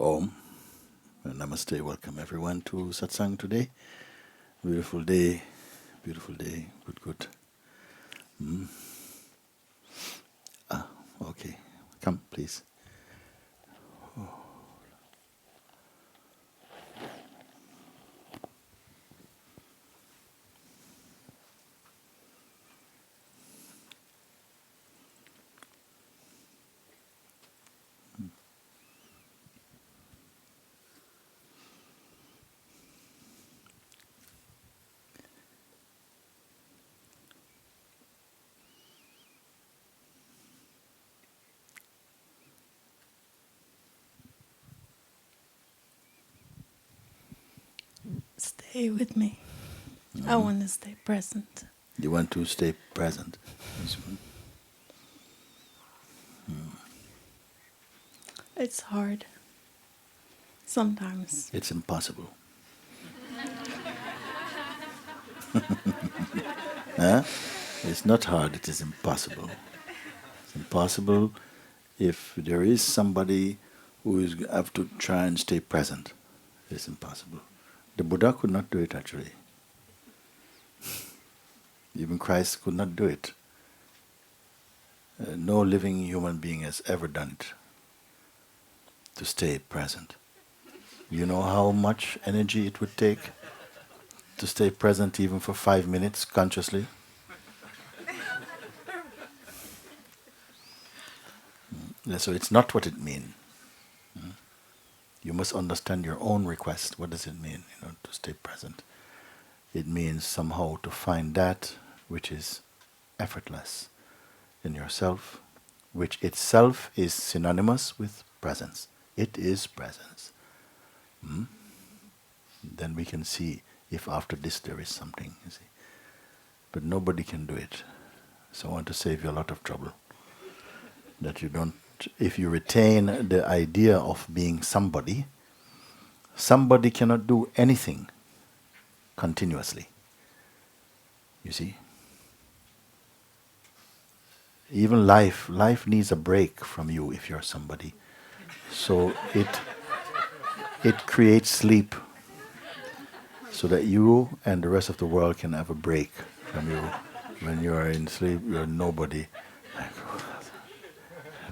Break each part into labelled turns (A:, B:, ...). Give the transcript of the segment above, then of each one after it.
A: Om. Namaste. Welcome everyone to Satsang today. Beautiful day. Beautiful day. Good, good. Mm. Okay. Come, please.
B: Stay with me. I want to stay present.
A: You want to stay present. That's good.
B: It's hard. Sometimes.
A: It's impossible. Huh? It's not hard, it is impossible. It's impossible if there is somebody who is have to try and stay present. It's impossible. The Buddha could not do it actually. Even Christ could not do it. No living human being has ever done it. To stay present. You know how much energy it would take to stay present even for 5 minutes consciously? So it's not what it means. You must understand your own request. What does it mean, to stay present? It means somehow to find that which is effortless in yourself, which itself is synonymous with presence. It is presence. Then we can see if after this there is something, you see. But nobody can do it. So I want to save you a lot of trouble. That you don't, if you retain the idea of being somebody, somebody cannot do anything continuously. You see? Even life needs a break from you if you're somebody. So it creates sleep so that you and the rest of the world can have a break from you. When you are in sleep, you're nobody.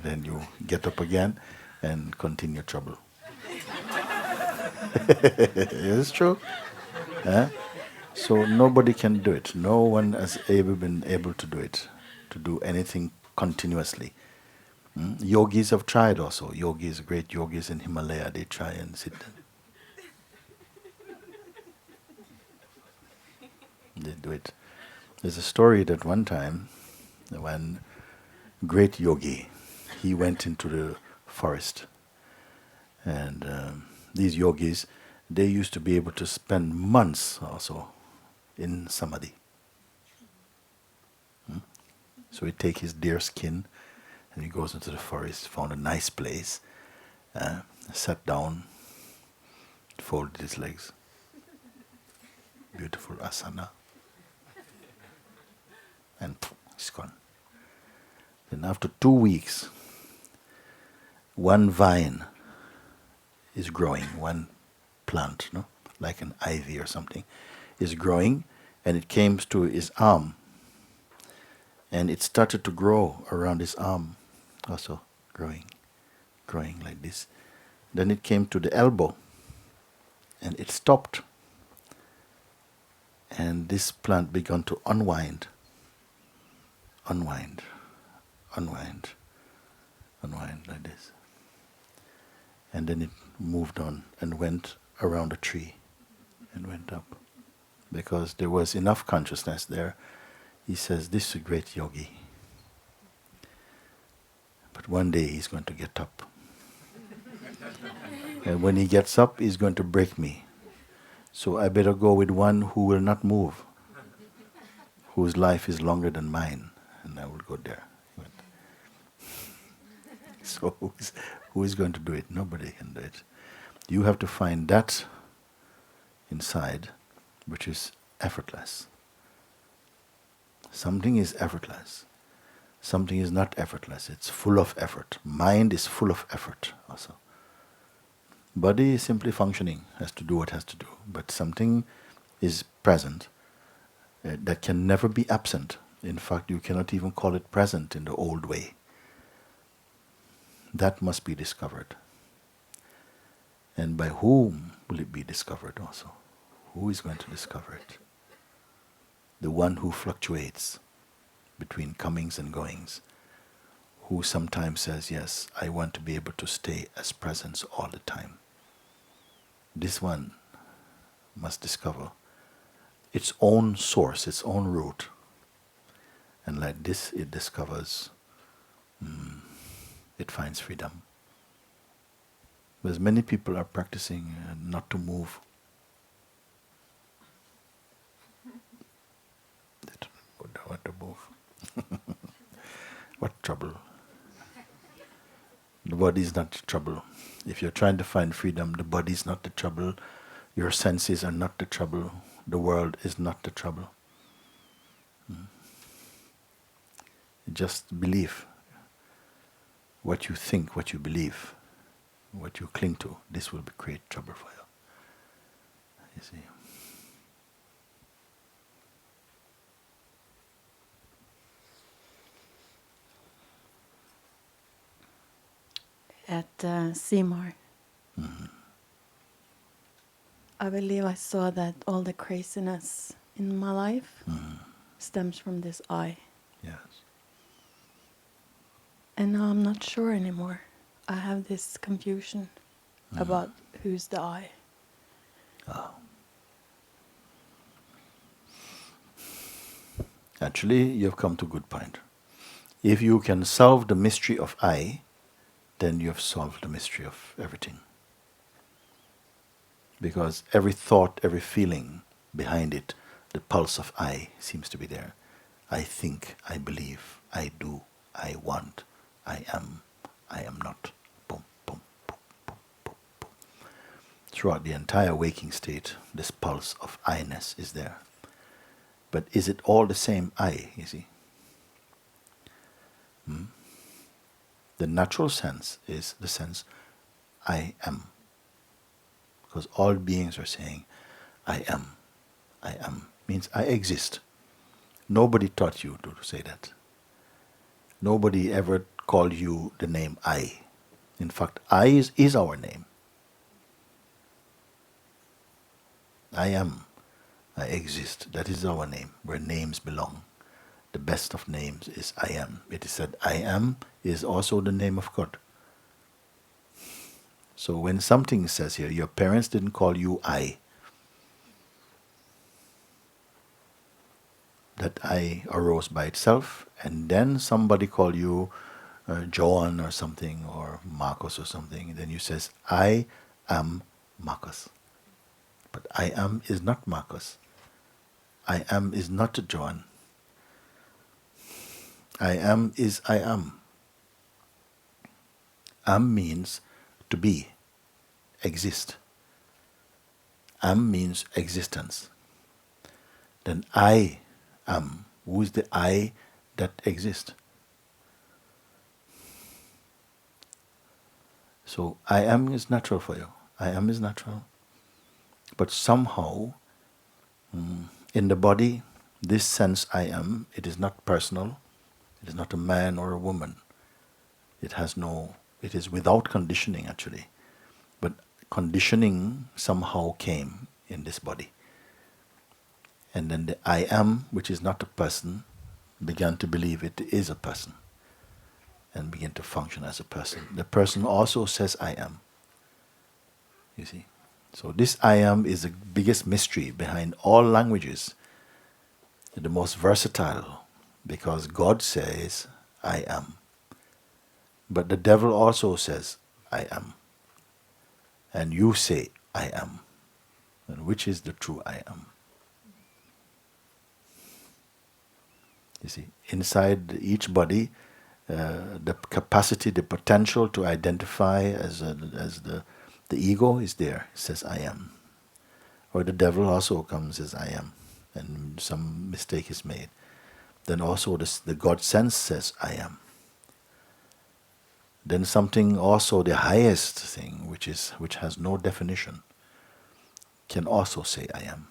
A: Then you get up again and continue trouble. It's true. Huh? So nobody can do it. No one has ever been able to do it, to do anything continuously. Yogis have tried also. Yogis, great yogis in Himalaya, they try and sit. They do it. There's a story that one time, when great yogi, he went into the forest, and these yogis, they used to be able to spend months also in samadhi. So he take his deer skin and he goes into the forest, found a nice place, sat down, folded his legs. Beautiful asana. And it's gone. Then after 2 weeks, one vine is growing, one plant, like an ivy or something, is growing, and it came to his arm. And it started to grow around his arm, also growing like this. Then it came to the elbow, and it stopped. And this plant began to unwind like this. And then it moved on and went around a tree and went up. Because there was enough consciousness there. He says, this is a great yogi. But one day he's going to get up. And when he gets up, he's going to break me. So I better go with one who will not move, whose life is longer than mine. And I will go there. So who is going to do it? Nobody can do it. You have to find that inside which is effortless. Something is effortless. Something is not effortless. It's full of effort. Mind is full of effort also. Body is simply functioning, has to do what it has to do. But something is present that can never be absent. In fact, you cannot even call it present in the old way. That must be discovered. And by whom will it be discovered also? Who is going to discover it? The one who fluctuates between comings and goings, who sometimes says, yes, I want to be able to stay as presence all the time. This one must discover its own source, its own root. And like this, it discovers, it finds freedom. Because many people are practicing not to move. They don't want to move. What trouble? The body is not the trouble. If you're trying to find freedom, the body is not the trouble. Your senses are not the trouble. The world is not the trouble. Just believe. What you think, what you believe, what you cling to, this will create trouble for you. You see.
B: At Seymour, I believe I saw that all the craziness in my life stems from this I.
A: Yes.
B: And now I'm not sure anymore. I have this confusion about who's the I.
A: Actually, you've come to a good point. If you can solve the mystery of I, then you have solved the mystery of everything. Because every thought, every feeling behind it, the pulse of I seems to be there. I think, I believe, I do, I want, I am not. Boom, boom, boom, boom, boom, boom. Throughout the entire waking state, this pulse of I-ness is there. But is it all the same I, you see? The natural sense is the sense I am. Because all beings are saying, I am. I am means I exist. Nobody taught you to say that. Nobody ever called you the name I. In fact, I is our name. I am. I exist. That is our name, where names belong. The best of names is I am. It is said I am is also the name of God. So when something says here, your parents didn't call you I, that I arose by itself, and then somebody called you John or something, or Marcus or something, then you says, I am Marcus. But I am is not Marcus. I am is not John. I am is I am. Am means to be, exist. Am means existence. Then I am. Who is the I that exists? So I am is natural for you. I am is natural. But somehow, in the body, this sense I am, it is not personal. It is not a man or a woman. It is without conditioning actually. But conditioning somehow came in this body. And then the I am, which is not a person, began to believe it is a person and began to function as a person. The person also says I am. You see? So this I am is the biggest mystery behind all languages, the most versatile, because God says I am. But the devil also says I am. And you say I am. And which is the true I am? You see, inside each body, the capacity, the potential to identify as the ego is there. It says I am. Or the devil also comes as I am, and some mistake is made. Then also the God sense says I am. then something also, the highest thing, which has no definition, can also say I am.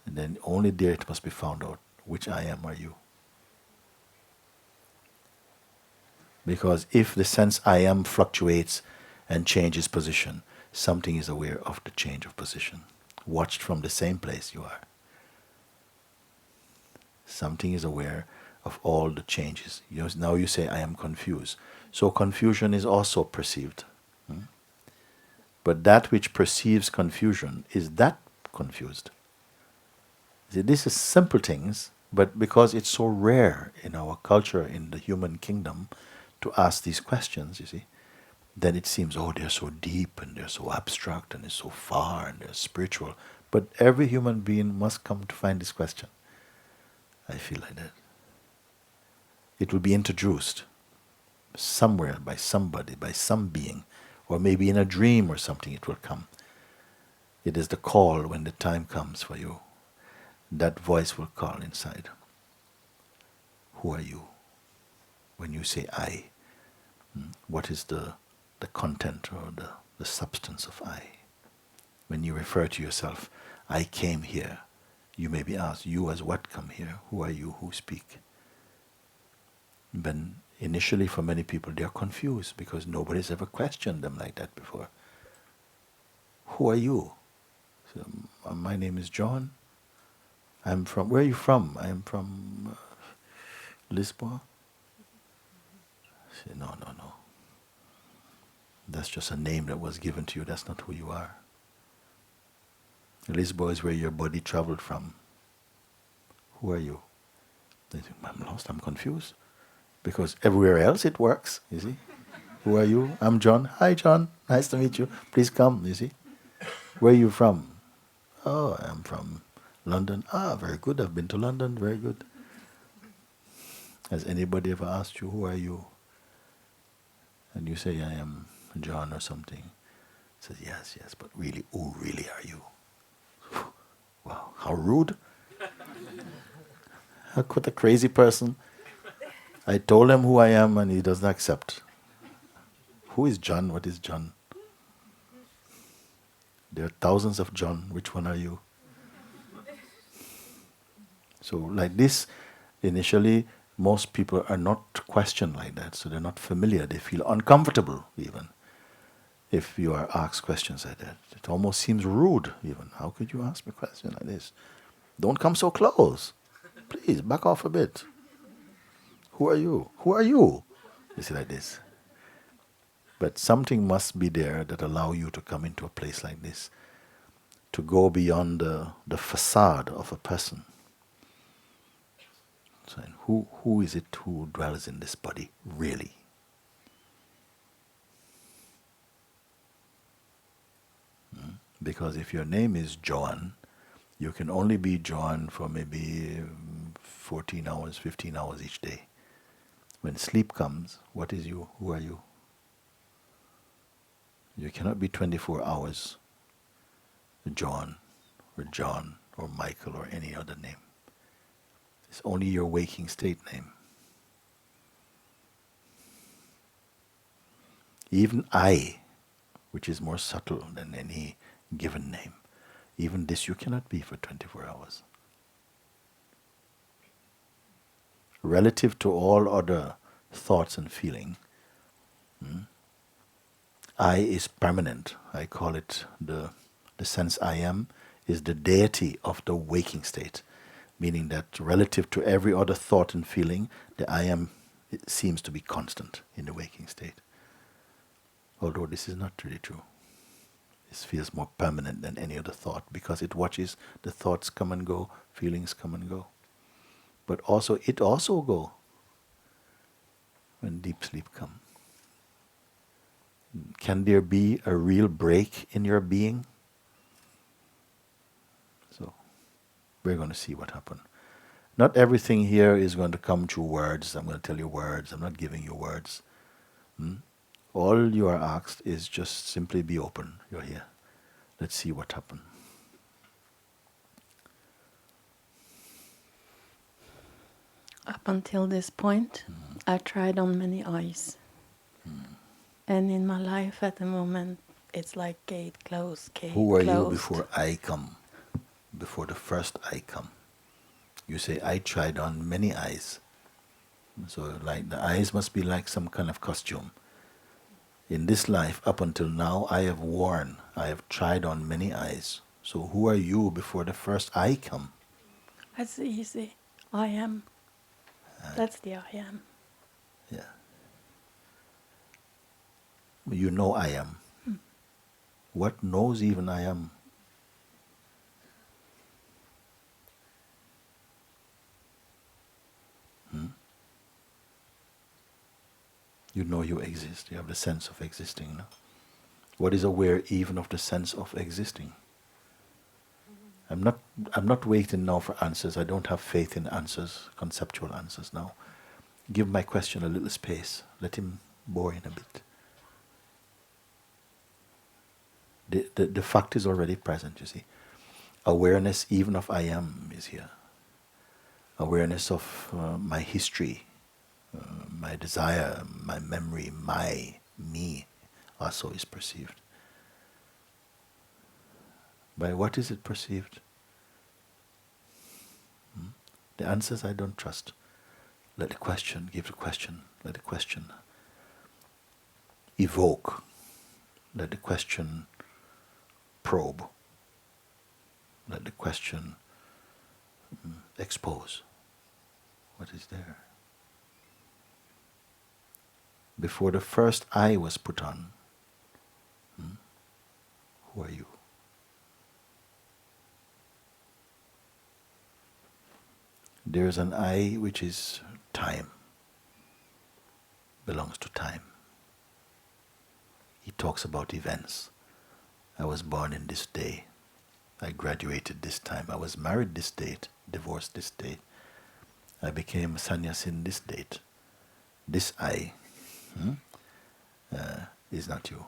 A: And then only there it must be found out, which I am are you. Because if the sense I am fluctuates and changes position, something is aware of the change of position, watched from the same place you are. Something is aware of all the changes. Now you say, I am confused. So confusion is also perceived. But that which perceives confusion is that confused. See, this is simple things, but because it's so rare in our culture, in the human kingdom, to ask these questions, you see, then it seems, oh, they're so deep and they're so abstract and it's so far and they're spiritual. But every human being must come to find this question. I feel like that. It will be introduced somewhere by somebody, by some being, or maybe in a dream or something it will come. It is the call when the time comes for you. That voice will call inside. Who are you? When you say I, what is the content or the substance of I? When you refer to yourself, I came here, you may be asked, you as what come here? Who are you who speak? But initially for many people they are confused because nobody's ever questioned them like that before. Who are you? So, my name is John. I'm from, where are you from? I am from Lisbon. Say, no. That's just a name that was given to you. That's not who you are. Lisbon is where your body traveled from. Who are you? They think, I'm lost, I'm confused. Because everywhere else it works, you see. Who are you? I'm John. Hi, John. Nice to meet you. Please come, you see. Where are you from? Oh, I'm from London. Ah, very good. I've been to London. Very good. Has anybody ever asked you, who are you? And you say, I am John or something. Says, yes, but really, who really are you? Wow, how rude. What a crazy person. I told him who I am and he doesn't accept. Who is John? What is John? There are thousands of John. Which one are you? So like this, initially, most people are not questioned like that. So they're not familiar. They feel uncomfortable even if you are asked questions like that. It almost seems rude even. How could you ask me a question like this? Don't come so close. Please, back off a bit. Who are you? Who are you? You see like this. But something must be there that allow you to come into a place like this, to go beyond the facade of a person. So who is it who dwells in this body, really? Because if your name is John, you can only be John for maybe 14 hours, 15 hours each day. When sleep comes, what is you? Who are you? You cannot be 24 hours John or Michael or any other name. It's only your waking state name. Even I, which is more subtle than any given name, even this you cannot be for 24 hours. Relative to all other thoughts and feeling, I is permanent. I call it the sense I am is the deity of the waking state, meaning that relative to every other thought and feeling, the I am it seems to be constant in the waking state. Although this is not really true. This feels more permanent than any other thought because it watches the thoughts come and go, feelings come and go. But also it also go when deep sleep comes. Can there be a real break in your being? So we're going to see what happens. Not everything here is going to come through words. I'm going to tell you words. I'm not giving you words. All you are asked is just simply be open. You're here. Let's see what happens.
B: Up until this point, I tried on many eyes. And in my life at the moment, it's like gate closed, gate
A: Who are you
B: closed.
A: before I come? Before the first I come. You say, I tried on many eyes. So like the eyes must be like some kind of costume. In this life, up until now, I have tried on many eyes. So who are you before the first I come?
B: That's easy. I am. That's the I am.
A: Yeah. You know I am. What knows even I am? You know you exist. You have the sense of existing. No? What is aware even of the sense of existing? I'm not waiting now for answers. I don't have faith in answers, conceptual answers now. Give my question a little space. Let him bore in a bit. The fact is already present, you see. Awareness even of I am is here. Awareness of my history, my desire, my memory, me also is perceived. By what is it perceived? The answers I don't trust. Let the question give the question. Let the question evoke. Let the question probe. Let the question expose what is there. Before the first I was put on, who are you? There is an I which is time, belongs to time. He talks about events. I was born in this day. I graduated this time. I was married this date, divorced this date. I became a sannyasi in this date. This I is not you.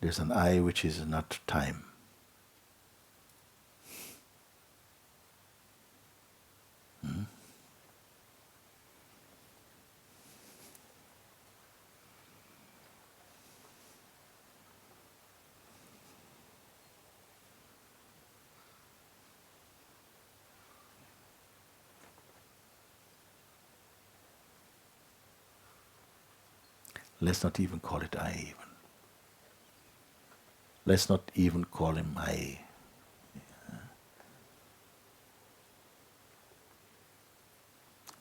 A: There's an I which is not time. Let's not even call it I even. Let's not even call him I.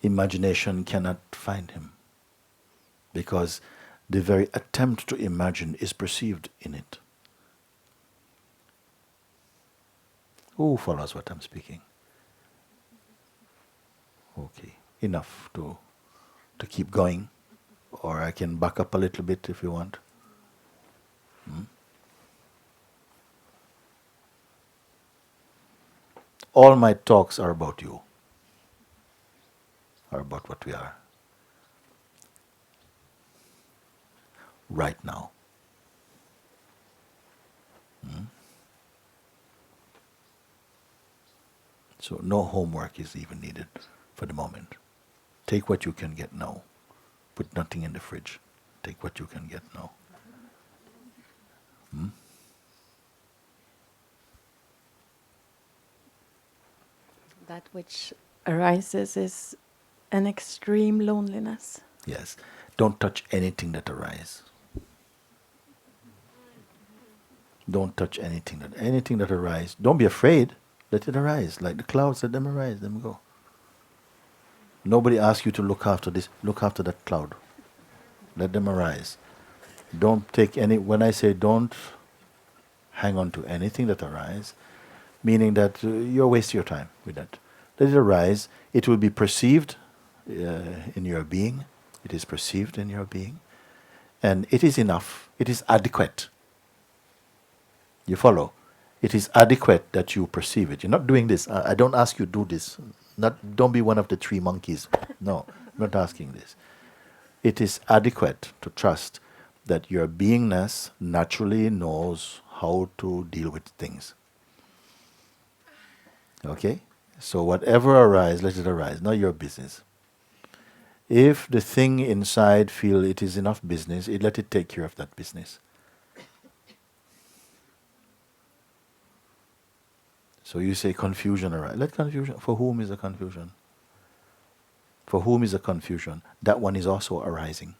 A: Imagination cannot find him because the very attempt to imagine is perceived in it. Who follows what I'm speaking? Okay, enough to keep going, or I can back up a little bit if you want. All my talks are about you, are about what we are right now. So no homework is even needed for the moment. Take what you can get now. Put nothing in the fridge. Take what you can get now.
B: That which arises is an extreme loneliness.
A: Yes. Don't touch anything that arises. Don't touch anything that arises. Don't be afraid. Let it arise. Like the clouds, let them arise, let them go. Nobody asks you to look after this, look after that cloud. Let them arise. Don't take any, when I say don't hang on to anything that arises, meaning that you're wasting your time with that. Let it arise. It will be perceived in your being. It is perceived in your being. And it is enough. It is adequate. You follow? It is adequate that you perceive it. You're not doing this. I don't ask you to do this. Don't be one of the three monkeys. No, I'm not asking this. It is adequate to trust that your beingness naturally knows how to deal with things. Okay? So whatever arises, let it arise. Not your business. If the thing inside feel it is enough business, let it take care of that business. So you say confusion arise. Let confusion. For whom is the confusion? For whom is the confusion? That one is also arising.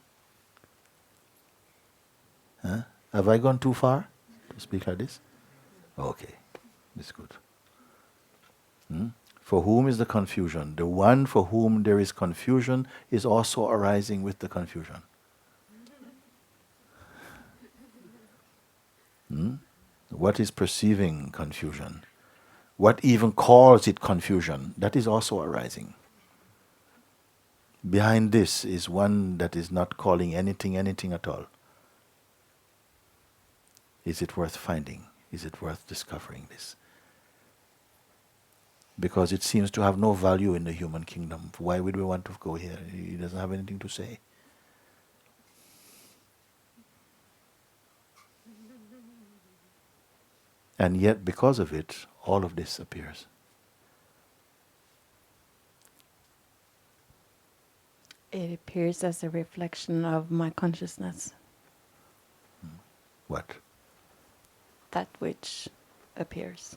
A: Huh? Have I gone too far to speak like this? Okay, that's good. For whom is the confusion? The one for whom there is confusion is also arising with the confusion. What is perceiving confusion? What even calls it confusion? That is also arising. Behind this is one that is not calling anything at all. Is it worth finding? Is it worth discovering this? Because it seems to have no value in the human kingdom. Why would we want to go here? He doesn't have anything to say. And yet, because of it, all of this appears.
B: It appears as a reflection of my consciousness.
A: What?
B: That which appears.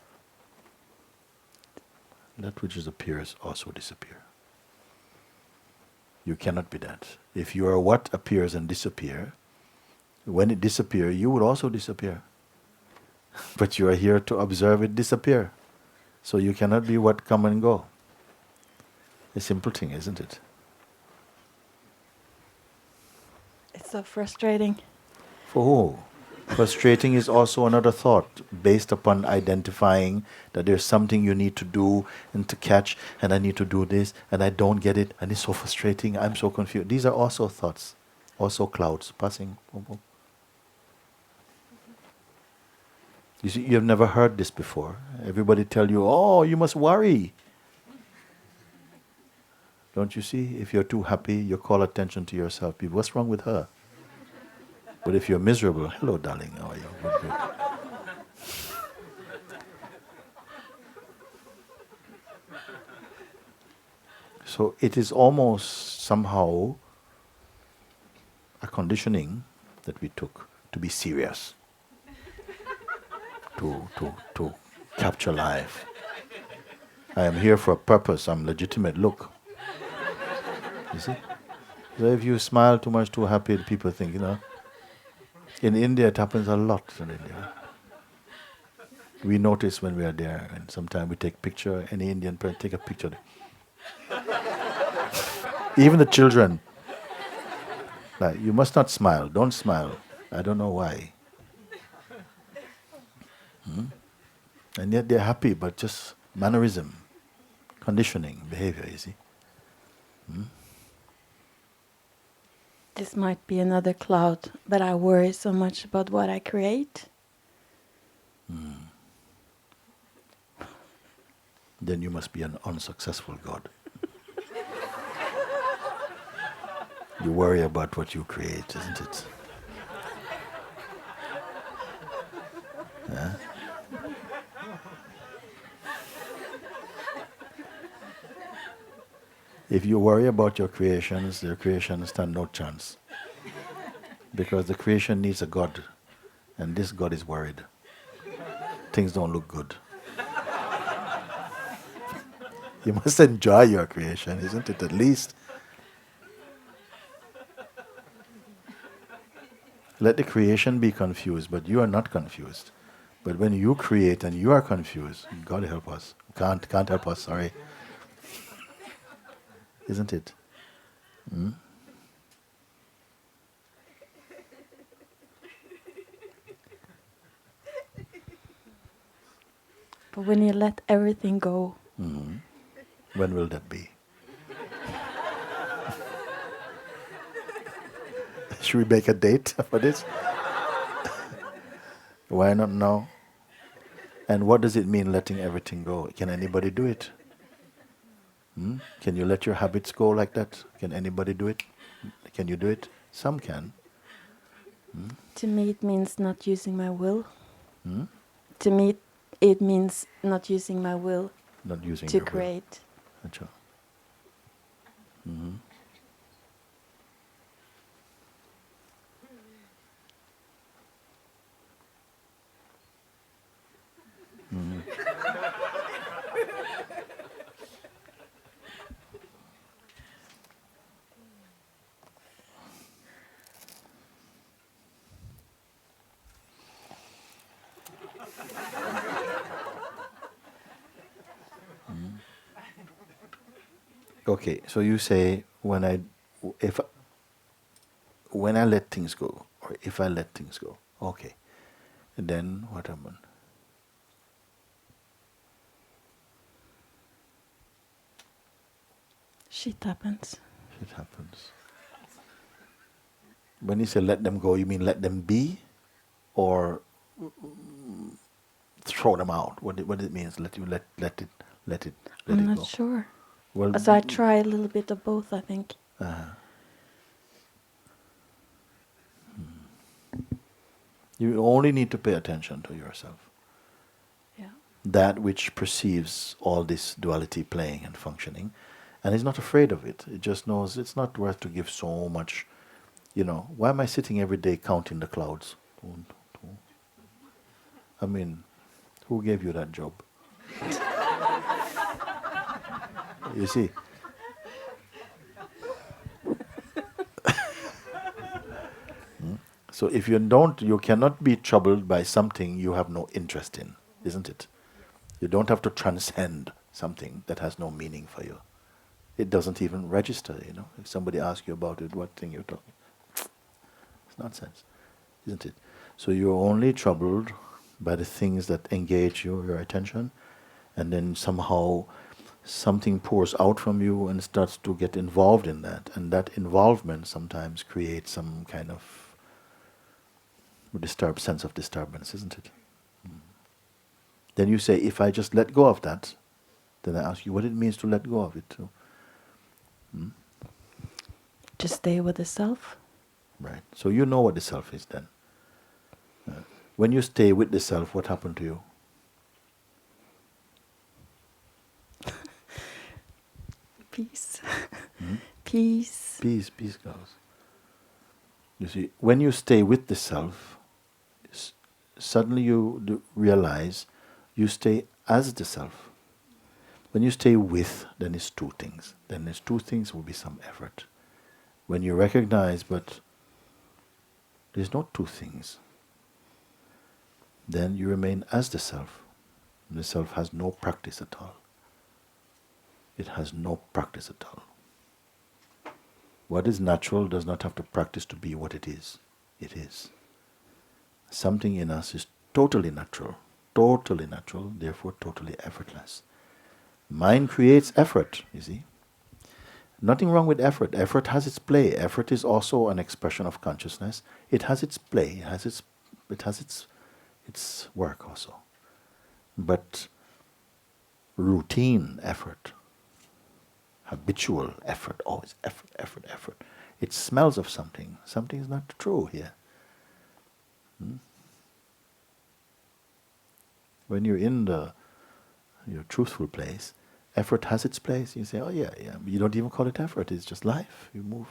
A: That which appears also disappear. You cannot be that. If you are what appears and disappear, when it disappears, you will also disappear. But you are here to observe it disappear. So you cannot be what come and go. A simple thing, isn't it?
B: It's so frustrating.
A: For who? Frustrating is also another thought based upon identifying that there's something you need to do and to catch, and I need to do this, and I don't get it, and it's so frustrating, I'm so confused. These are also thoughts, also clouds passing. Boom, boom. You see, you have never heard this before. Everybody tell you, oh, you must worry. Don't you see? If you're too happy, you call attention to yourself. What's wrong with her? But if you're miserable, hello, darling, how are you? Good, good. So it is almost somehow a conditioning that we took to be serious, to capture life. I am here for a purpose, I'm legitimate, look. You see? So if you smile too much, too happy, people think, in India it happens a lot in India. We notice when we are there, and sometimes we take picture, any Indian parent take a picture. Even the children, like, you must not smile, don't smile. I don't know why. And yet they're happy, but just mannerism, conditioning, behavior, you see.
B: This might be another cloud, but I worry so much about what I create.
A: Then you must be an unsuccessful God. You worry about what you create, isn't it? Yeah? If you worry about your creations stand no chance. Because the creation needs a God, and this God is worried. Things don't look good. You must enjoy your creation, isn't it, at least? Let the creation be confused, but you are not confused. But when you create and you are confused, God help us. Can't help us, sorry. Isn't it?
B: But when you let everything go,
A: When will that be? Should we make a date for this? Why not now? And what does it mean letting everything go? Can anybody do it? Can you let your habits go like that? Can anybody do it? Can you do it? Some can.
B: to me it means not using my will. To me it means not using my will
A: Not using
B: to
A: your
B: create.
A: will. Achha. Okay, so you say if when I let things go, or if I let things go, okay, then what happened?
B: Shit happens.
A: It happens. When you say let them go, you mean let them be, or throw them out? What it means? Let it
B: I'm not
A: go.
B: sure.
A: Well,
B: So I try a little bit of both, I think.
A: You only need to pay attention to yourself.
B: Yeah.
A: That which perceives all this duality playing and functioning, and is not afraid of it. It just knows it's not worth to give so much. Why am I sitting every day counting the clouds? I mean, who gave you that job? You see? So if you cannot be troubled by something you have no interest in, isn't it? You don't have to transcend something that has no meaning for you. It doesn't even register, If somebody asks you about it, what thing you're talking, it's nonsense, isn't it? So you're only troubled by the things that engage your attention, and then somehow something pours out from you and starts to get involved in that, and that involvement sometimes creates some kind of sense of disturbance, isn't it? Then you say, if I just let go of that, then I ask you what it means to let go of it too.
B: Just stay with the self.
A: Right. So you know what the self is then. When you stay with the self, what happened to you?
B: Peace. Peace.
A: Peace goes. You see, when you stay with the self, suddenly you realize you stay as the self. When you stay with, then it's two things. Then there's two things will be some effort. When you recognize, but there's not two things, then you remain as the self. And the self has no practice at all. It has no practice at all. What is natural does not have to practice to be what it is. It is. Something in us is totally natural, therefore totally effortless. Mind creates effort, you see. Nothing wrong with effort. Effort has its play. Effort is also an expression of consciousness. It has its play. It has its work also. But routine effort, habitual effort, always effort. It smells of something. Something is not true here. When you're in your truthful place, effort has its place. You say, oh yeah. You don't even call it effort. It's just life. You move.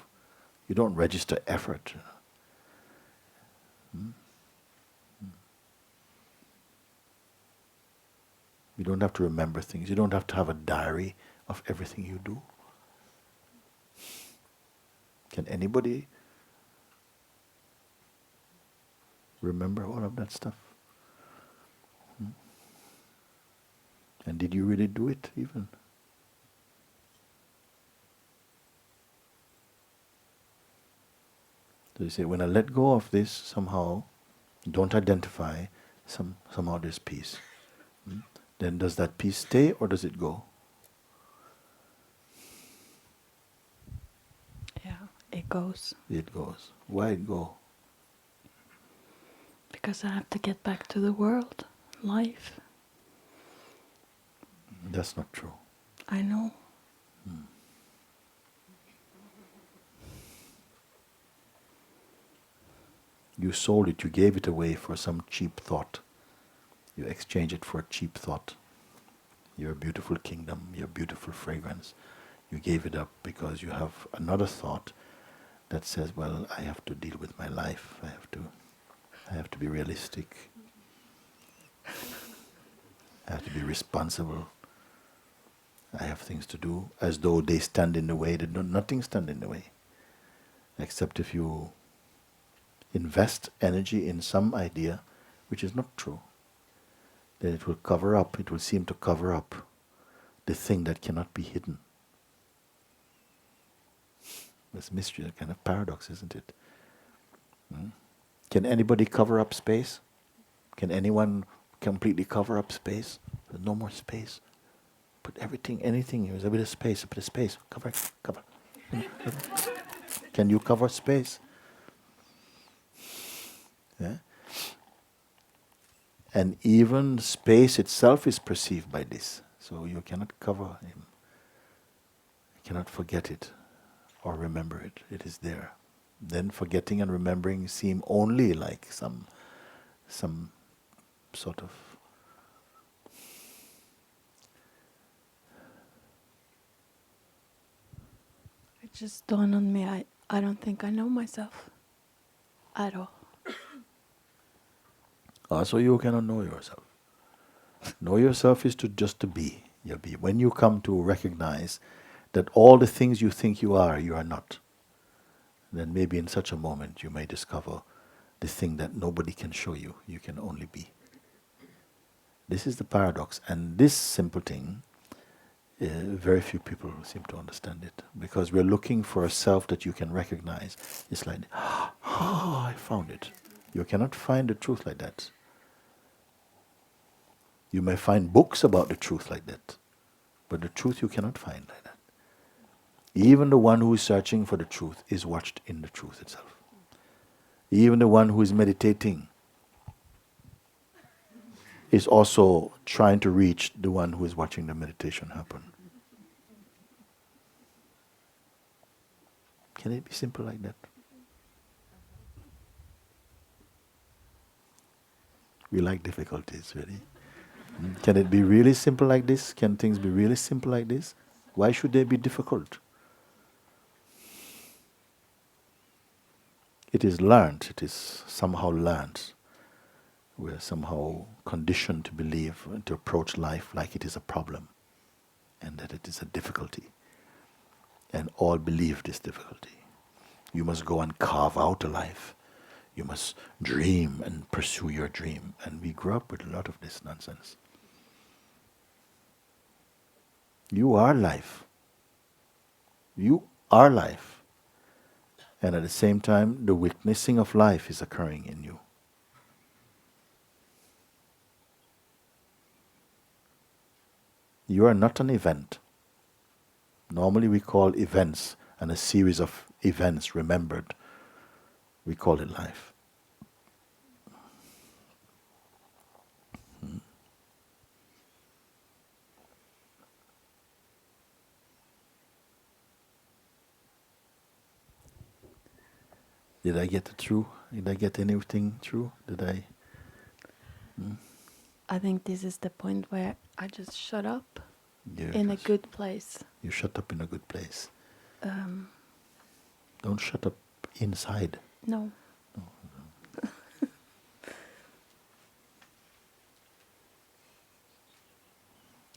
A: You don't register effort. You don't have to remember things. You don't have to have a diary of everything you do. Can anybody remember all of that stuff? And did you really do it even? So you say, when I let go of this, somehow, don't identify, somehow there's peace. Then does that peace stay or does it go?
B: Yeah, it goes.
A: It goes. Why it go?
B: Because I have to get back to the world, life.
A: That's not true.
B: I know.
A: You sold it, you gave it away for some cheap thought. You exchange it for a cheap thought. Your beautiful kingdom, your beautiful fragrance. You gave it up because you have another thought that says, well, I have to deal with my life. I have to be realistic. I have to be responsible. I have things to do, as though they stand in the way. Nothing stands in the way. Except if you invest energy in some idea which is not true, then it will cover up, it will seem to cover up the thing that cannot be hidden. This mystery, a kind of paradox, isn't it? Hmm? Can anybody cover up space? Can anyone completely cover up space? There's no more space. Put everything, anything, there's a bit of space, cover, cover. Can you cover space? Yeah? And even space itself is perceived by this. So you cannot cover him. You cannot forget it or remember it. It is there. Then forgetting and remembering seem only like some sort of
B: It just dawned on me, I don't think I know myself at all.
A: so you cannot know yourself. Know yourself is just to be. You be. When you come to recognize that all the things you think you are not, then maybe in such a moment you may discover the thing that nobody can show you. You can only be. This is the paradox, and this simple thing, very few people seem to understand it, because we're looking for a self that you can recognize. It's like, oh, I found it. You cannot find the truth like that. You may find books about the truth like that, but the truth you cannot find like that. Even the one who is searching for the truth is watched in the truth itself. Even the one who is meditating is also trying to reach the one who is watching the meditation happen. Can it be simple like that? We like difficulties, really. Can it be really simple like this? Can things be really simple like this? Why should they be difficult? It is learned, it is somehow learned. We're somehow conditioned to believe, to approach life like it is a problem, and that it is a difficulty. And all believe this difficulty. You must go and carve out a life. You must dream and pursue your dream. And we grew up with a lot of this nonsense. You are life. You are life. And at the same time, the witnessing of life is occurring in you. You are not an event. Normally we call events and a series of events remembered. We call it life. Did I get it through? Did I get anything through? Did I?
B: I think this is the point where I just shut up
A: Yeah,
B: in a good place.
A: You shut up in a good place. Don't shut up inside.
B: No.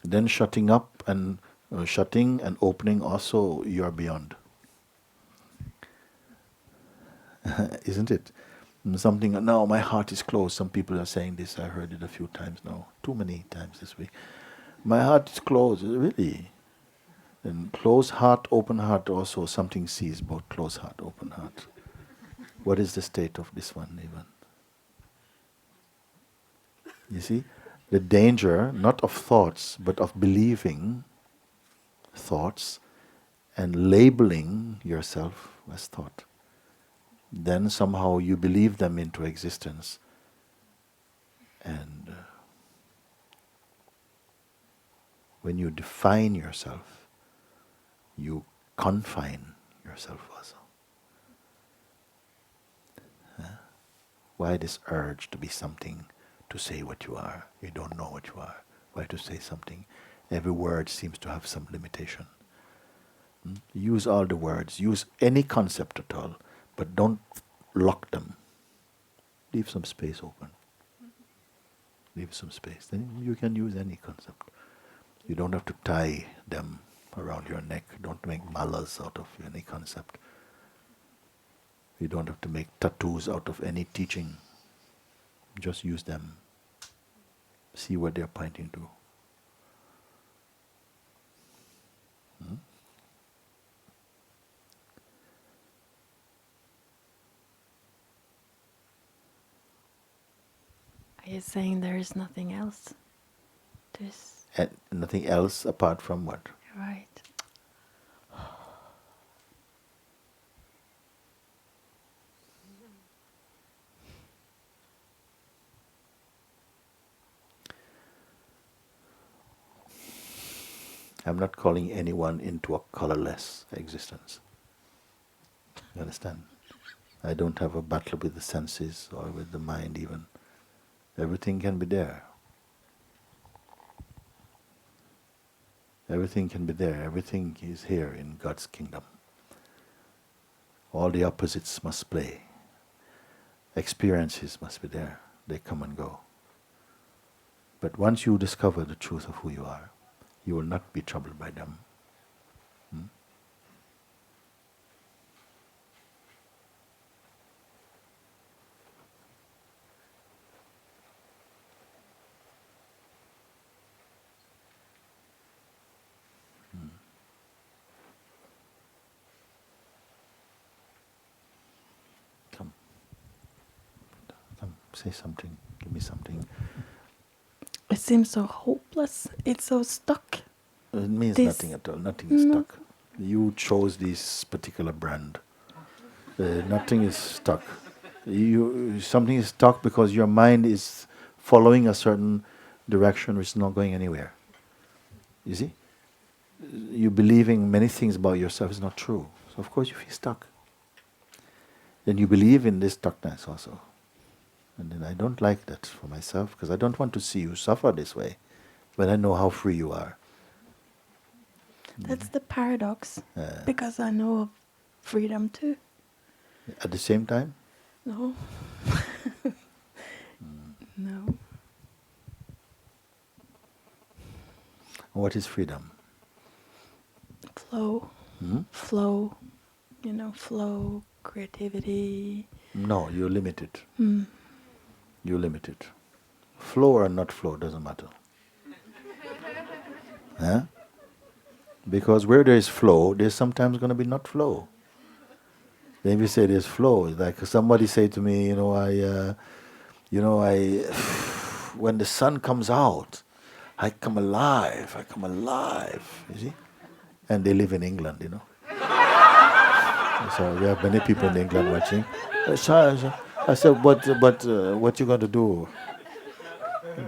A: Then shutting up and shutting and opening also, you are beyond. Isn't it? Something, no, my heart is closed. Some people are saying this. I heard it a few times now. Too many times this week. My heart is closed. Really? And closed heart, open heart also, something sees both closed heart, open heart. What is the state of this one even? You see? The danger, not of thoughts, but of believing thoughts and labeling yourself as thought. Then somehow you believe them into existence, and when you define yourself, you confine yourself also. Why this urge to be something, to say what you are? You don't know what you are. Why to say something? Every word seems to have some limitation. Use all the words, use any concept at all, but don't lock them. Leave some space open. Leave some space. Then you can use any concept. You don't have to tie them around your neck. Don't make malas out of any concept. You don't have to make tattoos out of any teaching. Just use them. See what they're pointing to.
B: He's saying there is nothing else. There's
A: And nothing else apart from what?
B: right.
A: I'm not calling anyone into a colorless existence. You understand? I don't have a battle with the senses or with the mind even. Everything can be there. Everything can be there. Everything is here in God's kingdom. All the opposites must play. Experiences must be there. They come and go. But once you discover the truth of who you are, you will not be troubled by them. Come. Come, say something. Give me something.
B: It seems so hopeless. It's so stuck.
A: It means
B: This-
A: nothing at all. Nothing is stuck. You chose this particular brand. Nothing is stuck. Something is stuck because your mind is following a certain direction which is not going anywhere. You see? You believing many things about yourself is not true. So of course you feel stuck. Then you believe in this stuckness also. And then I don't like that for myself because I don't want to see you suffer this way when I know how free you are.
B: That's the paradox. Because I know of freedom too.
A: At the same time,
B: No. No.
A: what is freedom?
B: Flow. Flow. Flow, creativity.
A: No, you limit it.
B: Hmm.
A: You limit it. Flow or not flow doesn't matter. Huh? Because where there is flow, there's sometimes going to be not flow. Then we say there's flow. Like somebody say to me, when the sun comes out, I come alive. You see? And they live in England, So we have many people in England watching. I said, but what you going to do?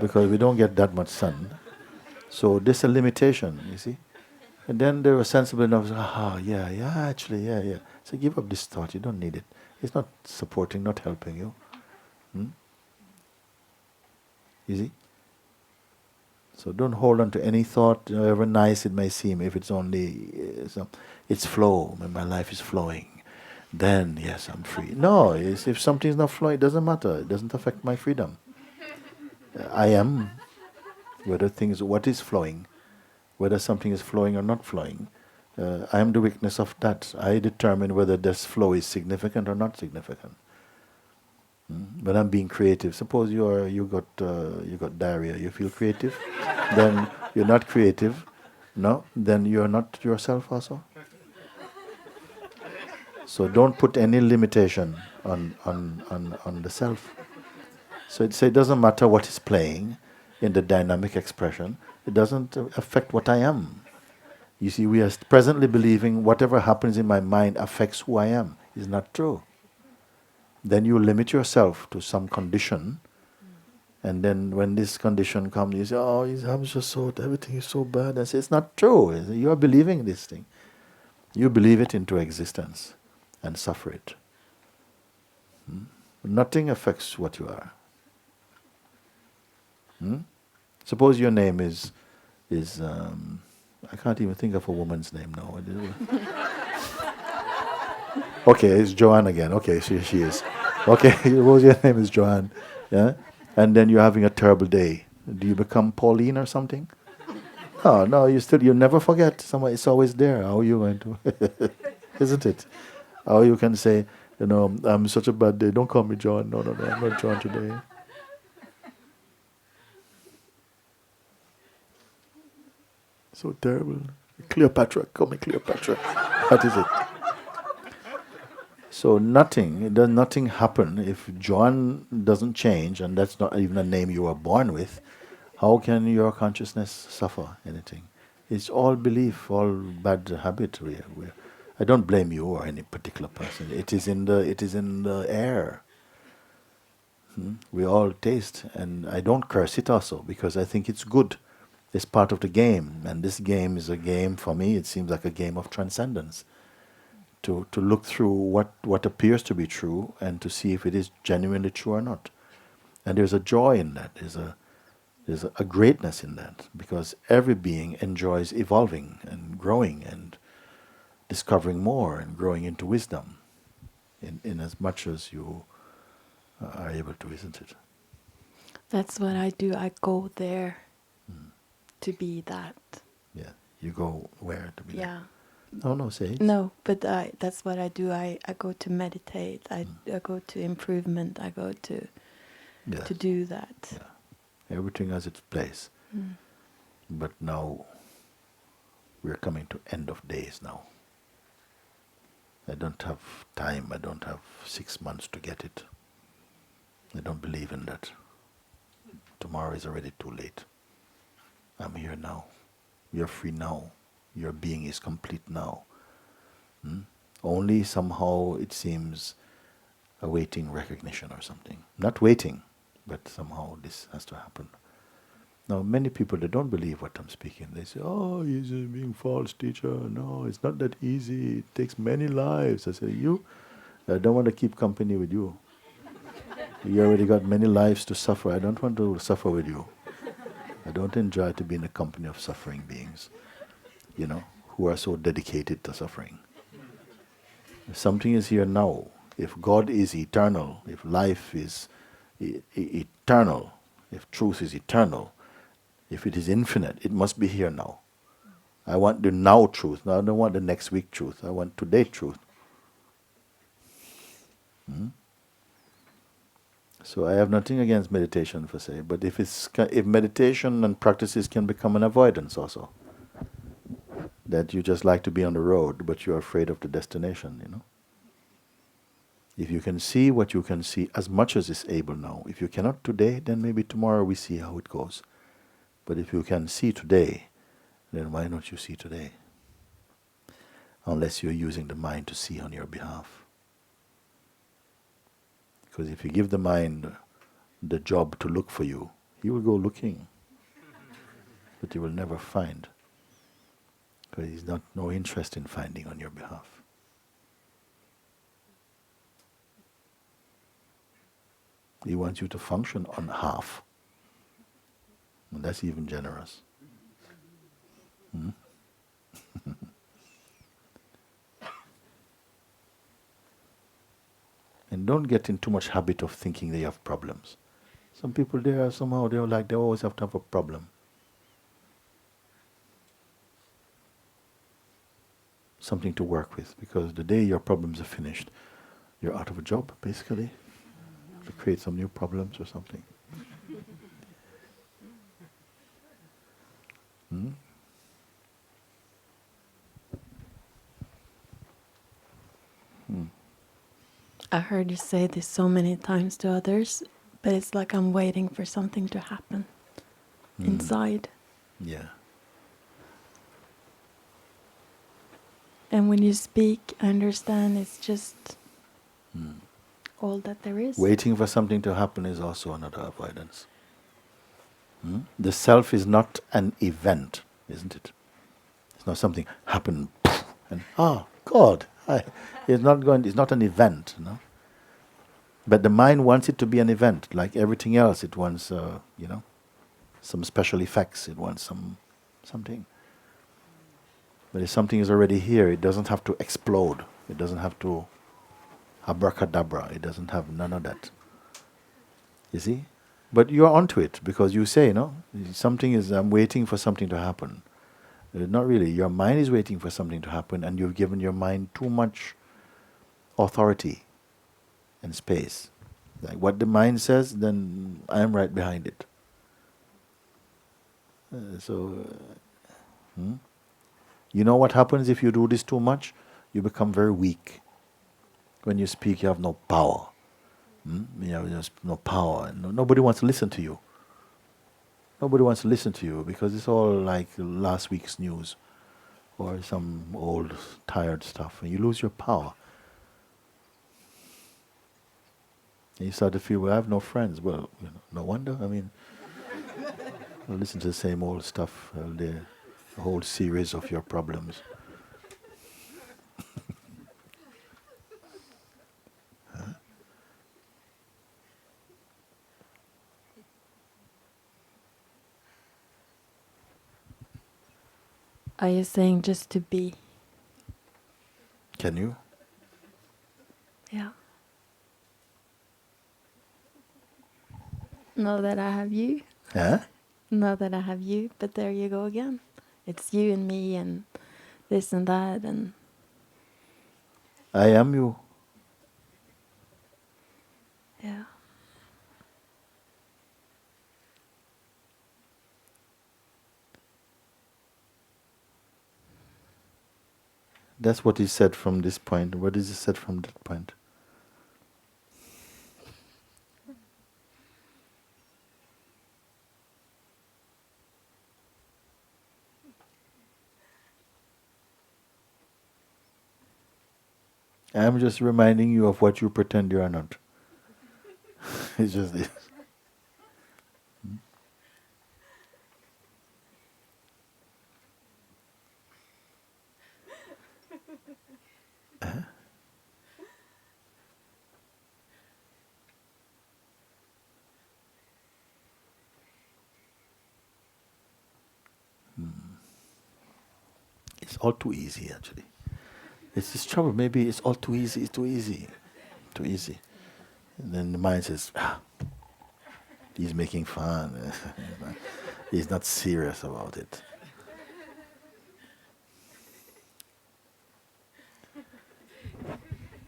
A: Because we don't get that much sun. So there's a limitation, you see. And then they were sensible enough to say, actually. So give up this thought, you don't need it. It's not supporting, not helping you. You see? So don't hold on to any thought, however nice it may seem, if it's only, it's flow, when my life is flowing. Then, yes, I'm free. No, if something is not flowing, it doesn't matter. It doesn't affect my freedom. I am, what is flowing, whether something is flowing or not flowing, I am the witness of that. I determine whether this flow is significant or not significant. When I'm being creative, suppose you got diarrhea, you feel creative, then you're not creative, no? Then you're not yourself also. So don't put any limitation on the self. So it doesn't matter what is playing in the dynamic expression. It doesn't affect what I am. You see, we are presently believing whatever happens in my mind affects who I am. It's not true. Then you limit yourself to some condition, and then when this condition comes, you say, I'm just everything is so bad. I say, it's not true. You are believing this thing. You believe it into existence and suffer it. Nothing affects what you are. Suppose your name is I can't even think of a woman's name now. Okay, it's Joanne again. Okay, she is. Okay, suppose your name is Joanne. Yeah? And then you're having a terrible day. Do you become Pauline or something? No, you never forget. It's always there. How are you going to? Isn't it? How you can say, I'm such a bad day. Don't call me John. No, I'm not John today. So terrible. Cleopatra, call me Cleopatra. What is it? So nothing happen if John doesn't change, and that's not even a name you were born with. How can your consciousness suffer anything? It's all belief, all bad habit. I don't blame you or any particular person. It is in the air. We all taste, and I don't curse it also because I think it's good. It's part of the game, and this game is a game for me. It seems like a game of transcendence. To look through what appears to be true and to see if it is genuinely true or not. And there's a joy in that. There's a greatness in that because every being enjoys evolving and growing and discovering more and growing into wisdom in as much as you are able to, isn't it?
B: That's what I do. I go there to be that.
A: Yeah. You go where to be that?
B: Yeah.
A: Oh, no, say it.
B: No, but that's what I do. I go to meditate. I go to improvement. I go to
A: Yes.
B: do that.
A: Yeah. Everything has its place. But now we're coming to end of days now. I don't have time. I don't have 6 months to get it. I don't believe in that. Tomorrow is already too late. I'm here now. You're free now. Your being is complete now. Only somehow it seems awaiting recognition or something. Not waiting, but somehow this has to happen. Now, many people, they don't believe what I'm speaking. They say, oh, he's being false teacher. No, it's not that easy. It takes many lives. I say, I don't want to keep company with you. You already got many lives to suffer. I don't want to suffer with you. I don't enjoy to be in the company of suffering beings, who are so dedicated to suffering. If something is here now, if God is eternal, if life is eternal, if truth is eternal, if it is infinite, it must be here now. I want the now truth. Now I don't want the next week truth. I want today truth. So I have nothing against meditation per se, but if meditation and practices can become an avoidance also, that you just like to be on the road, but you're afraid of the destination, If you can see what you can see as much as is able now, if you cannot today, then maybe tomorrow we see how it goes. But if you can see today, then why not you see today? Unless you're using the mind to see on your behalf. Because if you give the mind the job to look for you, he will go looking. But he will never find. Because he's not no interest in finding on your behalf. He wants you to function on half. And that's even generous. And don't get in too much habit of thinking they have problems. Some people they always have to have a problem. Something to work with, because the day your problems are finished, you're out of a job, basically. To create some new problems or something.
B: I heard you say this so many times to others, but it's like I'm waiting for something to happen inside.
A: Yeah.
B: And when you speak, I understand it's just all that there is.
A: Waiting for something to happen is also another avoidance. The self is not an event, isn't it? It's not something happened and God. It's not an event, But the mind wants it to be an event, like everything else. It wants, some special effects. It wants something. But if something is already here, it doesn't have to explode. It doesn't have to abracadabra. It doesn't have none of that. You see? But you're onto it because you say, I'm waiting for something to happen. Not really. Your mind is waiting for something to happen, and you've given your mind too much authority and space. Like what the mind says, then I am right behind it. You know what happens if you do this too much? You become very weak. When you speak, you have no power. You have just no power. Nobody wants to listen to you. Nobody wants to listen to you because it's all like last week's news or some old tired stuff. And you lose your power. And you start to feel, well, I have no friends. Well, no wonder. I mean, I listen to the same old stuff, the whole series of your problems.
B: Are you saying just to be?
A: Can you?
B: Yeah. Know that I have you.
A: Huh?
B: Know that I have you, but there you go again. It's you and me and this and that and
A: I am you.
B: yeah.
A: That's what he said from this point. What is he said from that point? I'm just reminding you of what you pretend you are not. It's just this. It's all too easy, actually. It's this trouble. Maybe it's all too easy. It's too easy. Too easy. And then the mind says, he's making fun. He's not serious about it.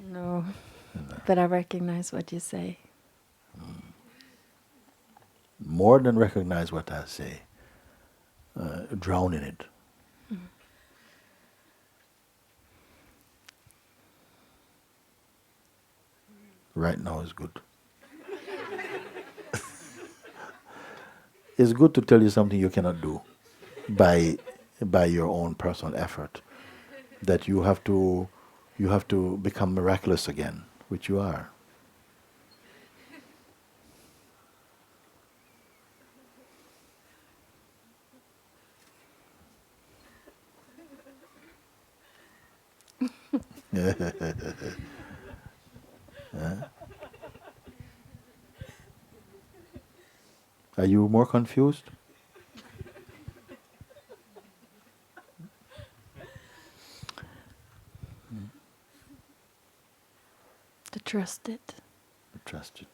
B: No. But I recognize what you say.
A: More than recognize what I say, drown in it. Right now is good. It's good to tell you something you cannot do by your own personal effort. That you have to become miraculous again, which you are. Are you more confused?
B: To trust it.
A: Trust it.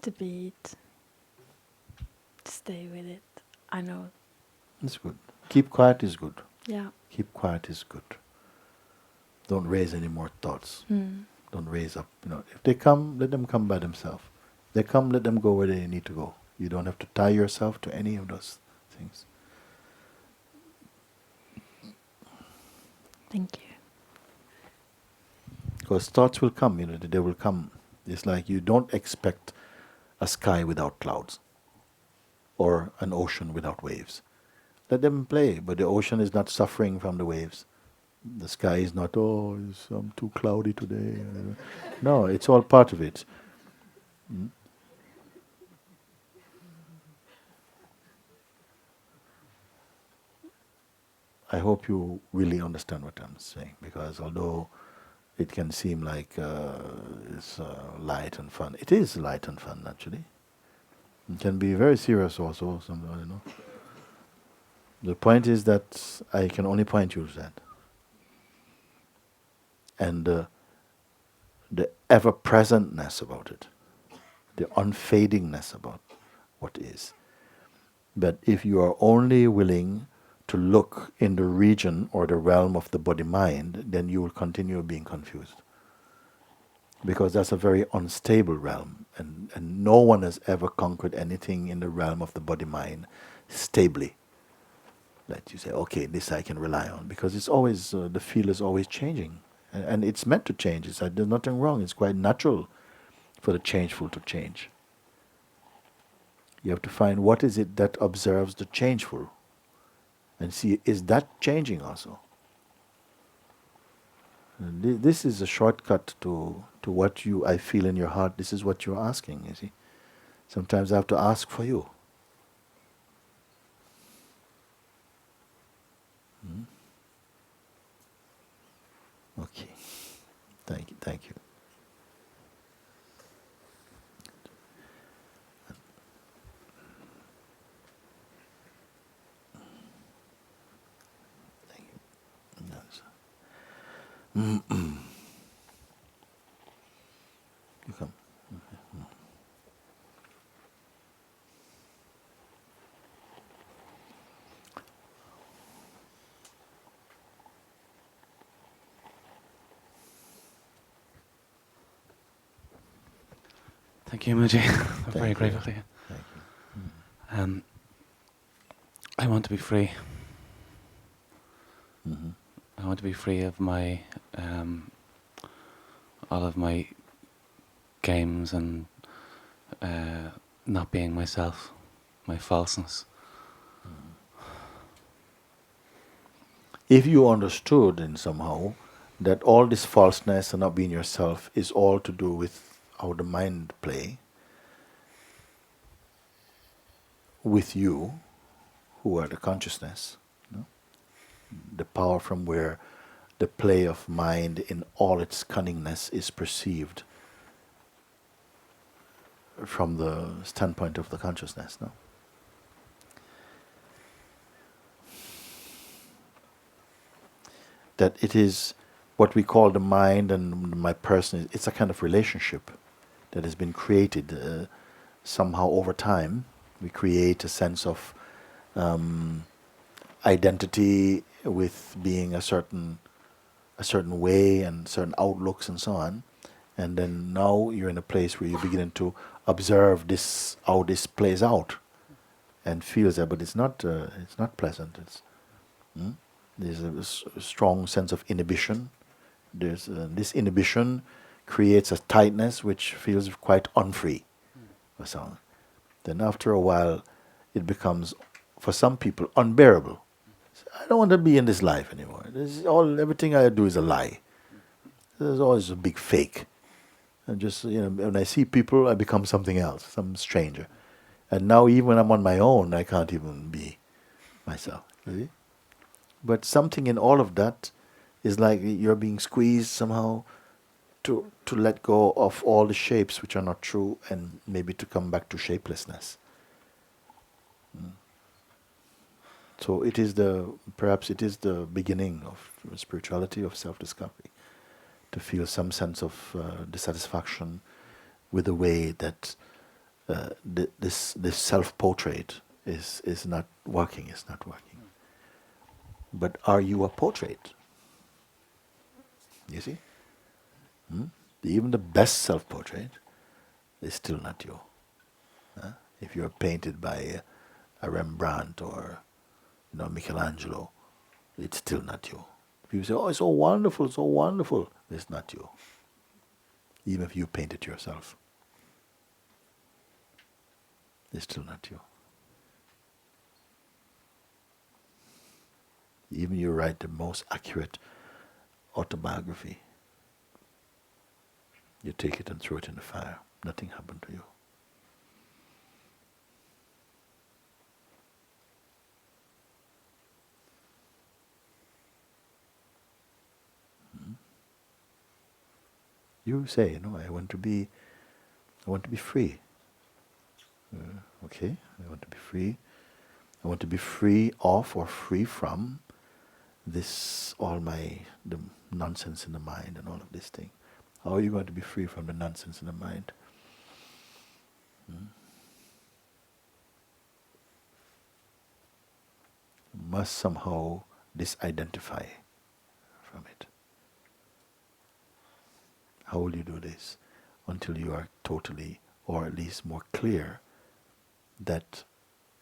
B: To be it. To stay with it. I know.
A: It's good. Keep quiet is good.
B: Yeah.
A: Keep quiet is good. Don't raise any more thoughts.
B: Mm.
A: Don't raise up. If they come, let them come by themselves. They come, let them go where they need to go. You don't have to tie yourself to any of those things.
B: Thank you.
A: Because thoughts will come, they will come. It's like you don't expect a sky without clouds or an ocean without waves. Let them play, but the ocean is not suffering from the waves. The sky is not, it's too cloudy today. No, it's all part of it. I hope you really understand what I'm saying, because although it can seem like it's light and fun, it is light and fun actually. It can be very serious also. The point is that I can only point you to that, and the ever-presentness about it, the unfadingness about what is. But if you are only willing to look in the region or the realm of the body-mind, then you will continue being confused. Because that's a very unstable realm, and no one has ever conquered anything in the realm of the body-mind stably. That you say, okay, this I can rely on, because it's always, the field is always changing. And it's meant to change. There's nothing wrong. It's quite natural for the changeful to change. You have to find what is it that observes the changeful, and see, is that changing also? And this is a shortcut to what I feel in your heart. This is what you're asking, you see. Sometimes I have to ask for you. Okay. Thank you. Thank you. Thank you. Yes. You come.
C: Thank you, Mooji. I'm very
A: You.
C: grateful to you.
A: Thank you.
C: I want to be free.
A: Mm-hmm.
C: I want to be free of my all of my games and not being myself, my falseness.
A: If you understood in somehow that all this falseness and not being yourself is all to do with how the mind play with you, who are the consciousness, you know, the power from where the play of mind in all its cunningness is perceived from the standpoint of the consciousness, no? That it is what we call the mind and my person. It's a kind of relationship that has been created somehow over time. We create a sense of identity with being a certain way and certain outlooks and so on. And then now you're in a place where you're beginning to observe this, how this plays out, and feels that, but it's not pleasant. There's a strong sense of inhibition. There's this inhibition creates a tightness which feels quite unfree. Or so. Then after a while, it becomes, for some people, unbearable. I don't want to be in this life anymore. Everything I do is a lie. There's always a big fake. And just, when I see people, I become something else, some stranger. And now even when I'm on my own, I can't even be myself. Really? But something in all of that is like you're being squeezed somehow to let go of all the shapes which are not true, and maybe to come back to shapelessness. So perhaps it is the beginning of spirituality, of self-discovery, to feel some sense of dissatisfaction with the way that this self-portrait is not working. Is not working. But are you a portrait? You see, even the best self-portrait is still not you. If you're painted by a Rembrandt or Michelangelo, it's still not you. People say, "Oh, it's so wonderful, so wonderful." It's not you. Even if you paint it yourself, it's still not you. Even you write the most accurate autobiography, you take it and throw it in the fire. Nothing happened to you. You say, I want to be free. Okay, I want to be free. I want to be free of or free from the nonsense in the mind and all of this thing. How are you going to be free from the nonsense in the mind? You must somehow disidentify from it. How will you do this? Until you are totally, or at least more clear, that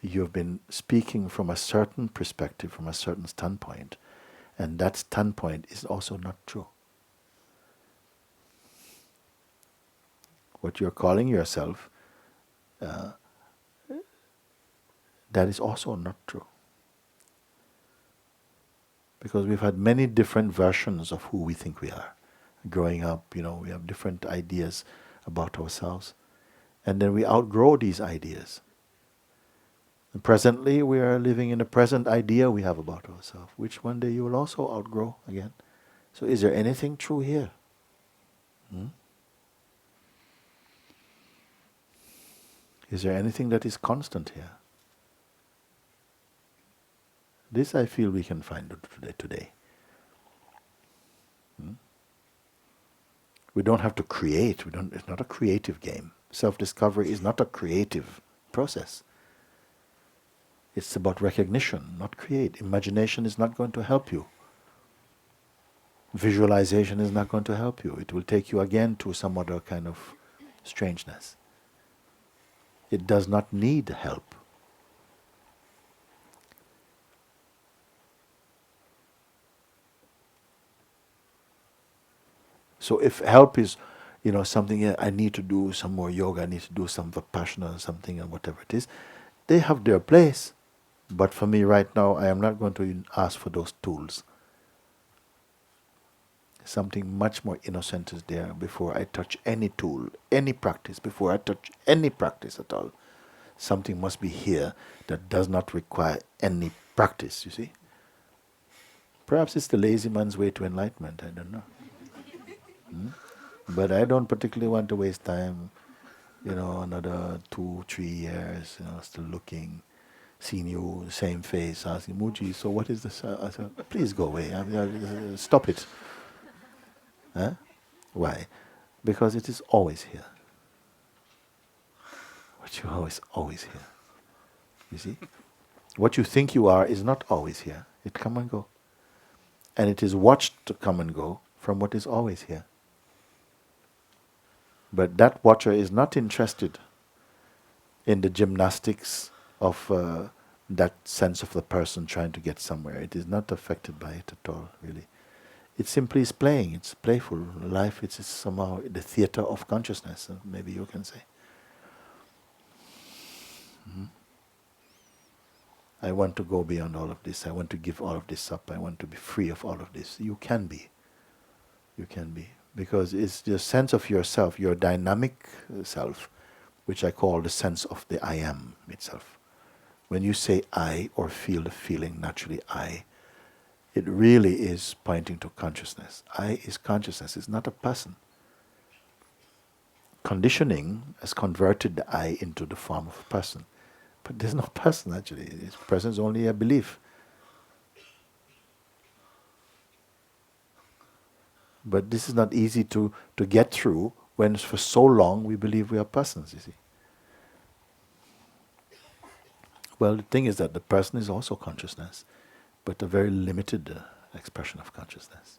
A: you've been speaking from a certain perspective, from a certain standpoint, and that standpoint is also not true. what you're calling yourself, that is also not true. Because we've had many different versions of who we think we are. Growing up, we have different ideas about ourselves. And then we outgrow these ideas. And presently, we are living in a present idea we have about ourselves, which one day you will also outgrow again. So is there anything true here? Is there anything that is constant here? This I feel we can find today. We don't have to create. It's not a creative game. Self-discovery is not a creative process. It's about recognition, not create. Imagination is not going to help you. Visualization is not going to help you. It will take you again to some other kind of strangeness. It does not need help. So if help is, something I need to do some more yoga, I need to do some vipassana or something and whatever it is, they have their place. But for me right now, I am not going to ask for those tools. Something much more innocent is there before I touch any tool, any practice, before I touch any practice at all. Something must be here that does not require any practice, you see. Perhaps it's the lazy man's way to enlightenment, I don't know. But I don't particularly want to waste time, another 2-3 years, still looking, seeing you, same face, asking, Mooji, so what is this? I said, please go away, stop it. Huh? Why? Because it is always here. What you are is always here. You see? What you think you are is not always here. It come and go. And it is watched to come and go from what is always here. But that watcher is not interested in the gymnastics of that sense of the person trying to get somewhere. It is not affected by it at all, really. It simply is playing. It's playful. Life is somehow the theater of consciousness, maybe you can say. I want to go beyond all of this. I want to give all of this up. I want to be free of all of this. You can be. You can be. Because it's the sense of yourself, your dynamic self, which I call the sense of the I am itself. When you say I or feel the feeling naturally I, it really is pointing to consciousness. I is consciousness. It's not a person. Conditioning has converted the I into the form of a person. But there's no person actually. Person is only a belief. But this is not easy to get through when for so long we believe we are persons, you see. Well, the thing is that the person is also consciousness, but a very limited expression of consciousness.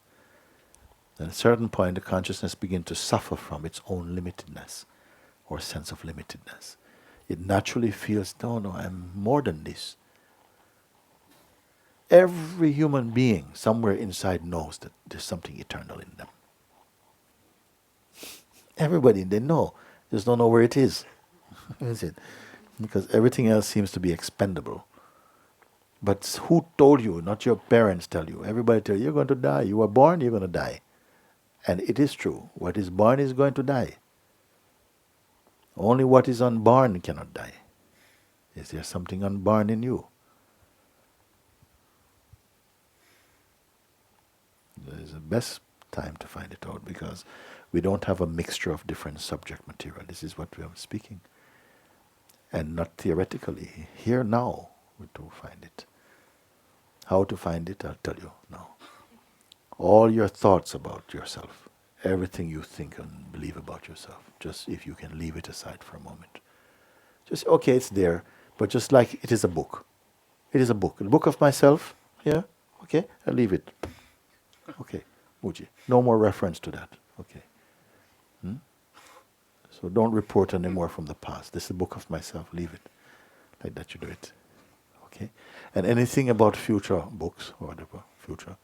A: At a certain point, the consciousness begins to suffer from its own limitedness or sense of limitedness. It naturally feels, no, I'm more than this. Every human being somewhere inside knows that there's something eternal in them. Everybody, they know. Just don't know where it is. Is it? Because everything else seems to be expendable. But who told you? Not your parents tell you. Everybody tell you, you're going to die. You were born, you're going to die. And it is true. What is born is going to die. Only what is unborn cannot die. Is there something unborn in you? This is the best time to find it out because we don't have a mixture of different subject material. This is what we are speaking. And not theoretically. Here now we do find it. How to find it, I'll tell you now. All your thoughts about yourself, everything you think and believe about yourself, just if you can leave it aside for a moment. Just, okay, it's there, but just like it is a book. It is a book. The book of myself, yeah, okay, I'll leave it. Okay, Mooji, no more reference to that. Okay. So don't report anymore from the past. This is the book of myself, leave it. Like that you do it. Okay? And anything about future books or whatever, future.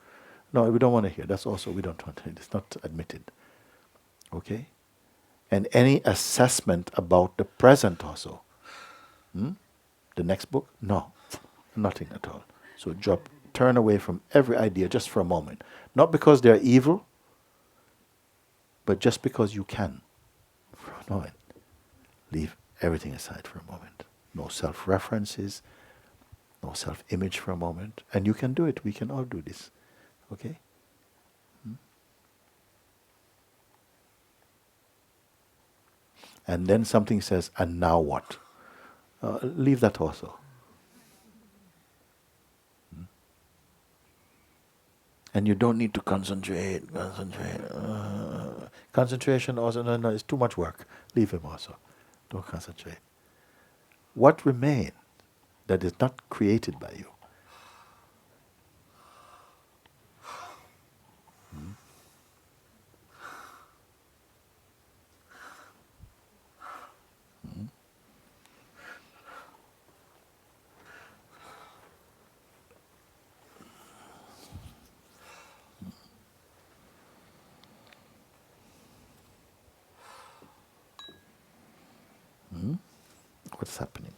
A: No, we don't want to hear. That's also, we don't want to. It's not admitted. Okay? and any assessment about the present also. The next book? No, nothing at all. So turn away from every idea just for a moment. Not because they're evil, but just because you can. For a moment. Leave everything aside for a moment. No self-references, no self-image for a moment. And you can do it. We can all do this. Okay? And then something says, and now what? Leave that also. And you don't need to concentrate. Concentration also, no, it's too much work. Leave him also. Don't concentrate. What remains that is not created by you? What's happening?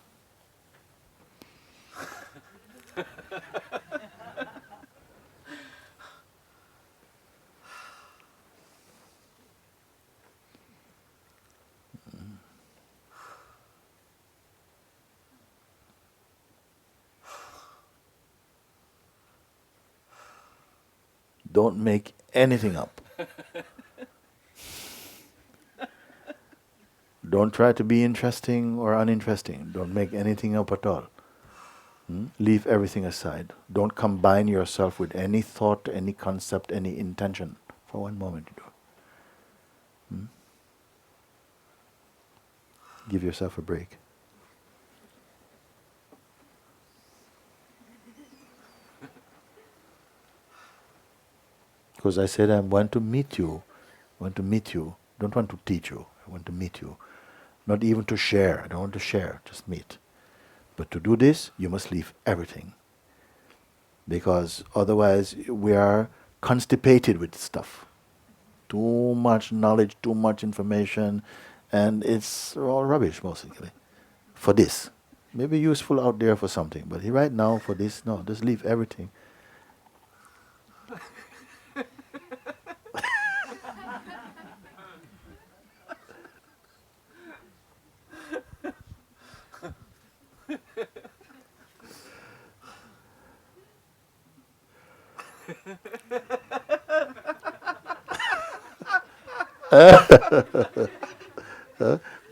A: Don't make anything up. Don't try to be interesting or uninteresting. Don't make anything up at all. Leave everything aside. Don't combine yourself with any thought, any concept, any intention for one moment. Give yourself a break. Because I said I want to meet you. Don't want to teach you. I want to meet you. Not even to share. I don't want to share. Just meet. But to do this, you must leave everything. Because otherwise we are constipated with stuff. Too much knowledge, too much information, and it's all rubbish, basically. For this. Maybe useful out there for something, but right now for this, no, just leave everything.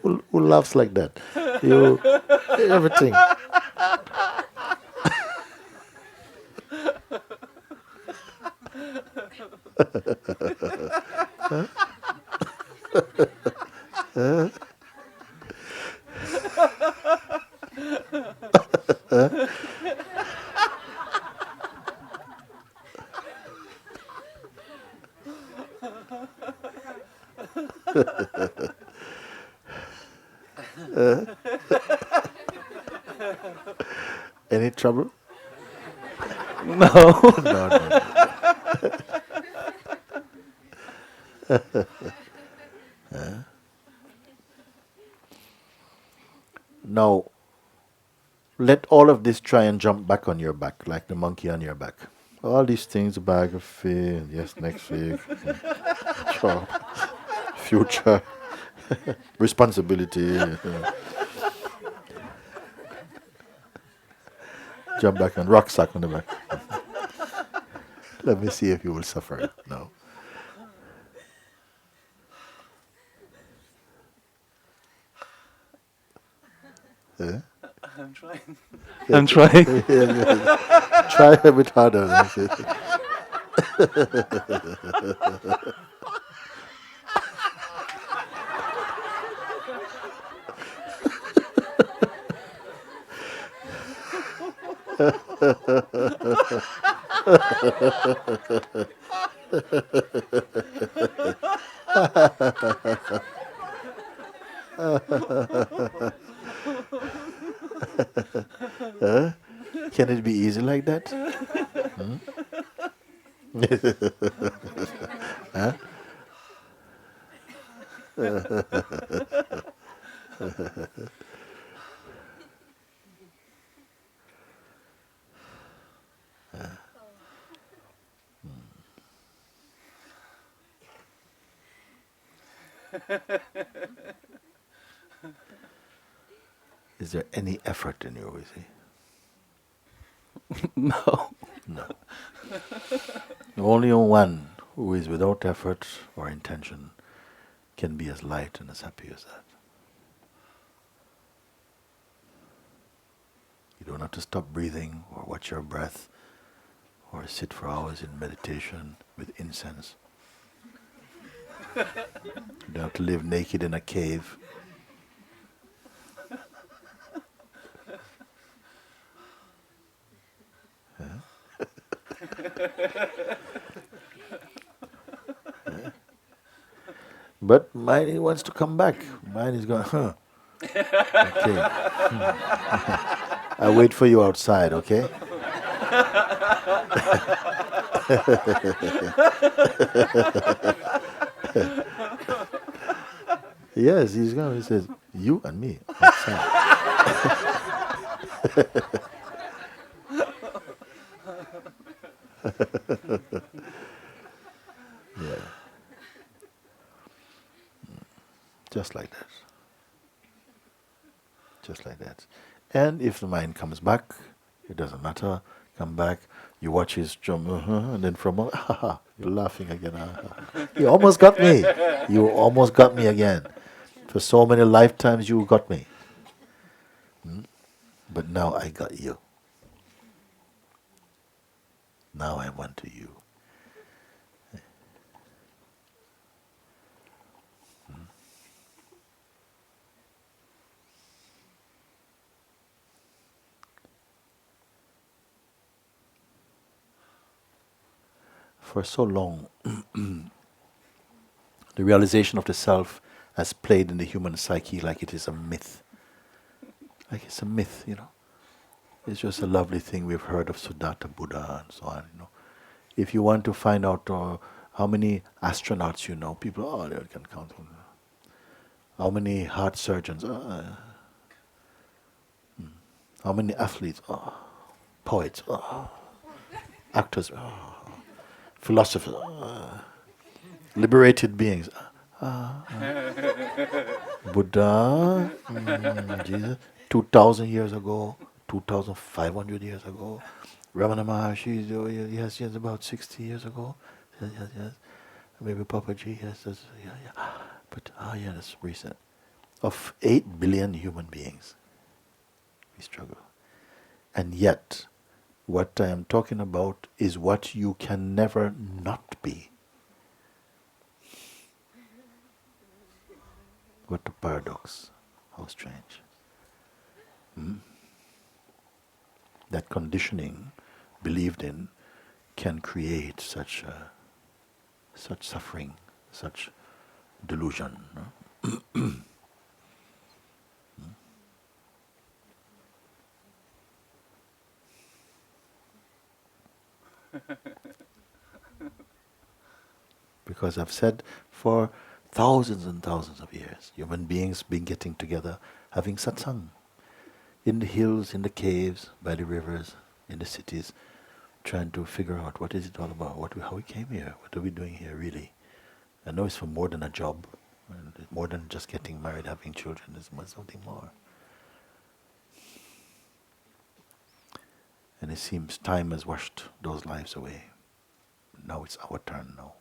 A: Who laughs like that? You, everything. Any trouble?
C: No.
A: No. Now, let all of this try and jump back on your back, like the monkey on your back. All these things, biography, yes, next week, job, future, responsibility. Jump back on rucksack on the back. Let me see if you will suffer now.
C: I'm trying. I'm trying.
A: Try a bit harder. Can it be easy like that? Huh? Is there any effort in you, you see?
C: No.
A: No. Only one who is without effort or intention can be as light and as happy as that. You don't have to stop breathing or watch your breath or sit for hours in meditation with incense. You don't have to live naked in a cave. But mind, he wants to come back. Mind is going, huh. Okay. I'll wait for you outside, okay? Yes, he's going. He says, you and me outside. Yeah. Just like that. Just like that. And if the mind comes back, it doesn't matter. Come back, you watch his drum, and then from you're laughing again. You almost got me. You almost got me again. For so many lifetimes, you got me. But now I got you. Now I want to you. For so long, the realization of the self has played in the human psyche like it is a myth. Like it's a myth, you know. It's just a lovely thing we've heard of Siddhartha Buddha and so on, you know. If you want to find out how many astronauts you know, people, they can count them. How many heart surgeons, how many athletes, poets, actors, philosophers, liberated beings, Buddha, Jesus, 2,000 years ago, 2,500 years ago, Ramana Maharshi, yes, about 60 years ago, yes, maybe Papaji, yes, yeah. But, that's recent. Of 8 billion human beings, we struggle. And yet, what I am talking about is what you can never not be. What a paradox. How strange. That conditioning, believed in, can create such suffering, such delusion. No? Because I've said for thousands and thousands of years, human beings been getting together, having satsang. In the hills, in the caves, by the rivers, in the cities, trying to figure out what is it all about, how we came here, what are we doing here really. I know it's for more than a job, and more than just getting married, having children, it's something more. And it seems time has washed those lives away. Now it's our turn now.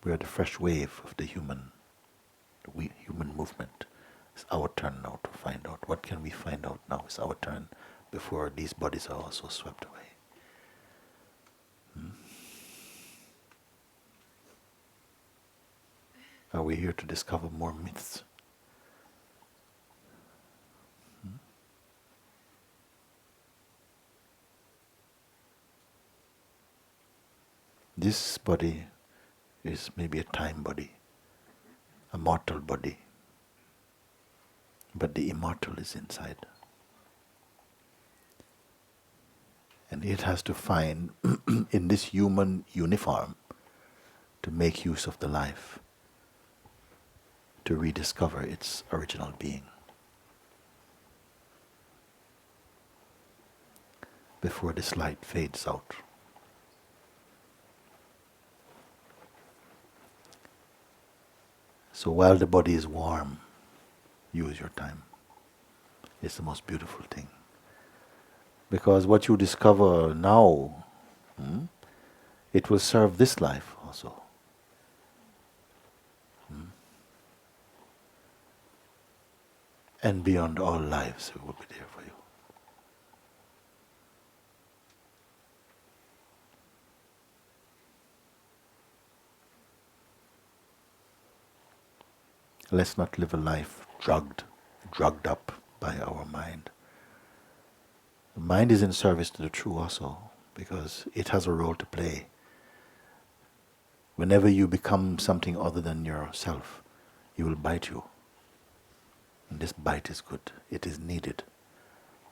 A: We are the fresh wave of the human movement. It's our turn now to find out. What can we find out now? It's our turn before these bodies are also swept away. Are we here to discover more myths? This body is maybe a time body, a mortal body, but the immortal is inside. And it has to find in this human uniform to make use of the life, to rediscover its original being. Before this light fades out. So while the body is warm, use your time. It's the most beautiful thing. Because what you discover now, it will serve this life also. And beyond all lives, it will be there for you. Let's not live a life drugged up by our mind. The mind is in service to the true also, because it has a role to play. Whenever you become something other than yourself, it will bite you. And this bite is good. It is needed.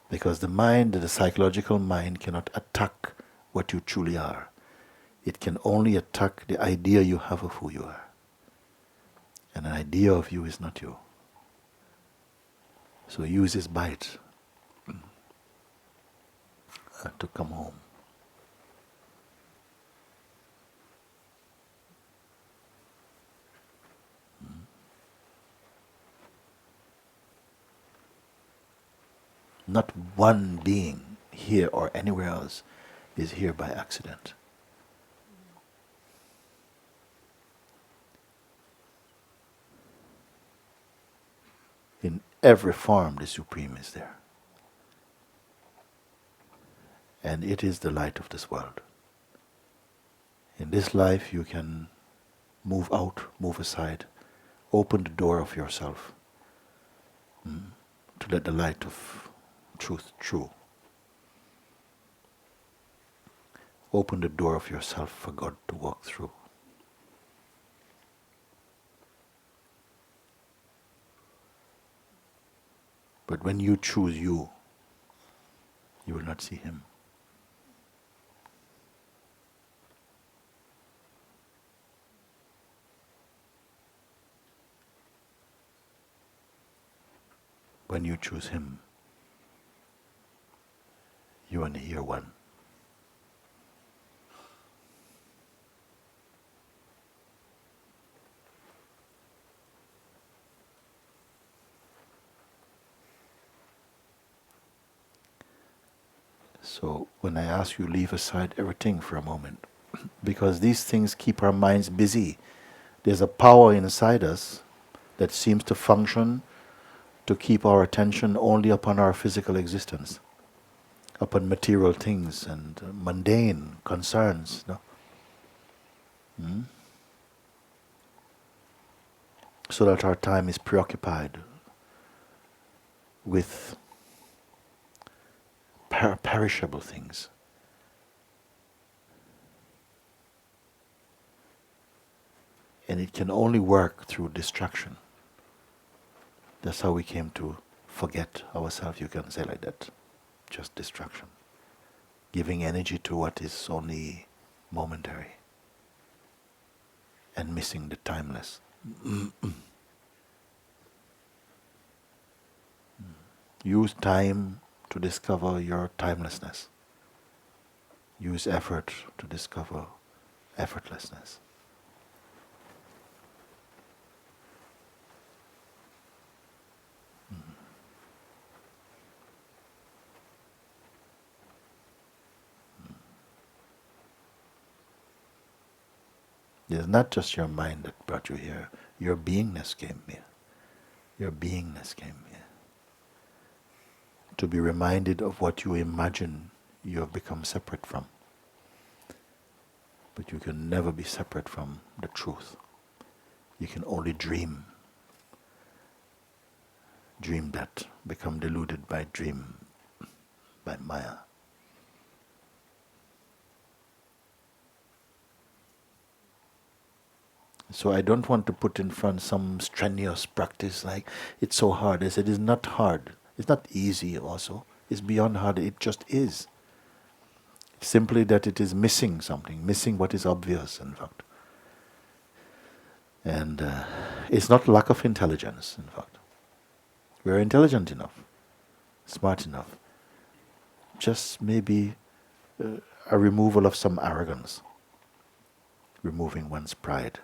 A: Because the mind, the psychological mind, cannot attack what you truly are. It can only attack the idea you have of who you are. And an idea of you is not you. So use this bite to come home. Not one being here or anywhere else is here by accident. In every form, the Supreme is there. And it is the light of this world. In this life, you can move out, move aside, open the door of yourself to let the light of truth through. Open the door of yourself for God to walk through. But when you choose you, you will not see Him. When you choose Him, you and He are one. So when I ask you, leave aside everything for a moment, because these things keep our minds busy. There's a power inside us that seems to function to keep our attention only upon our physical existence, upon material things and mundane concerns. No? So that our time is preoccupied with perishable things. And it can only work through distraction. That's how we came to forget ourselves, you can say like that. Just distraction. Giving energy to what is only momentary. And missing the timeless. Use time to discover your timelessness. Use effort to discover effortlessness. It's not just your mind that brought you here. Your beingness came here. Your beingness came here. To be reminded of what you imagine you have become separate from. But you can never be separate from the truth. You can only dream. Dream that. Become deluded by dream, by Maya. So I don't want to put in front some strenuous practice like, it's so hard. I said, it's not hard. It's not easy also. It's beyond hard. It just is. It's simply that it is missing something, missing what is obvious, in fact. And it's not lack of intelligence, in fact. We're intelligent enough, smart enough. Just maybe a removal of some arrogance, removing one's pride.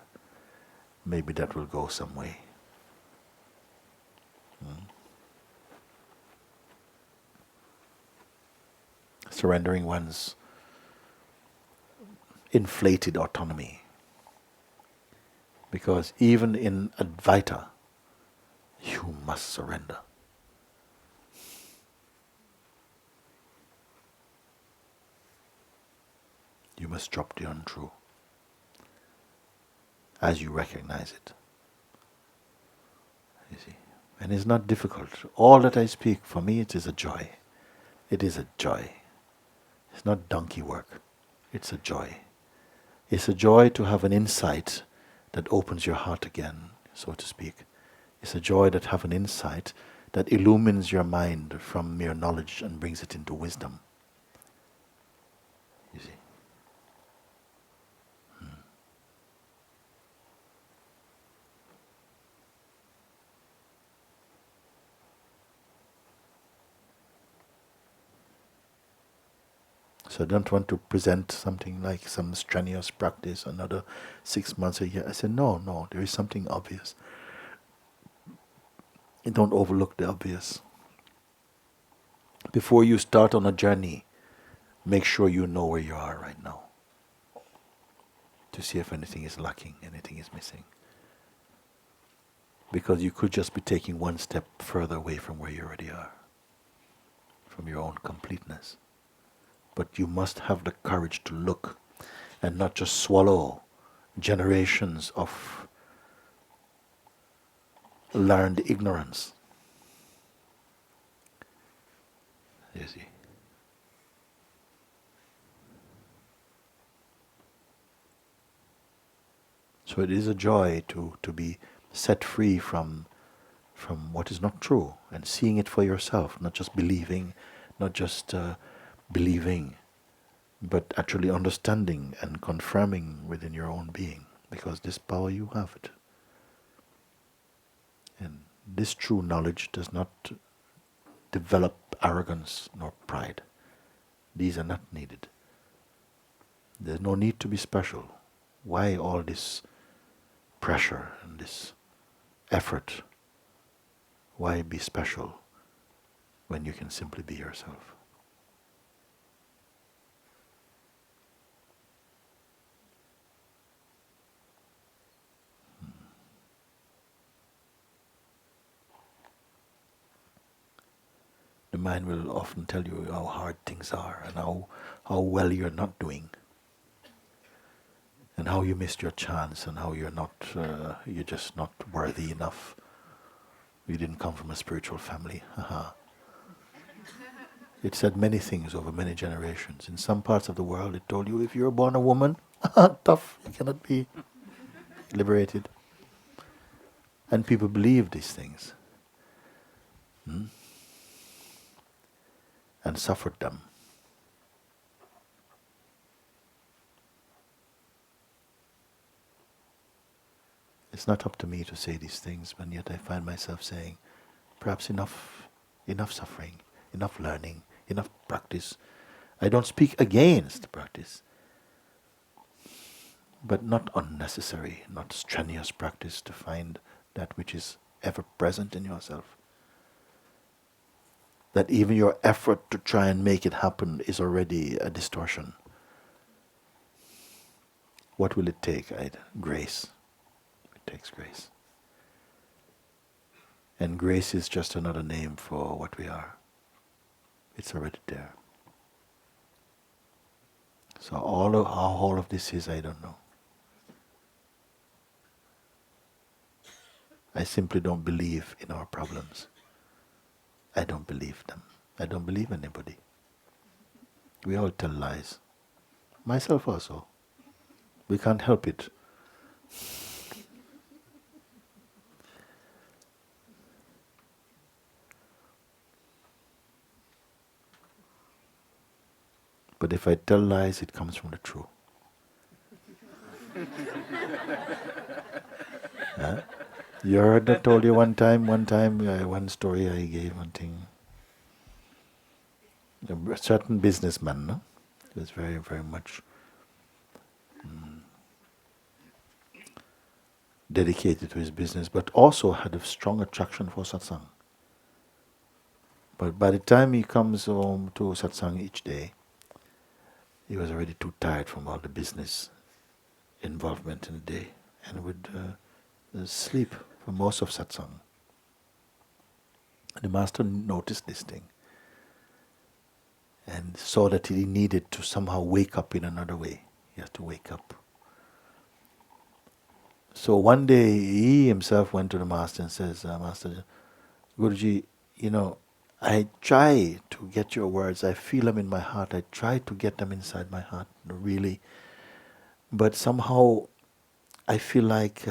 A: Maybe that will go some way. Surrendering one's inflated autonomy. Because even in Advaita, you must surrender. You must drop the untrue as you recognize it. You see? And it's not difficult. All that I speak, for me it is a joy. It is a joy. It's not donkey work. It's a joy. It's a joy to have an insight that opens your heart again, so to speak. It's a joy that have an insight that illumines your mind from mere knowledge and brings it into wisdom. You see? So I don't want to present something like some strenuous practice, another 6 months, a year. I said, no, there is something obvious. And don't overlook the obvious. Before you start on a journey, make sure you know where you are right now. To see if anything is lacking, anything is missing. Because you could just be taking one step further away from where you already are. From your own completeness. But you must have the courage to look and not just swallow generations of learned ignorance. You see. So it is a joy to be set free from what is not true and seeing it for yourself, not just believing, not just believing, but actually understanding and confirming within your own being, because this power you have it. And this true knowledge does not develop arrogance nor pride. These are not needed. There's no need to be special. Why all this pressure and this effort? Why be special when you can simply be yourself? The mind will often tell you how hard things are and how well you're not doing, and how you missed your chance, and how you're just not worthy enough. You didn't come from a spiritual family. It said many things over many generations. In some parts of the world, it told you if you're born a woman, tough, you cannot be liberated. And people believe these things. And suffered them. It's not up to me to say these things, but yet I find myself saying, perhaps enough suffering, enough learning, enough practice. I don't speak against practice, but not unnecessary, not strenuous practice to find that which is ever present in yourself. That even your effort to try and make it happen is already a distortion. What will it take? Grace. It takes grace. And grace is just another name for what we are. It's already there. So how all of this is, I don't know. I simply don't believe in our problems. I don't believe them. I don't believe anybody. We all tell lies. Myself also. We can't help it. But if I tell lies, it comes from the truth. Huh? You heard I told you one story I gave, one thing. A certain businessman, no? He was very, very much dedicated to his business, but also had a strong attraction for satsang. But by the time he comes home to satsang each day, he was already too tired from all the business involvement in the day, and would sleep for most of satsang. The master noticed this thing and saw that he needed to somehow wake up in another way. He had to wake up. So one day he himself went to the master and says, Master, Guruji, I try to get your words. I feel them in my heart. I try to get them inside my heart, really. But somehow I feel like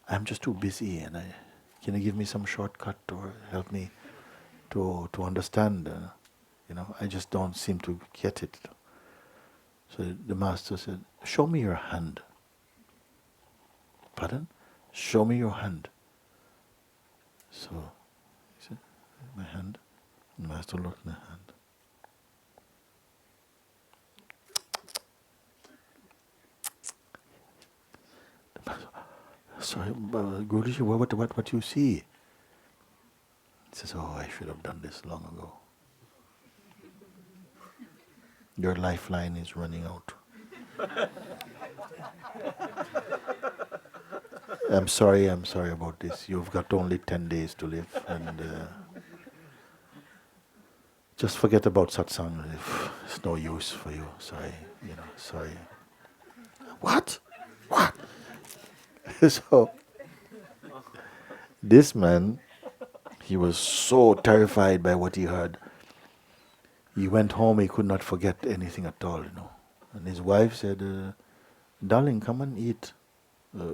A: I'm just too busy, and can you give me some shortcut or help me to understand? I just don't seem to get it. So the master said, show me your hand. Pardon? Show me your hand. So he said, my hand. The master looked in the hand. The master, sorry, Guruji, what you see? He says, I should have done this long ago. Your lifeline is running out. I'm sorry about this. You've got only 10 days to live, and just forget about satsang. It's no use for you. Sorry, sorry. What? So, this man, he was so terrified by what he heard. He went home, he could not forget anything at all, And his wife said, darling, come and eat.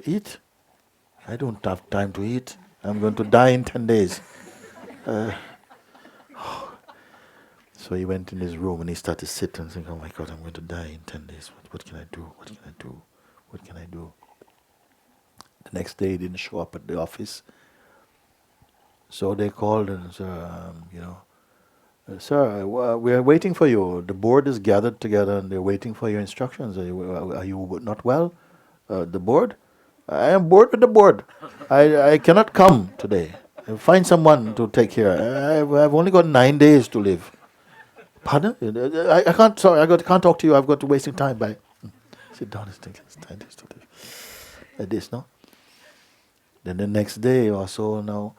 A: Eat? I don't have time to eat. I'm going to die in 10 days. So he went in his room and he started to sit and think, oh my God, I'm going to die in 10 days. What can I do? What can I do? What can I do? The next day he didn't show up at the office. So they called and said, sir, we are waiting for you. The board is gathered together and they're waiting for your instructions. Are you not well? The board? I am bored with the board. I cannot come today. Find someone to take care. I've only got 9 days to live. Pardon? I can't. Sorry, can't talk to you. I've got to wasting time. Bye. Sit down. It's 9 days to live. Like this, no? Then the next day or so, now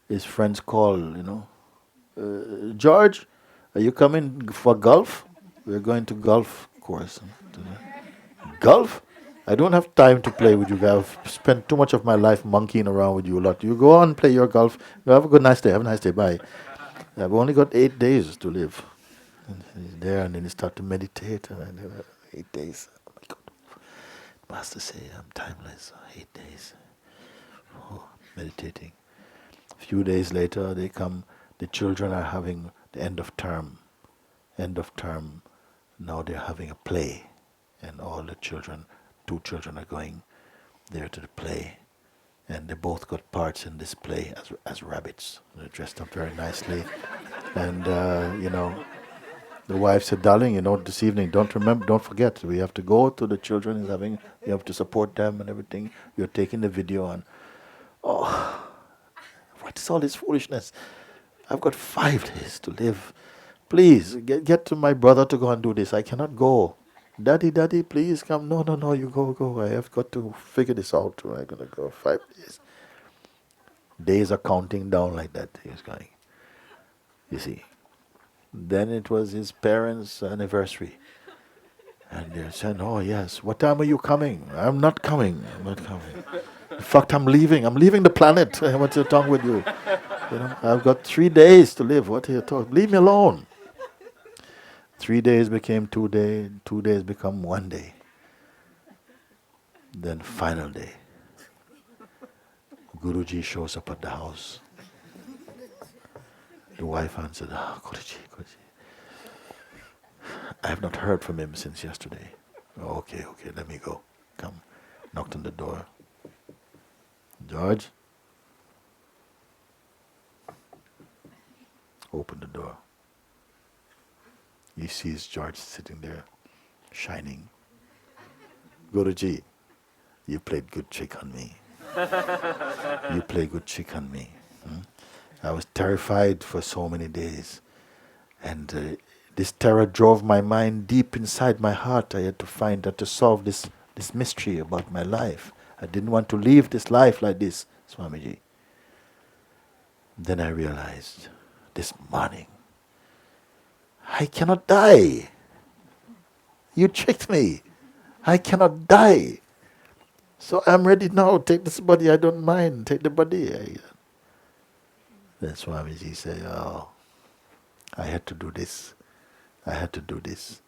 A: his friends call. George, are you coming for golf? We're going to golf course. Golf? I don't have time to play with you guys. I've spent too much of my life monkeying around with you a lot. You go on, play your golf. You have a good nice day. Have a nice day. Bye. I've only got 8 days to live. And he's there, and then he start to meditate. And 8 days. Oh my God. Master say, I'm timeless. 8 days. Meditating. A few days later, they come. The children are having the end of term. Now they're having a play, and all the children, 2 children are going there to the play, and they both got parts in this play as rabbits. They're dressed up very nicely, and the wife said, "Darling, this evening, don't forget, we have to go to the children. You have to support them and everything. You're taking the video on." What is all this foolishness? I've got 5 days to live. Please, get to my brother to go and do this. I cannot go. Daddy, please come. No, you go. I have got to figure this out. I'm going to go 5 days. Days are counting down like that. He's going. You see. Then it was his parents' anniversary. And they said, oh yes, what time are you coming? I'm not coming. In fact, I'm leaving the planet. What's wrong with you? I've got 3 days to live. What are you talking? Leave me alone. 3 days became 2 days. 2 days become 1 day. Then final day. Guruji shows up at the house. The wife answered, Guruji. I have not heard from him since yesterday. Okay, let me go. Come. Knocked on the door. George? Open the door. He sees George sitting there, shining. Guruji, you played good trick on me. You played good trick on me. I was terrified for so many days. And this terror drove my mind deep inside my heart. I had to solve this mystery about my life. I didn't want to live this life like this, Swamiji. Then I realized, this morning, I cannot die. You tricked me. I cannot die. So I'm ready now. Take this body. I don't mind. Take the body. Then Swamiji said, oh, I had to do this. I had to do this.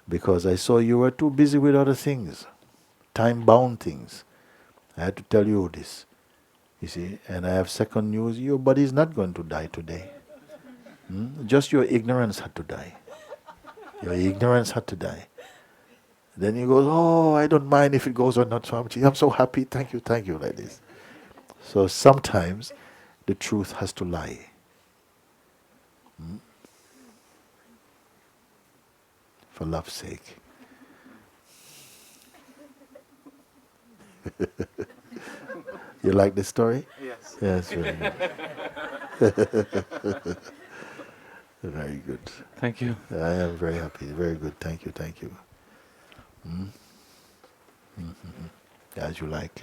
A: Because I saw you were too busy with other things. Time-bound things. I had to tell you this. You see, and I have second news. Your body is not going to die today. Just your ignorance had to die. Your ignorance had to die. Then he goes, oh, I don't mind if it goes or not, Swamiji. I'm so happy. Thank you, like this. So sometimes the truth has to lie. For love's sake. You like this story?
C: Yes.
A: Yes, very good. Very good.
C: Thank you.
A: I am very happy. Very good. Thank you. As you like.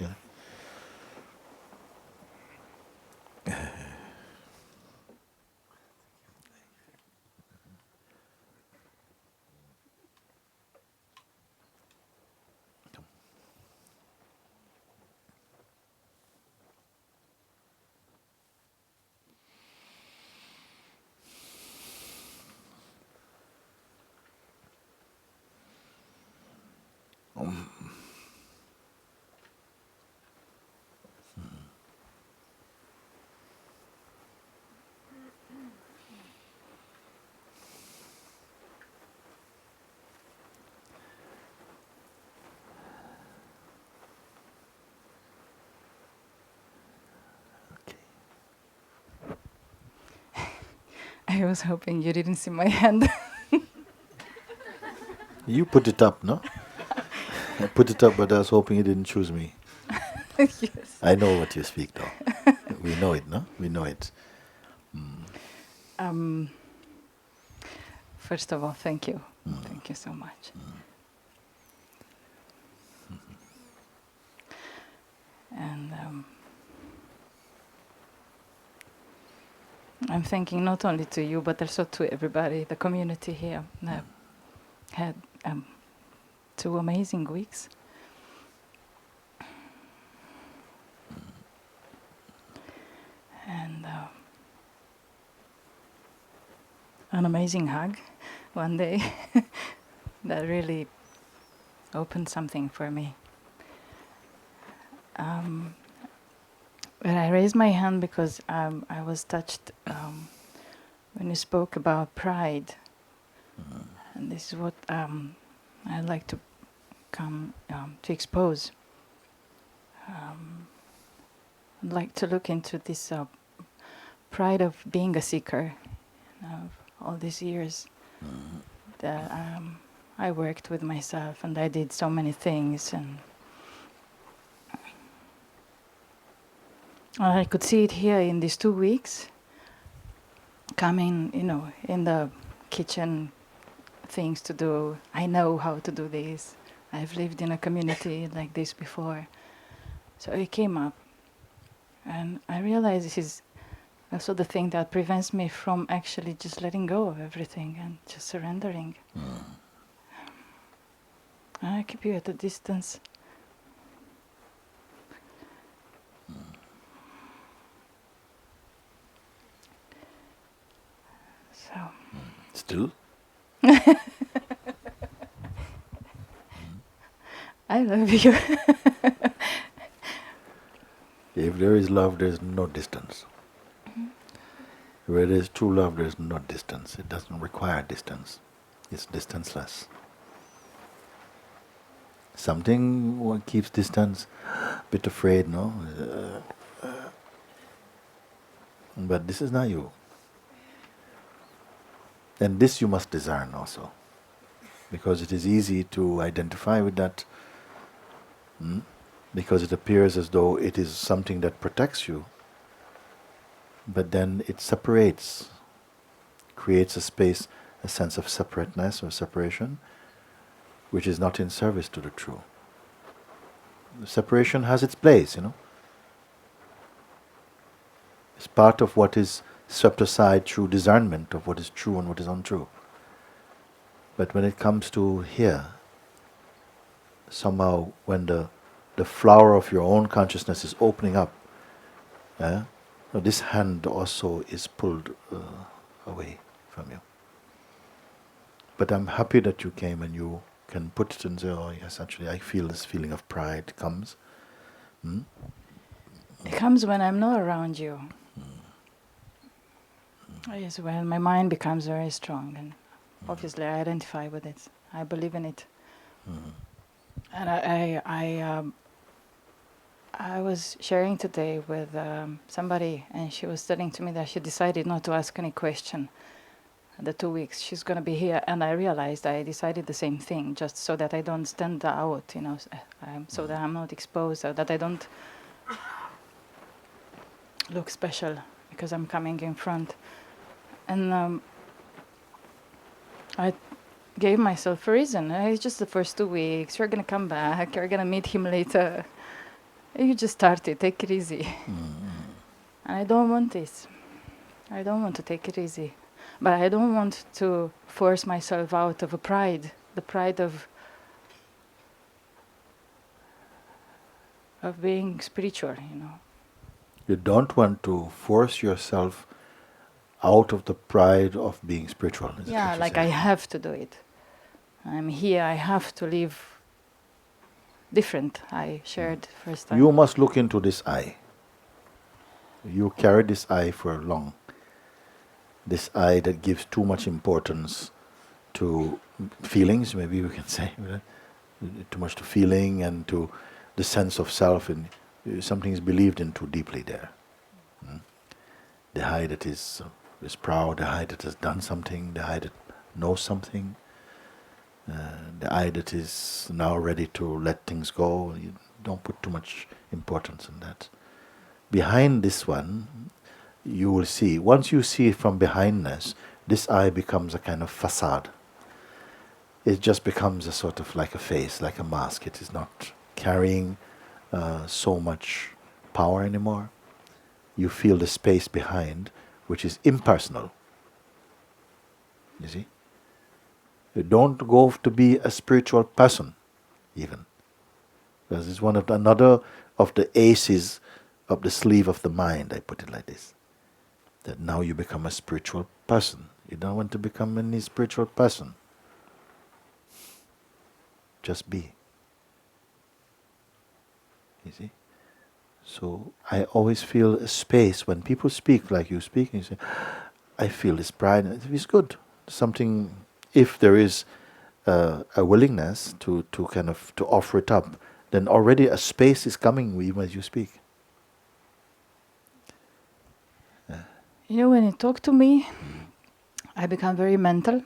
D: I was hoping you didn't see my hand.
A: You put it up, no? I put it up, but I was hoping you didn't choose me.
D: Yes.
A: I know what you speak, though. We know it, no? We know it.
D: First of all, thank you. Thank you so much. And I'm thanking not only to you, but also to everybody, the community here. I've had 2 amazing weeks. And an amazing hug one day that really opened something for me. But I raised my hand because I was touched when you spoke about pride. And this is what I'd like to come to expose. I'd like to look into this pride of being a seeker of all these years that I worked with myself and I did so many things, and I could see it here in these 2 weeks coming, in the kitchen, things to do. I know how to do this. I've lived in a community like this before. So it came up. And I realized this is also the thing that prevents me from actually just letting go of everything and just surrendering. I keep you at a distance. So.
A: Still?
D: I love you.
A: If there is love, there is no distance. Where there is true love, there is no distance. It doesn't require distance. It's distanceless. Something one keeps distance, a bit afraid, no? But this is not you. And this you must discern also. Because it is easy to identify with that, because it appears as though it is something that protects you, but then it separates, creates a space, a sense of separateness or separation, which is not in service to the true. The separation has its place, It's part of what is swept aside through discernment of what is true and what is untrue. But when it comes to here, somehow when the flower of your own consciousness is opening up, this hand also is pulled away from you. But I'm happy that you came and you can put it and say, oh yes, actually I feel this feeling of pride comes.
D: It comes when I'm not around you. Yes, when my mind becomes very strong, and obviously I identify with it. I believe in it. And I was sharing today with somebody, and she was telling to me that she decided not to ask any question. The 2 weeks she's going to be here, and I realized I decided the same thing, just so that I don't stand out, so that I'm not exposed, so that I don't look special because I'm coming in front. And I gave myself a reason. It's just the first 2 weeks. You're going to come back. You're going to meet him later. You just started. Take it easy. And I don't want this. I don't want to take it easy. But I don't want to force myself out of a pride. The pride of being spiritual,
A: You don't want to force yourself out of the pride of being spiritual.
D: Yeah, like I have to do it. I'm here, I have to live different. I shared first time.
A: You must look into this eye. You carry this eye for long. This eye that gives too much importance to feelings, maybe we can say, right? Too much to feeling and to the sense of self, and something is believed in too deeply there. The eye that is proud, the eye that has done something, the eye that knows something, the eye that is now ready to let things go. You don't put too much importance in that. Behind this one, you will see, once you see it from behindness, this eye becomes a kind of facade. It just becomes a sort of like a face, like a mask. It is not carrying so much power anymore. You feel the space behind, which is impersonal. You see? You don't go to be a spiritual person, even. Because it's another of the aces of the sleeve of the mind, I put it like this. That now you become a spiritual person. You don't want to become any spiritual person. Just be. You see? So I always feel a space when people speak like you speak, and you say, I feel this pride. It's good. Something, if there is a willingness to offer it up, then already a space is coming even as you speak.
D: When you talk to me, I become very mental.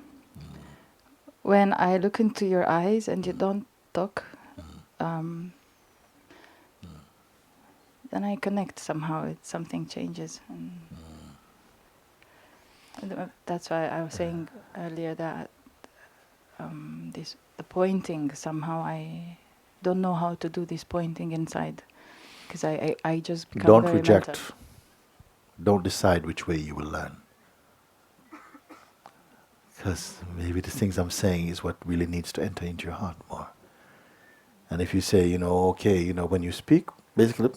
D: When I look into your eyes and you don't talk, then I connect somehow. Something changes. And that's why I was saying earlier that the pointing, somehow I don't know how to do this pointing inside. Because I just become
A: Don't
D: very
A: reject.
D: mental.
A: Don't decide which way you will learn. Because maybe the things I'm saying is what really needs to enter into your heart more. And if you say, okay, when you speak, basically,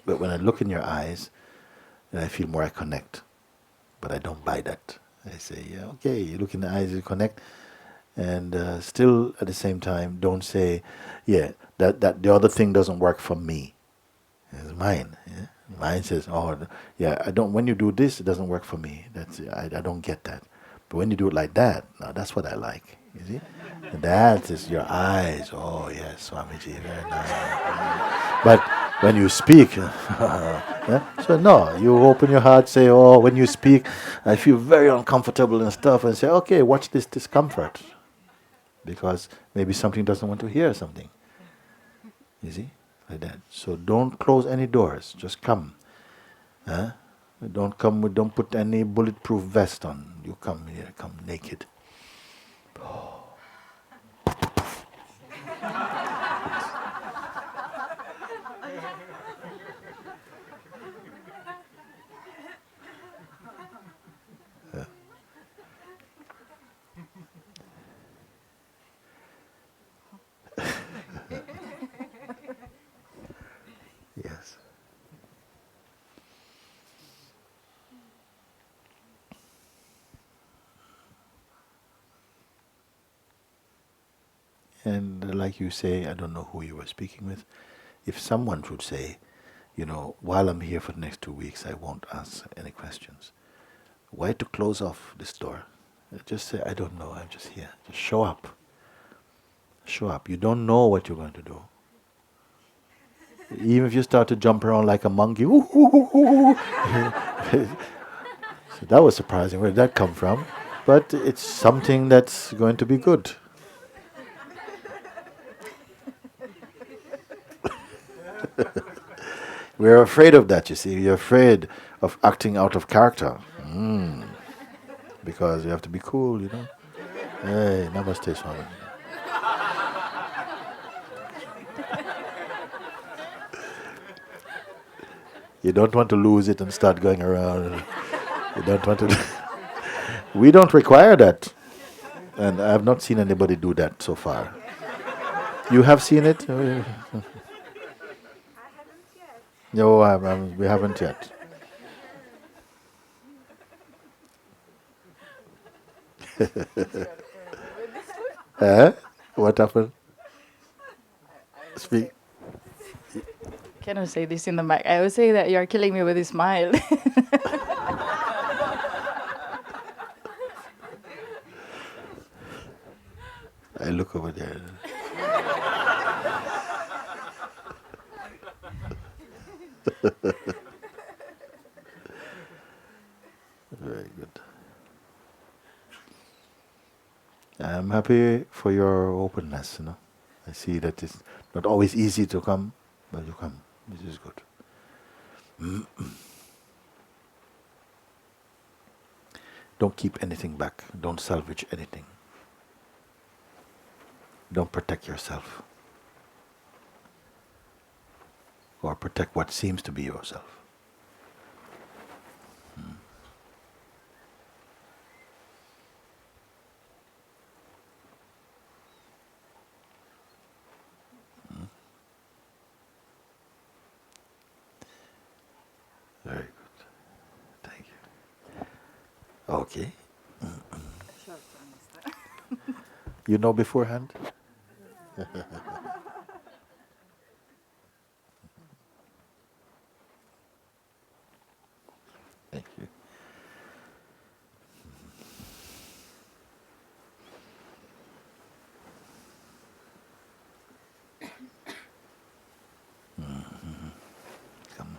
A: but when I look in your eyes, then I feel more I connect. But I don't buy that. I say, yeah, okay, you look in the eyes, you connect. And still, at the same time, don't say, yeah, that the other thing doesn't work for me. It's mine. Yeah? Mine says, oh, yeah, I don't. When you do this, it doesn't work for me. I don't get that. But when you do it like that, now that's what I like. You see? And that is your eyes. Oh yes, Swamiji, very nice. But when you speak, yeah? So no, you open your heart, say, oh, when you speak, I feel very uncomfortable and stuff, and say, okay, watch this discomfort. Because maybe something doesn't want to hear something. You see? Like that. So don't close any doors, just come. Huh? Don't put any bulletproof vest on. You come here, come naked. Yes. And like you say, I don't know who you were speaking with, if someone should say, while I'm here for the next 2 weeks, I won't ask any questions. Why to close off this door? Just say, I don't know, I'm just here. Just show up. Show up. You don't know what you're going to do. Even if you start to jump around like a monkey, so that was surprising. Where did that come from? But it's something that's going to be good. We're afraid of that, you see. We're afraid of acting out of character. Because you have to be cool, Hey, namaste, Swami. You don't want to lose it and start going around. You don't want to. We don't require that. And I have not seen anybody do that so far. You have seen it? No, we haven't yet. What happened? Speak.
D: Can I say this in the mic? I would say that you're killing me with a smile.
A: I look over there. Very good. I'm happy for your openness, I see that it's not always easy to come, but you come. This is good. Don't keep anything back. Don't salvage anything. Don't protect yourself. Or protect what seems to be yourself. Very good. Thank you. Okay. You know beforehand? Thank you. Come.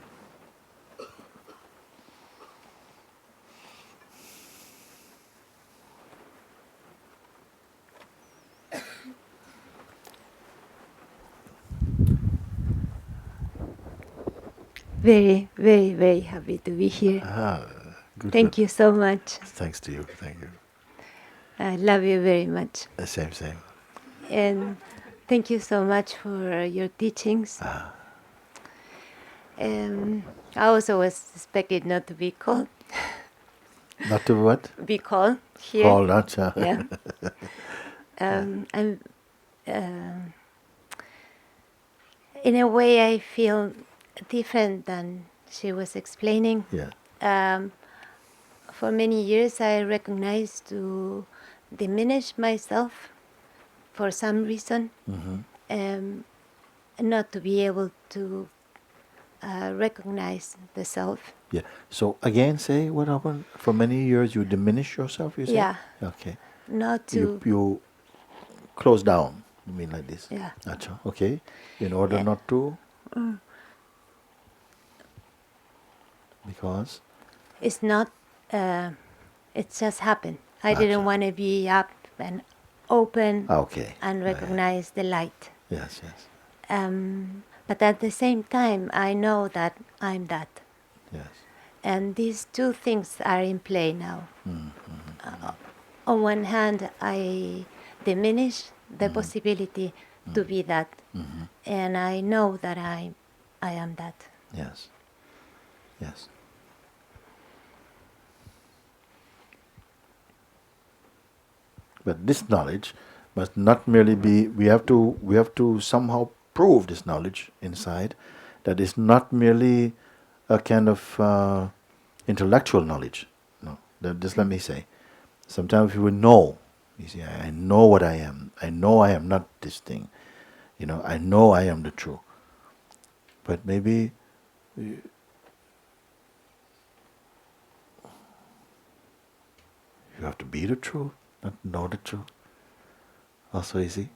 E: Very, very, very happy to be here.
A: Good.
E: Thank you so much.
A: Thanks to you. Thank you.
E: I love you very much.
A: Same.
E: And thank you so much for your teachings. I also was expected not to be called.
A: Not to what?
E: Be called here.
A: Call, not.
E: Yeah. I'm. In a way, I feel different than she was explaining.
A: Yeah.
E: For many years, I recognized to diminish myself for some reason, not to be able to recognize the self.
A: Yeah. So again, say what happened. For many years, you diminish yourself. You say.
E: Yeah.
A: Okay.
E: Not
A: You
E: to.
A: you close down. You mean like this?
E: Yeah.
A: Acha. Okay. In order
E: Uh,
A: not to. Because.
E: it's not. It just happened. I didn't
A: Acha.
E: want to be up and open
A: Okay.
E: and
A: Yeah, yeah.
E: recognize the light.
A: Yes. Yes.
E: But at the same time, I know that I'm that.
A: Yes.
E: And these two things are in play now.
A: Mm-hmm.
E: On one hand, I diminish the possibility to be that.
A: Mm-hmm.
E: And I know that I am that.
A: Yes. Yes. But this knowledge must not merely be. We have to somehow prove this knowledge inside. That is not merely a kind of intellectual knowledge. No. Just let me say. Sometimes we will know. You see, I know what I am. I know I am not this thing. I know I am the true. But maybe you have to be the truth, not know the truth. Also easy.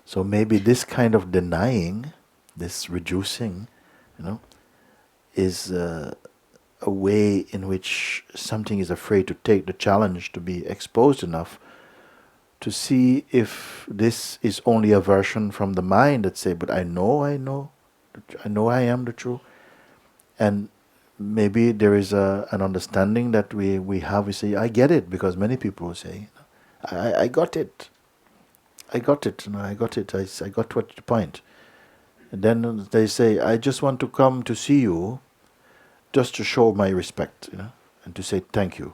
A: So maybe this kind of denying, this reducing, is a way in which something is afraid to take the challenge to be exposed enough to see if this is only a version from the mind that say, but I know I am the truth. And maybe there is an understanding that we have. We say, I get it, because many people say, I got it. I got it. I got it. I got what the point. And then they say, I just want to come to see you, just to show my respect, and to say thank you.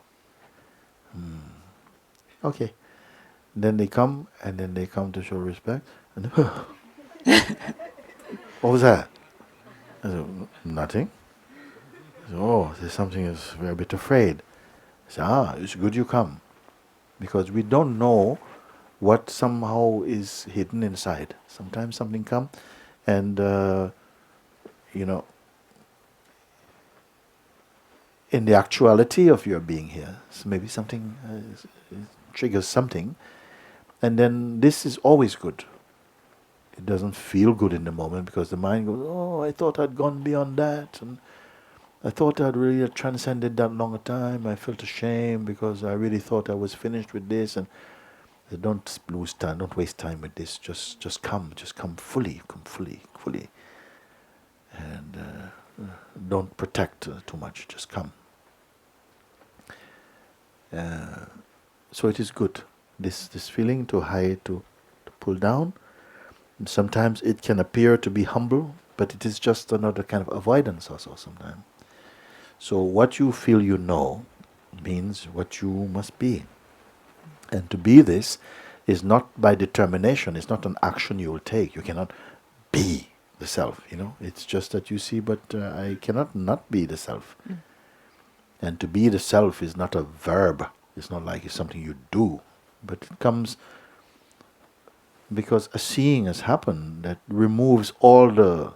A: Okay. Then they come, and then they come to show respect. And what was that? I said, nothing. I said, oh, there's something is we're a bit afraid. I said, it's good you come, because we don't know what somehow is hidden inside. Sometimes something comes, and in the actuality of your being here, so maybe something triggers something, and then this is always good. It doesn't feel good in the moment, because the mind goes, oh, I thought I'd gone beyond that, and I thought I'd really transcended that long time. I felt ashamed because I really thought I was finished with this, and don't lose time, don't waste time with this. Just come fully, and don't protect too much. Just come. So it is good. This feeling to hide, to pull down. And sometimes it can appear to be humble, but it is just another kind of avoidance also sometimes. So what you feel you know means what you must be. And to be this is not by determination, it's not an action you will take. You cannot be the self, It's just that you see, but I cannot not be the self. And to be the self is not a verb. It's not like it's something you do. But it comes because a seeing has happened that removes all the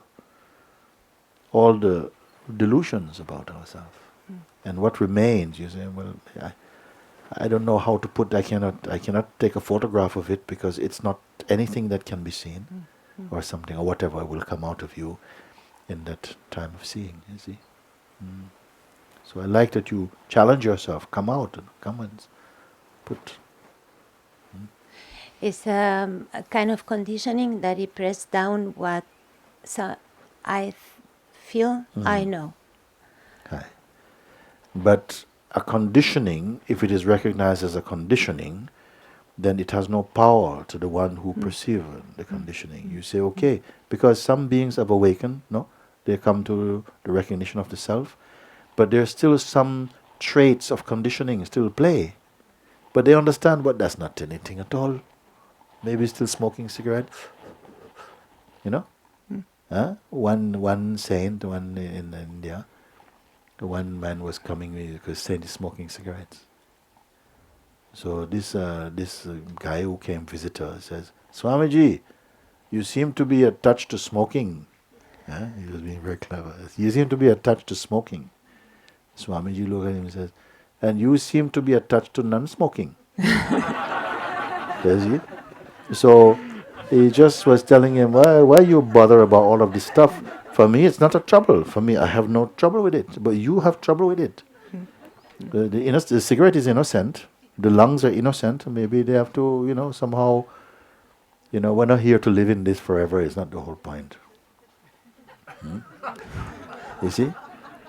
A: delusions about ourselves. And what remains, you say, well, I don't know how to put. I cannot take a photograph of it, because it's not anything that can be seen, or something, or whatever will come out of you in that time of seeing. You see. So I like that you challenge yourself. Come out and come and put.
E: It's a kind of conditioning that it press down what I feel I know.
A: Okay. But a conditioning, if it is recognized as a conditioning, then it has no power to the one who perceives the conditioning. You say, okay, because some beings have awakened, no? They come to the recognition of the self, but there's still some traits of conditioning still play. But they understand what that's not anything at all. Maybe still smoking cigarette, One saint, one in India, one man was coming because saint is smoking cigarettes. So this guy who came visitor says, Swamiji, you seem to be attached to smoking. He was being very clever. You seem to be attached to smoking. Swamiji looked at him and says, and you seem to be attached to non-smoking. Does he? So he just was telling him, why you bother about all of this stuff? For me, it's not a trouble. For me, I have no trouble with it. But you have trouble with it. The cigarette is innocent. The lungs are innocent. Maybe they have to, somehow, we're not here to live in this forever. It's not the whole point. You see?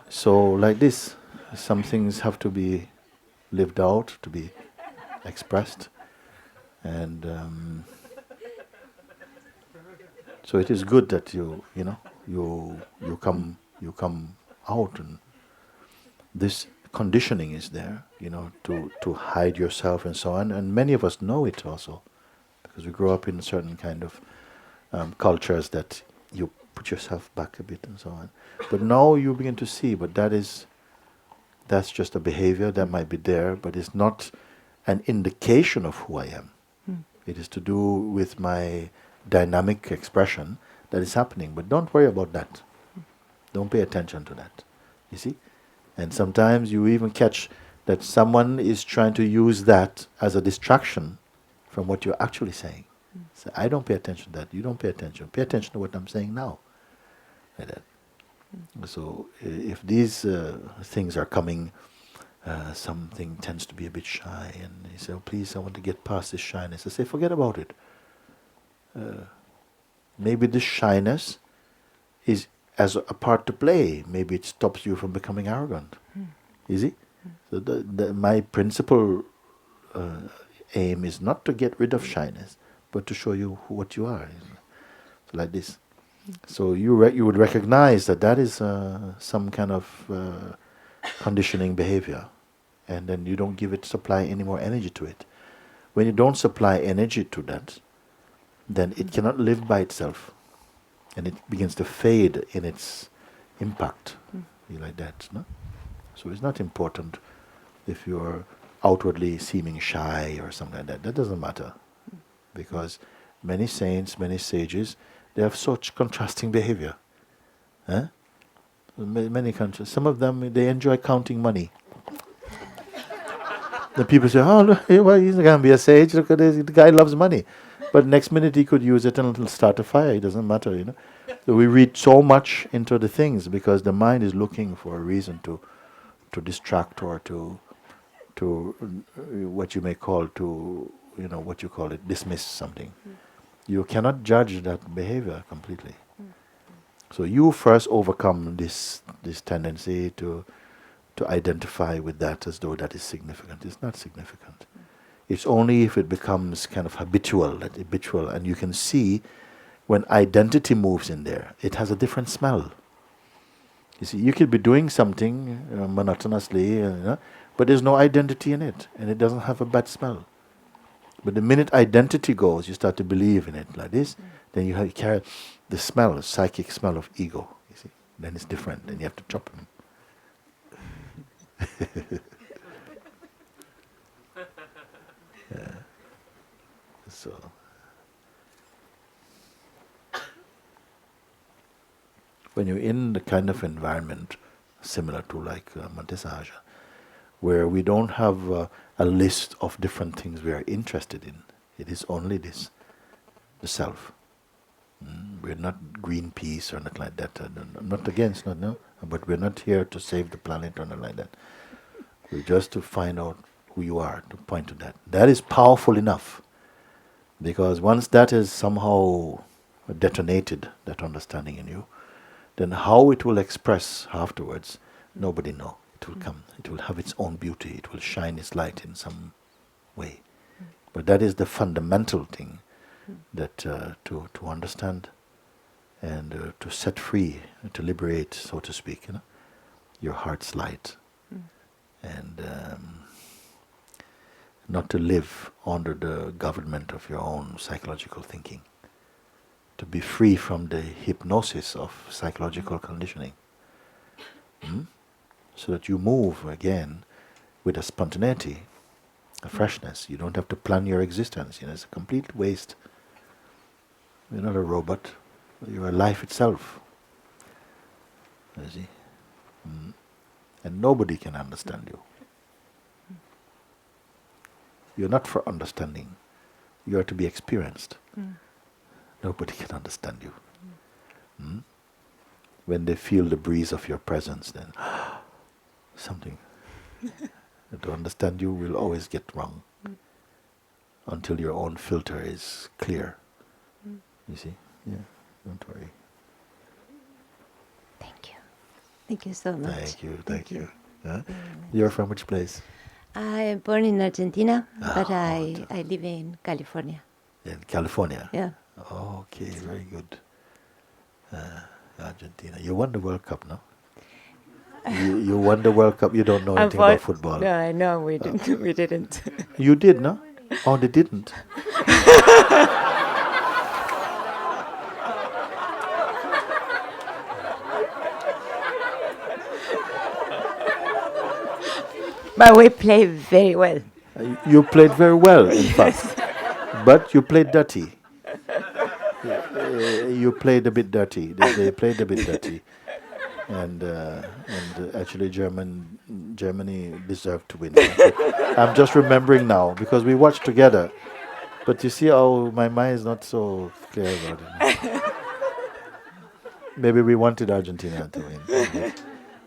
A: So like this, some things have to be lived out, to be expressed. And so it is good that you come out, and this conditioning is there, to hide yourself and so on. And many of us know it also, because we grow up in certain kind of cultures that you put yourself back a bit and so on. But now you begin to see, but that's just a behavior that might be there, but it's not an indication of who I am. It is to do with my dynamic expression that is happening. But don't worry about that. Don't pay attention to that. You see? And sometimes you even catch that someone is trying to use that as a distraction from what you're actually saying. So I don't pay attention to that. You don't pay attention. Pay attention to what I'm saying now. Like that. So if these things are coming, something tends to be a bit shy, and he said, oh, please, I want to get past this shyness. I say, forget about it. Maybe this shyness is as a part to play. Maybe it stops you from becoming arrogant. Is it? So my principal aim is not to get rid of shyness, but to show you what you are. So like this. So you would recognize that is some kind of conditioning behavior, and then you don't supply any more energy to it. When you don't supply energy to that, then it cannot live by itself, and it begins to fade in its impact. Like that, no? So it's not important if you're outwardly seeming shy or something like that. That doesn't matter, because many saints, many sages, they have such contrasting behavior. Many countries, some of them, they enjoy counting money. The people say, oh, look, well, he's going to be a sage, look at this, the guy loves money. But next minute he could use it and it'll start a fire, it doesn't matter, So we read so much into the things because the mind is looking for a reason to distract or to what you may call dismiss something. You cannot judge that behavior completely. So you first overcome this tendency to identify with that as though that is significant. It's not significant. It's only if it becomes kind of habitual, and you can see when identity moves in there, it has a different smell. You see, you could be doing something monotonously, but there's no identity in it, and it doesn't have a bad smell. But the minute identity goes, you start to believe in it like this, then you carry the smell, the psychic smell of ego. You see, then it's different. Then you have to chop him. Yeah. So when you're in the kind of environment similar to like Monte Sahaja, where we don't have a list of different things we are interested in. It is only this, the self. We're not Greenpeace or not like that. I'm not against, but we're not here to save the planet or not like that. We're just to find out who you are, to point to that. That is powerful enough, because once that is somehow detonated, that understanding in you, then how it will express afterwards, nobody knows. It will come. It will have its own beauty. It will shine its light in some way. But that is the fundamental thing that to understand and to set free, to liberate, so to speak, your heart's light, and not to live under the government of your own psychological thinking. To be free from the hypnosis of psychological conditioning. So that you move again with a spontaneity, a freshness. You don't have to plan your existence. It's a complete waste. You're not a robot. You're a life itself. You see? And nobody can understand you. You're not for understanding. You are to be experienced. Nobody can understand you. When they feel the breeze of your presence, then something to understand you will always get wrong until your own filter is clear. You see? Yeah, don't worry.
E: Thank you. Thank you so much.
A: Thank you. Huh? You're from which place?
E: I'm born in Argentina, but
A: Oh,
E: I live in California.
A: In California?
E: Yeah.
A: Oh, okay, very good. Argentina. You won the World Cup, no? You won the World Cup. You don't know anything about football.
E: No, I know we didn't. We didn't.
A: You did, no? Oh, they didn't.
E: But we play very well.
A: You played very well, in fact. But you played dirty. You played a bit dirty. They played a bit dirty. And actually Germany deserved to win. I'm just remembering now because we watched together. But you see how my mind is not so clear about it. Maybe we wanted Argentina to win.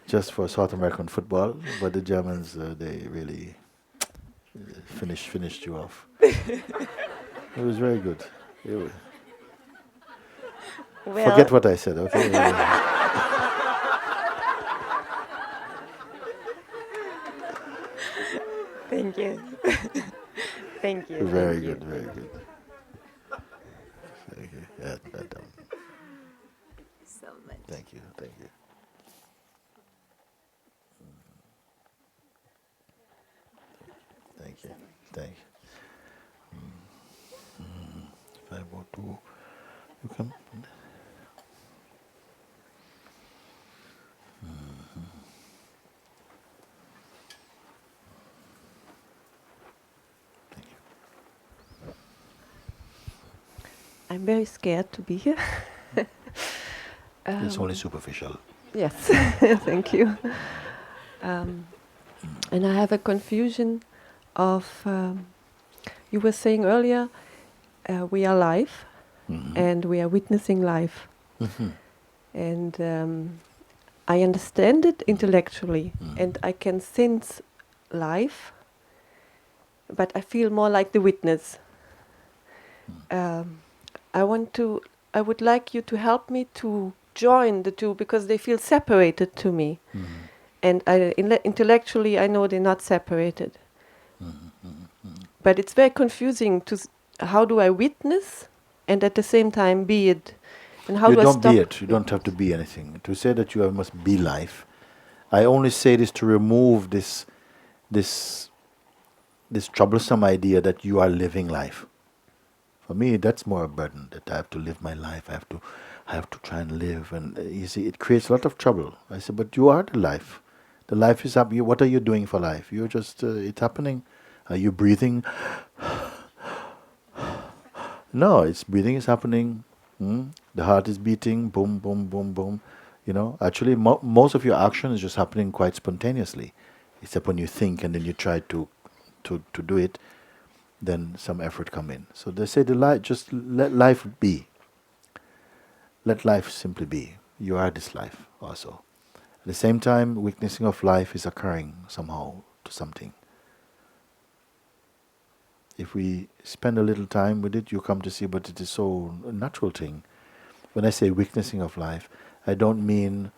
A: Just for South American football, but the Germans, they really finished you off. It was very good. Forget what I said, okay?
E: Thank you. Thank you.
A: Very good, very good. Thank you. Yeah,
E: So much.
A: thank you, thank you. Thank you, thank you. 502, you come? Thank you.
F: I'm very scared to be here.
A: It's only superficial.
F: Yes, thank you. And I have a confusion of, you were saying earlier, we are life and we are witnessing life. And I understand it intellectually and I can sense life, but I feel more like the witness. I would like you to help me to join the two because they feel separated to me. And intellectually I know they're not separated. But it's very confusing to how do I witness and at the same time be it? And how
A: You
F: do I
A: don't
F: stop?
A: be it. You don't have to be anything. To say that you must be life, I only say this to remove this troublesome idea that you are living life. For me, that's more a burden, that I have to live my life. I have to try and live, and you see, it creates a lot of trouble. I say, but you are the life. The life is up. What are you doing for life? You're just it's happening. Are you breathing? No, it's breathing is happening. The heart is beating. Boom, boom, boom, boom. You know, actually, most of your action is just happening quite spontaneously, except when you think and then you try to do it. Then some effort come in. So they say just let life be. Let life simply be. You are this life also. At the same time, witnessing of life is occurring somehow to something. If we spend a little time with it, you come to see, but it is so a natural thing. When I say witnessing of life, I don't mean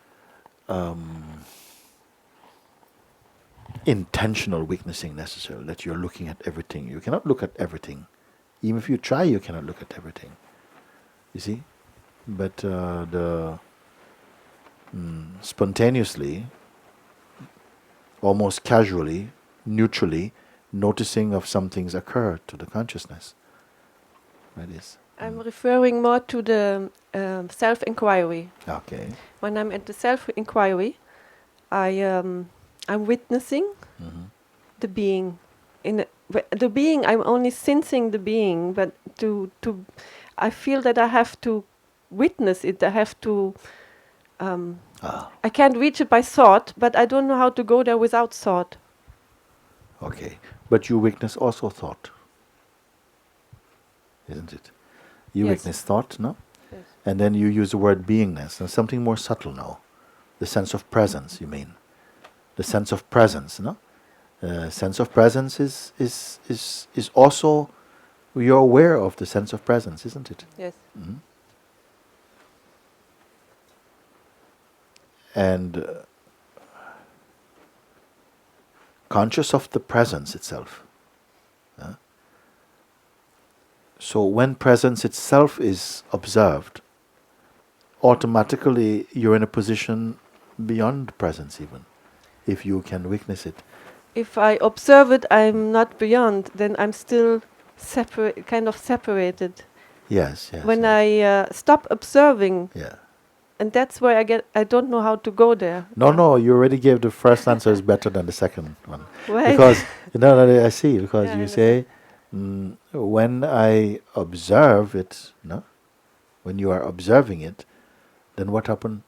A: intentional witnessing necessarily, that you're looking at everything. You cannot look at everything. Even if you try, you cannot look at everything. You see? But spontaneously, almost casually, neutrally, noticing of some things occur to the consciousness. That is.
F: I'm referring more to the self-inquiry.
A: Okay.
F: When I'm at the self-inquiry, I'm witnessing the being. The being, I'm only sensing the being, but I feel that I have to witness it. I have to I can't reach it by thought, but I don't know how to go there without thought.
A: Okay. But you witness also thought, isn't it? You
F: Yes.
A: witness thought, no?
F: Yes.
A: And then you use the word beingness, and something more subtle now. The sense of presence, you mean. The sense of presence, no? Sense of presence is also, you're aware of the sense of presence, isn't it?
F: Yes.
A: Mhm. And conscious of the presence itself. So when presence itself is observed, automatically you're in a position beyond presence even, if you can witness it.
F: If I observe it, I'm not beyond. Then I'm still kind of separated.
A: Yes, yes.
F: When
A: yes.
F: I stop observing,
A: Yeah.
F: and that's where I don't know how to go there.
A: No, you already gave the first answer is better than the second one.
F: Why?
A: Because, no, I see, because
F: Yeah, I
A: you say, when I observe it, no? When you are observing it, then what happened?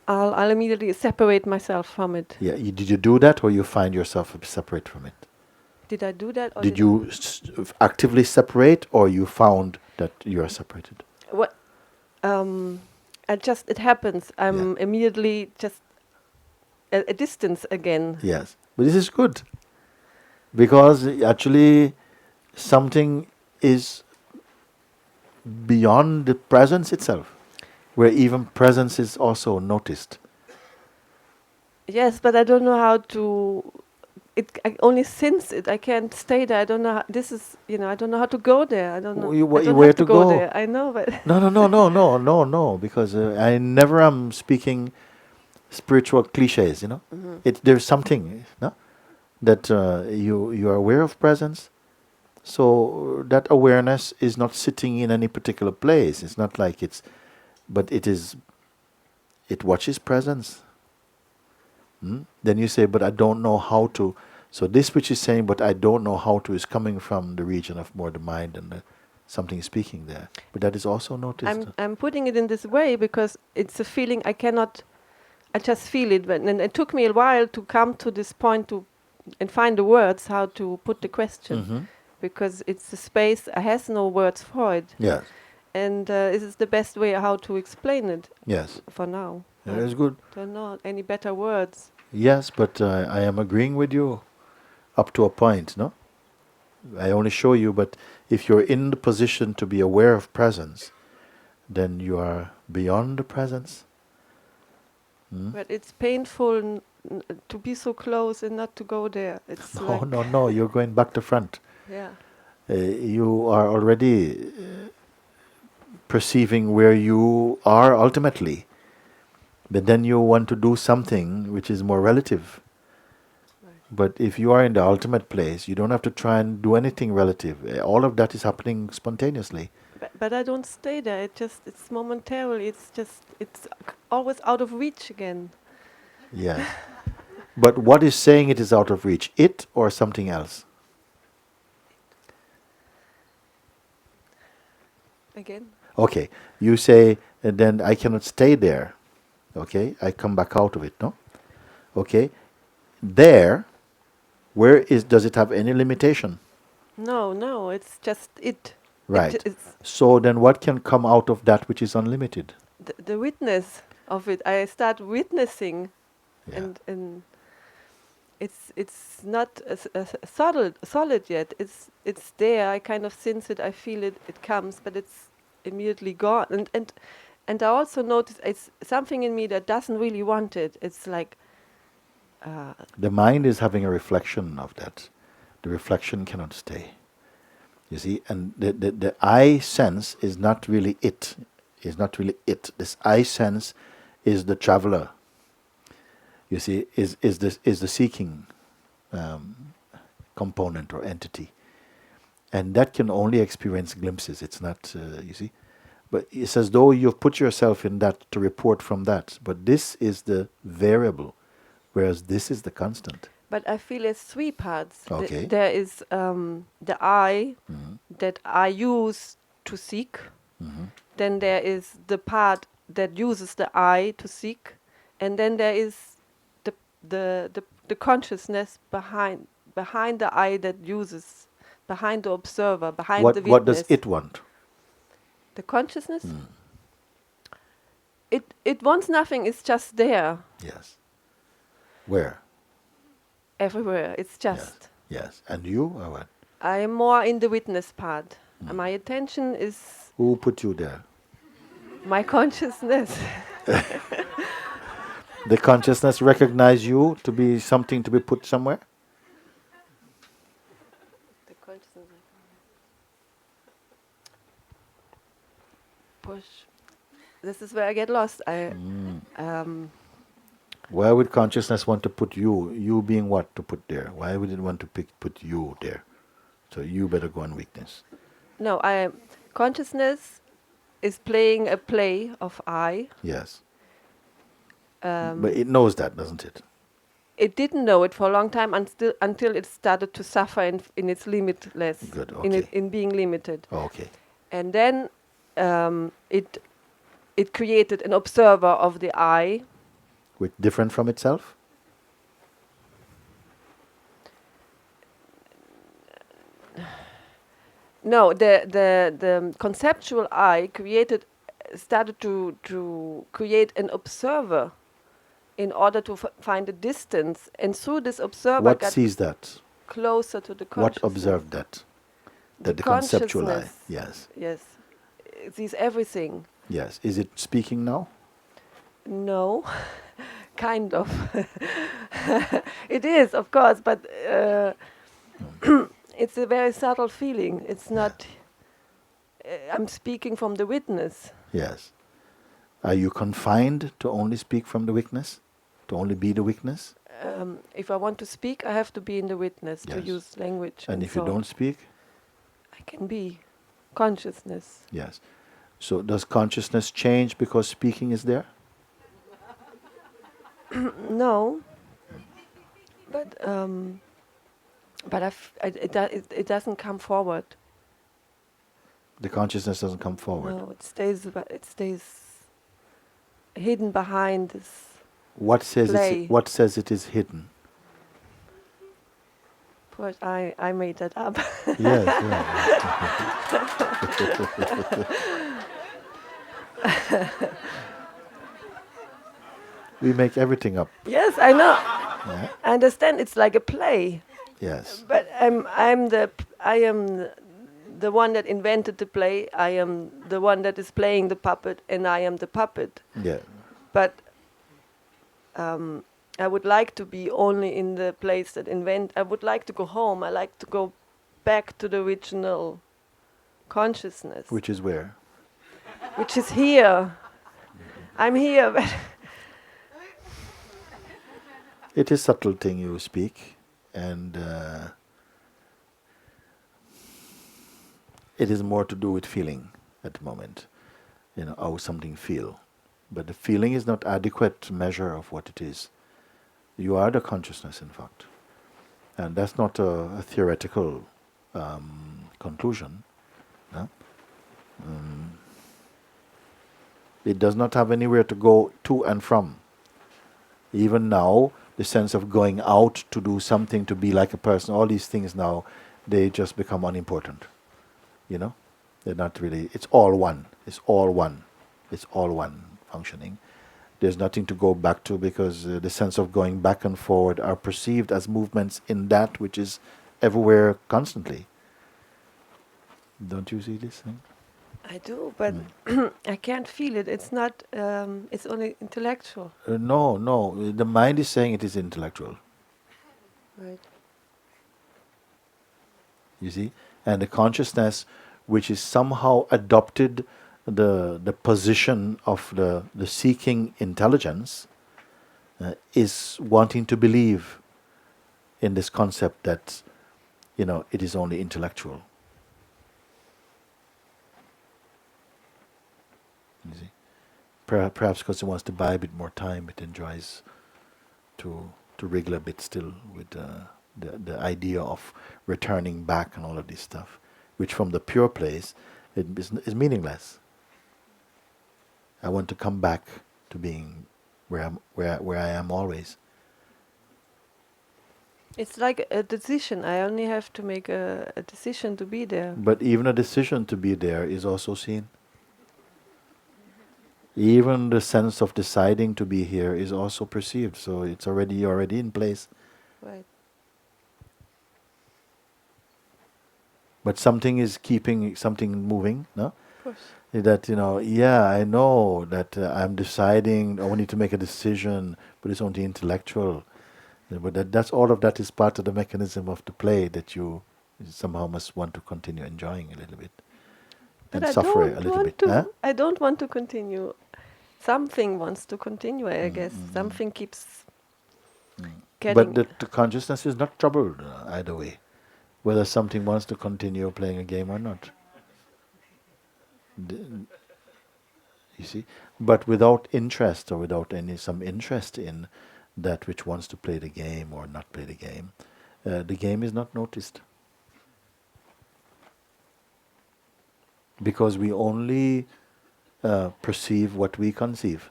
F: I'll immediately separate myself from it.
A: Yeah, did you do that, or you find yourself separate from it?
F: Did I do that? Or
A: Did you actively separate, or you found that you are separated?
F: What? It happens. I'm immediately just at a distance again.
A: Yes, but this is good, because actually something is beyond the presence itself, where even presence is also noticed.
F: Yes, but I don't know how to. I only sense it. I can't stay there. I don't know. This is, I don't know how to go there. I don't know. I don't
A: Where
F: have
A: to
F: go
A: go?
F: there. I know, but
A: No, because I never am speaking spiritual cliches, There's something, no? That you are aware of presence, so that awareness is not sitting in any particular place. It's not like but it watches presence. Then you say, but I don't know how to. So this which is saying, but I don't know how to, is coming from the region of more the mind and something speaking there. But that is also noticed.
F: I'm putting it in this way because it's a feeling I cannot. I just feel it, and it took me a while to come to this point and find the words how to put the question, because it's a space I has no words for it.
A: Yes.
F: And this is the best way how to explain it.
A: Yes.
F: For now.
A: That is good.
F: Don't know any better words.
A: Yes, but I am agreeing with you up to a point, no? I only show you, but if you're in the position to be aware of presence, then you are beyond the presence.
F: But it's painful to be so close and not to go there. It's
A: No, you're going back to front.
F: Yeah.
A: You are already perceiving where you are ultimately. But then you want to do something which is more relative.
F: Right.
A: But if you are in the ultimate place, you don't have to try and do anything relative. All of that is happening spontaneously.
F: But I don't stay there. It's momentarily. It's always out of reach again.
A: Yes. But what is saying it is out of reach? It or something else?
F: Again.
A: Okay. You say, and then I cannot stay there. Okay. I come back out of it, no? Okay. There, does it have any limitation?
F: No. It's just it.
A: Right. So then what can come out of that which is unlimited?
F: The witness of it. I start witnessing,
A: Yeah.
F: and it's not solid yet. It's there. I kind of sense it. I feel it. It comes, but it's immediately gone. And I also notice it's something in me that doesn't really want it. It's like
A: the mind is having a reflection of that. The reflection cannot stay. You see, and the I sense is not really it. Is not really it. This I sense is the traveler. You see, is the seeking component or entity, and that can only experience glimpses. It's not, you see, but it's as though you've put yourself in that to report from that. But this is the variable, whereas this is the constant.
F: But I feel it's three parts.
A: Okay.
F: There is the I that I use to seek. Then there is the part that uses the I to seek, and then there is the consciousness behind the I that uses, behind the observer, behind the
A: What does
F: witness.
A: it want?
F: The consciousness. It wants nothing. It's just there,
A: Yes. Where?
F: everywhere. It's just.
A: Yes. And you or what?
F: I am more in the witness part. And my attention is
A: Who put you there?
F: my consciousness.
A: The consciousness recognize you to be something to be put somewhere?
F: The consciousness. Push. This is where I get lost.
A: Why would consciousness want to put you? You being what to put there? Why would it want to put you there? So you better go on weakness.
F: No, consciousness is playing a play of I.
A: Yes. But it knows that, doesn't it?
F: It didn't know it for a long time until it started to suffer in its limitless,
A: Good, okay.
F: in being limited.
A: Oh, okay.
F: And then it created an observer of the I.
A: Which different from itself?
F: No, the conceptual I started to create an observer in order to find a distance, and through this observer
A: What
F: got
A: sees that?
F: closer to the
A: What
F: consciousness.
A: observed that?
F: The
A: The conceptual I.
F: consciousness.
A: Yes.
F: Yes, it sees everything.
A: Yes. Is it speaking now?
F: No, kind of. It is, of course, but it's a very subtle feeling. It's not. I'm speaking from the witness.
A: Yes. Are you confined to only speak from the witness? To only be the witness?
F: If I want to speak, I have to be in the witness to
A: Yes.
F: use language.
A: And if
F: so
A: you don't speak?
F: I can be consciousness.
A: Yes. So does consciousness change because speaking is there?
F: No, but it doesn't come forward.
A: The consciousness doesn't come forward.
F: No, it stays hidden behind this.
A: What says
F: Play.
A: what says it is hidden?
F: But I made that up.
A: Yes, we make everything up.
F: Yes, I know.
A: Yeah?
F: I understand. It's like a play.
A: Yes.
F: But I am the one that invented the play. I am the one that is playing the puppet, and I am the puppet.
A: Yeah.
F: But I would like to be only in the place that invent. I would like to go home. I like to go back to the original consciousness,
A: Which is where?
F: which is here. I'm here, but
A: It is subtle thing you speak, and it is more to do with feeling at the moment. You know, how something feel. But the feeling is not adequate measure of what it is. You are the consciousness, in fact. And that's not a theoretical conclusion. No? It does not have anywhere to go to and from. Even now, the sense of going out to do something, to be like a person, all these things now, they just become unimportant. You know? They're not really, it's all one. It's all one. It's all one functioning. There's nothing to go back to, because the sense of going back and forward are perceived as movements in that which is everywhere constantly. Don't you see this thing?
F: I do. But I can't feel it. It's not. It's only intellectual.
A: No. The mind is saying it is intellectual.
F: Right.
A: You see? And the consciousness, which is somehow adopted the position of the seeking intelligence, is wanting to believe in this concept that, you know, it is only intellectual. You see? Perhaps because it wants to buy a bit more time, it enjoys to wriggle a bit still with the idea of returning back and all of this stuff, which from the pure place it is meaningless. I want to come back to being where I am always.
F: It's like a decision. I only have to make a decision to be there.
A: But even a decision to be there is also seen. Even the sense of deciding to be here is also perceived. So it's already in place.
F: Right.
A: But something is keeping something moving, no?
F: Of course.
A: That, I know that I'm deciding, I need to make a decision, but it's only intellectual. But that's all of that is part of the mechanism of the play that you somehow must want to continue enjoying a little bit.
F: But
A: And
F: I
A: suffer
F: don't
A: a little
F: want
A: bit.
F: to.
A: Huh?
F: I don't want to continue. Something wants to continue, I guess. Something keeps getting...
A: But the consciousness is not troubled either way, whether something wants to continue playing a game or not. You see? But without interest, or without some interest in that which wants to play the game or not play the game is not noticed. Because we only perceive what we conceive.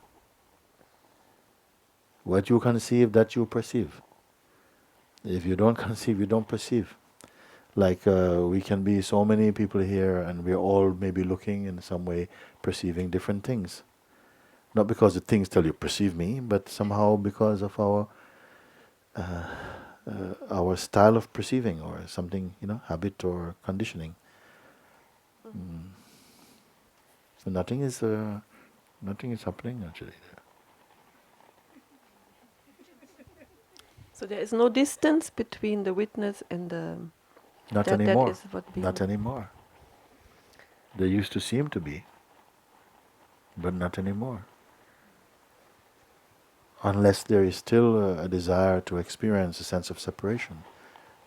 A: What you conceive, that you perceive. If you don't conceive, you don't perceive. Like we can be so many people here and we're all maybe looking in some way, perceiving different things. Not because the things tell you perceive me, but somehow because of our style of perceiving or something, habit or conditioning. So nothing is happening actually.
F: So there is no distance between the witness and the...
A: Not anymore.
F: That is what
A: Not anymore. There used to seem to be, but not anymore. Unless there is still a desire to experience a sense of separation,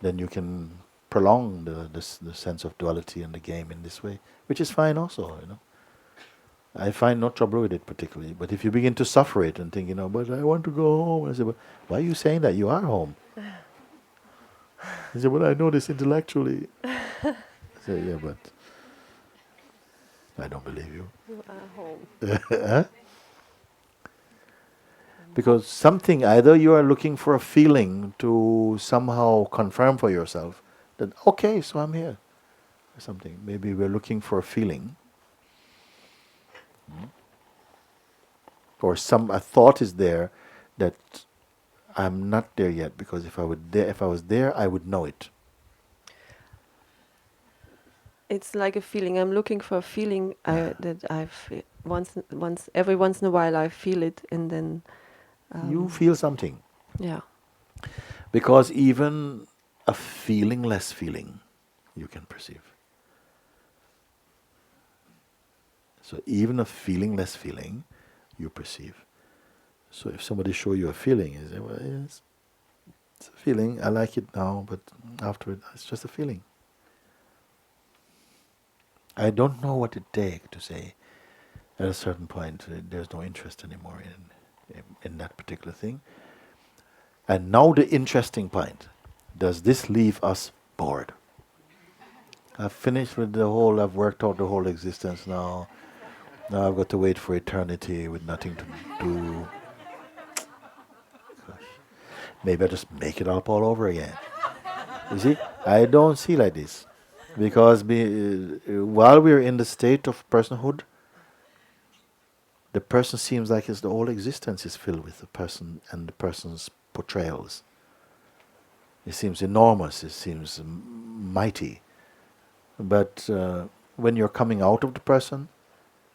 A: then you can prolong the sense of duality in the game in this way, which is fine also, I find no trouble with it particularly. But if you begin to suffer it and think, but I want to go home, I say, but why are you saying that? You are home. He said, well, I know this intellectually. I say, yeah, but I don't believe you.
F: You are home.
A: Huh? Because something, either you are looking for a feeling to somehow confirm for yourself that, okay, so I'm here. Or something. Maybe we're looking for a feeling. Or a thought is there that I'm not there yet, because if I was there, I would know it.
F: It's like a feeling. I'm looking for a feeling that I've every once in a while I feel it, and then
A: You feel something.
F: Yeah.
A: Because even a feelingless feeling you can perceive. So even a feelingless feeling you perceive. So if somebody show you a feeling, you say, well, yes, it's a feeling, I like it now, but afterward it's just a feeling. I don't know what it takes to say at a certain point there's no interest anymore in that particular thing. And now the interesting point, does this leave us bored? I've finished with I've worked out the whole existence now. Now I've got to wait for eternity with nothing to do. Gosh. Maybe I just make it up all over again. You see, I don't see like this. Because while we're in the state of personhood, the person seems like the whole existence is filled with the person and the person's portrayals. It seems enormous, it seems mighty. But when you're coming out of the person,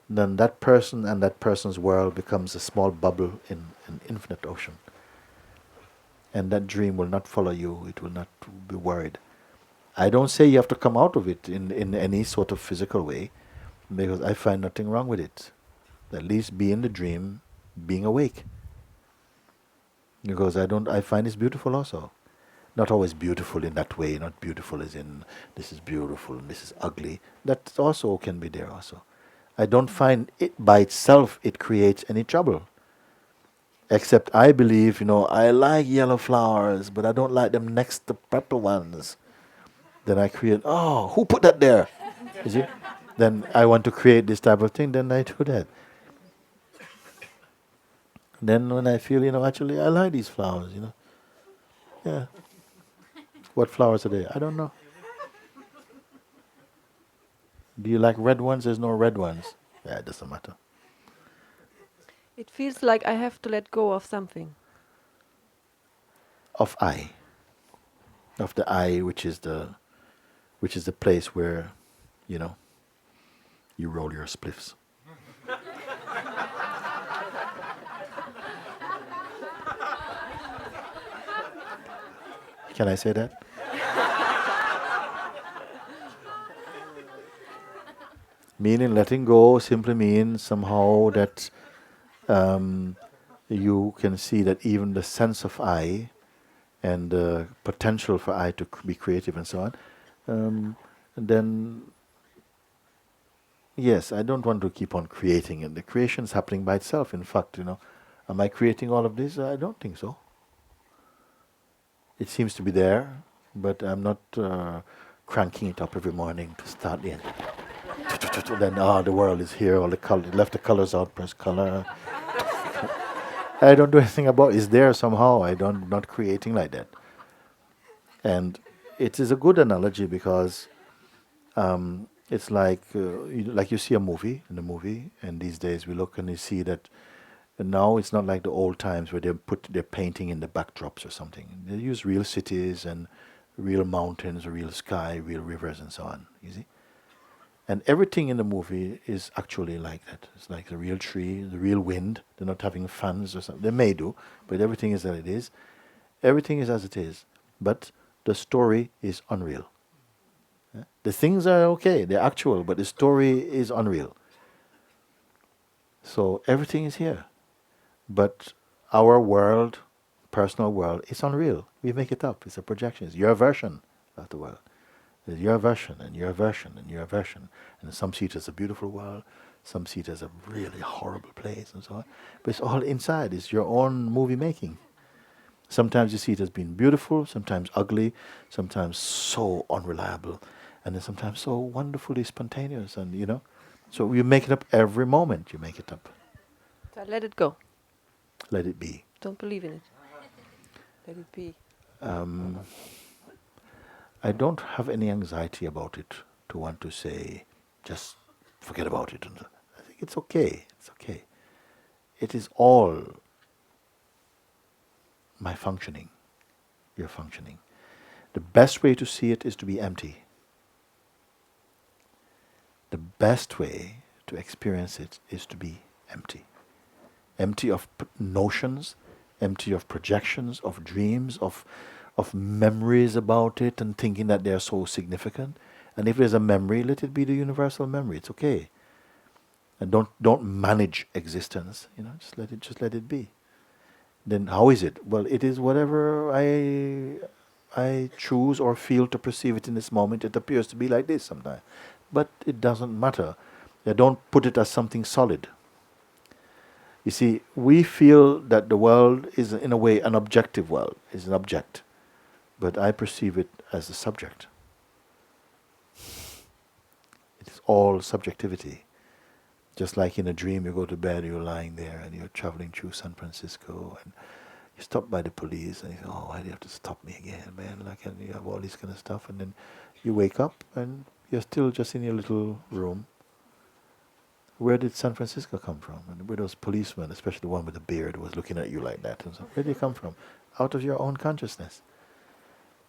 A: then that person and that person's world becomes a small bubble in an infinite ocean. And that dream will not follow you, it will not be worried. I don't say you have to come out of it in any sort of physical way, because I find nothing wrong with it. At least be in the dream, being awake. Because I find it's beautiful also. Not always beautiful in that way, not beautiful as in this is beautiful and this is ugly. That also can be there also. I don't find it by itself it creates any trouble. Except I believe, I like yellow flowers, but I don't like them next to purple ones. Then I create, who put that there? You see? Then I want to create this type of thing, then I do that. Then when I feel, actually I like these flowers, Yeah. What flowers are they? I don't know. Do you like red ones? There's no red ones. Yeah, it doesn't matter.
F: It feels like I have to let go of something.
A: Of I. Of the I, which is the place where, you roll your spliffs. Can I say that? Meaning letting go simply means somehow that you can see that even the sense of I and the potential for I to be creative and so on, then yes, I don't want to keep on creating it. The creation is happening by itself. In fact, am I creating all of this? I don't think so. It seems to be there, but I'm not cranking it up every morning to start the end. Then, the world is here, all the color, left the colors out, press color. I don't do anything about it. It's there somehow. Not creating like that. And it is a good analogy because it's like you see a movie, and these days we look and you see that now it's not like the old times where they put their painting in the backdrops or something. They use real cities and real mountains, real sky, real rivers and so on, you see? And everything in the movie is actually like that. It's like the real tree, the real wind. They're not having fans or something. They may do, but everything is as it is. Everything is as it is. But the story is unreal. Yeah? The things are okay, they're actual, but the story is unreal. So everything is here. But our world, personal world, is unreal. We make it up. It's a projection. It's your version of the world. There's your version and your version and your version. And some see it as a beautiful world, some see it as a really horrible place and so on. But it's all inside. It's your own movie making. Sometimes you see it as being beautiful, sometimes ugly, sometimes so unreliable, and then sometimes so wonderfully spontaneous. And so you make it up every moment. You make it up.
F: So let it go.
A: Let it be.
F: Don't believe in it. Let it be.
A: I don't have any anxiety about it to want to say, just forget about it. And I think it's okay. It's okay. It is all my functioning, your functioning. The best way to see it is to be empty. The best way to experience it is to be empty. Empty of notions, empty of projections, of dreams, of memories about it and thinking that they are so significant. And if there's a memory, let it be the universal memory. It's okay. And don't manage existence. Just let it be. Then how is it? Well, it is whatever I choose or feel to perceive it in this moment. It appears to be like this sometimes. But it doesn't matter. Don't put it as something solid. You see, we feel that the world is in a way an objective world, is an object. But I perceive it as a subject. It is all subjectivity. Just like in a dream, you go to bed, you're lying there and you're traveling through San Francisco and you're stopped by the police and you say, why do you have to stop me again, man? And you have all this kind of stuff, and then you wake up and you're still just in your little room. Where did San Francisco come from? And where those policemen, especially the one with the beard, was looking at you like that. And so, where did they come from? Out of your own consciousness.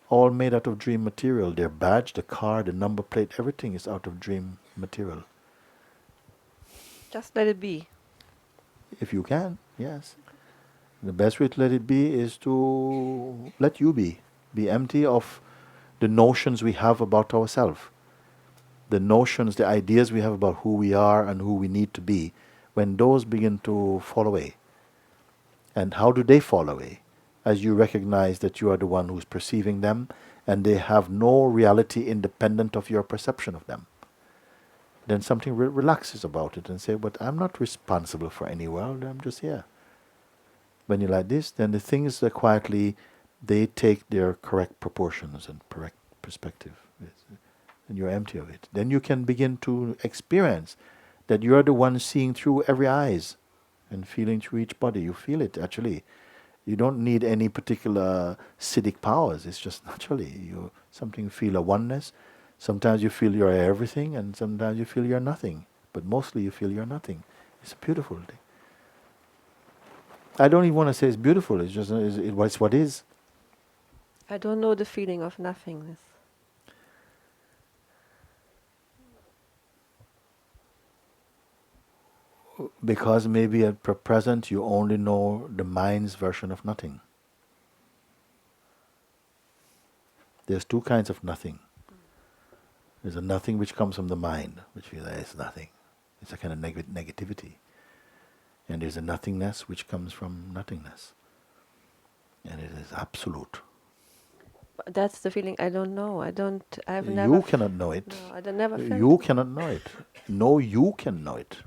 A: All made out of dream material. Their badge, the car, the number plate, everything is out of dream material.
F: Just let it be.
A: If you can, yes. The best way to let it be is to let you be. Be empty of the notions we have about ourselves. The notions, the ideas we have about who we are and who we need to be, when those begin to fall away. And how do they fall away? As you recognize that you are the one who's perceiving them, and they have no reality independent of your perception of them. Then something relaxes about it and say, but I'm not responsible for any world, I'm just here. When you're like this, then the things that quietly, they take their correct proportions and correct perspective. And you're empty of it. Then you can begin to experience that you're the one seeing through every eyes. and feeling through each body. You feel it actually. You don't need any particular Siddhic powers. It's just naturally. You feel a oneness. Sometimes you feel you're everything, and sometimes you feel you're nothing. But mostly you feel you're nothing. It's a beautiful thing. I don't even want to say it's beautiful. It's just it's what is.
F: I don't know the feeling of nothingness.
A: Because maybe at present you only know the mind's version of nothing. There's two kinds of nothing. There's a nothing which comes from the mind, which feels like it's nothing. It's a kind of negativity. And there's a nothingness which comes from nothingness. And it is absolute.
F: But that's the feeling I don't know. I've never...
A: You cannot know it.
F: No, I don't never felt
A: You
F: it.
A: cannot know it. No, you can know it.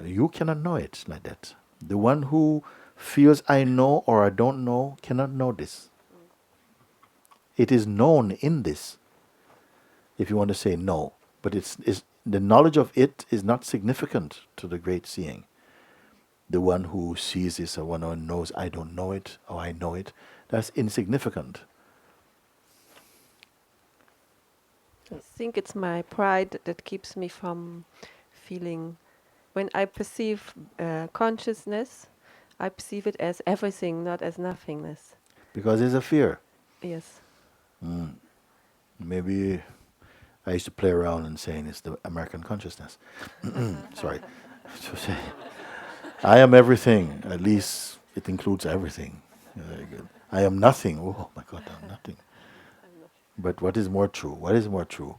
A: You cannot know it like that. The one who feels I know or I don't know cannot know this. It is known in this, if you want to say no. But it's the knowledge of it is not significant to the great seeing. The one who sees this or one who knows I don't know it or I know it, that's insignificant.
F: I think it's my pride that keeps me from feeling... When I perceive consciousness, I perceive it as everything, not as nothingness.
A: Because there's a fear.
F: Yes.
A: Maybe I used to play around and saying it's the American consciousness. Sorry. To say, I am everything. At least it includes everything. Very good. I am nothing. Oh my God, I'm nothing. But what is more true? What is more true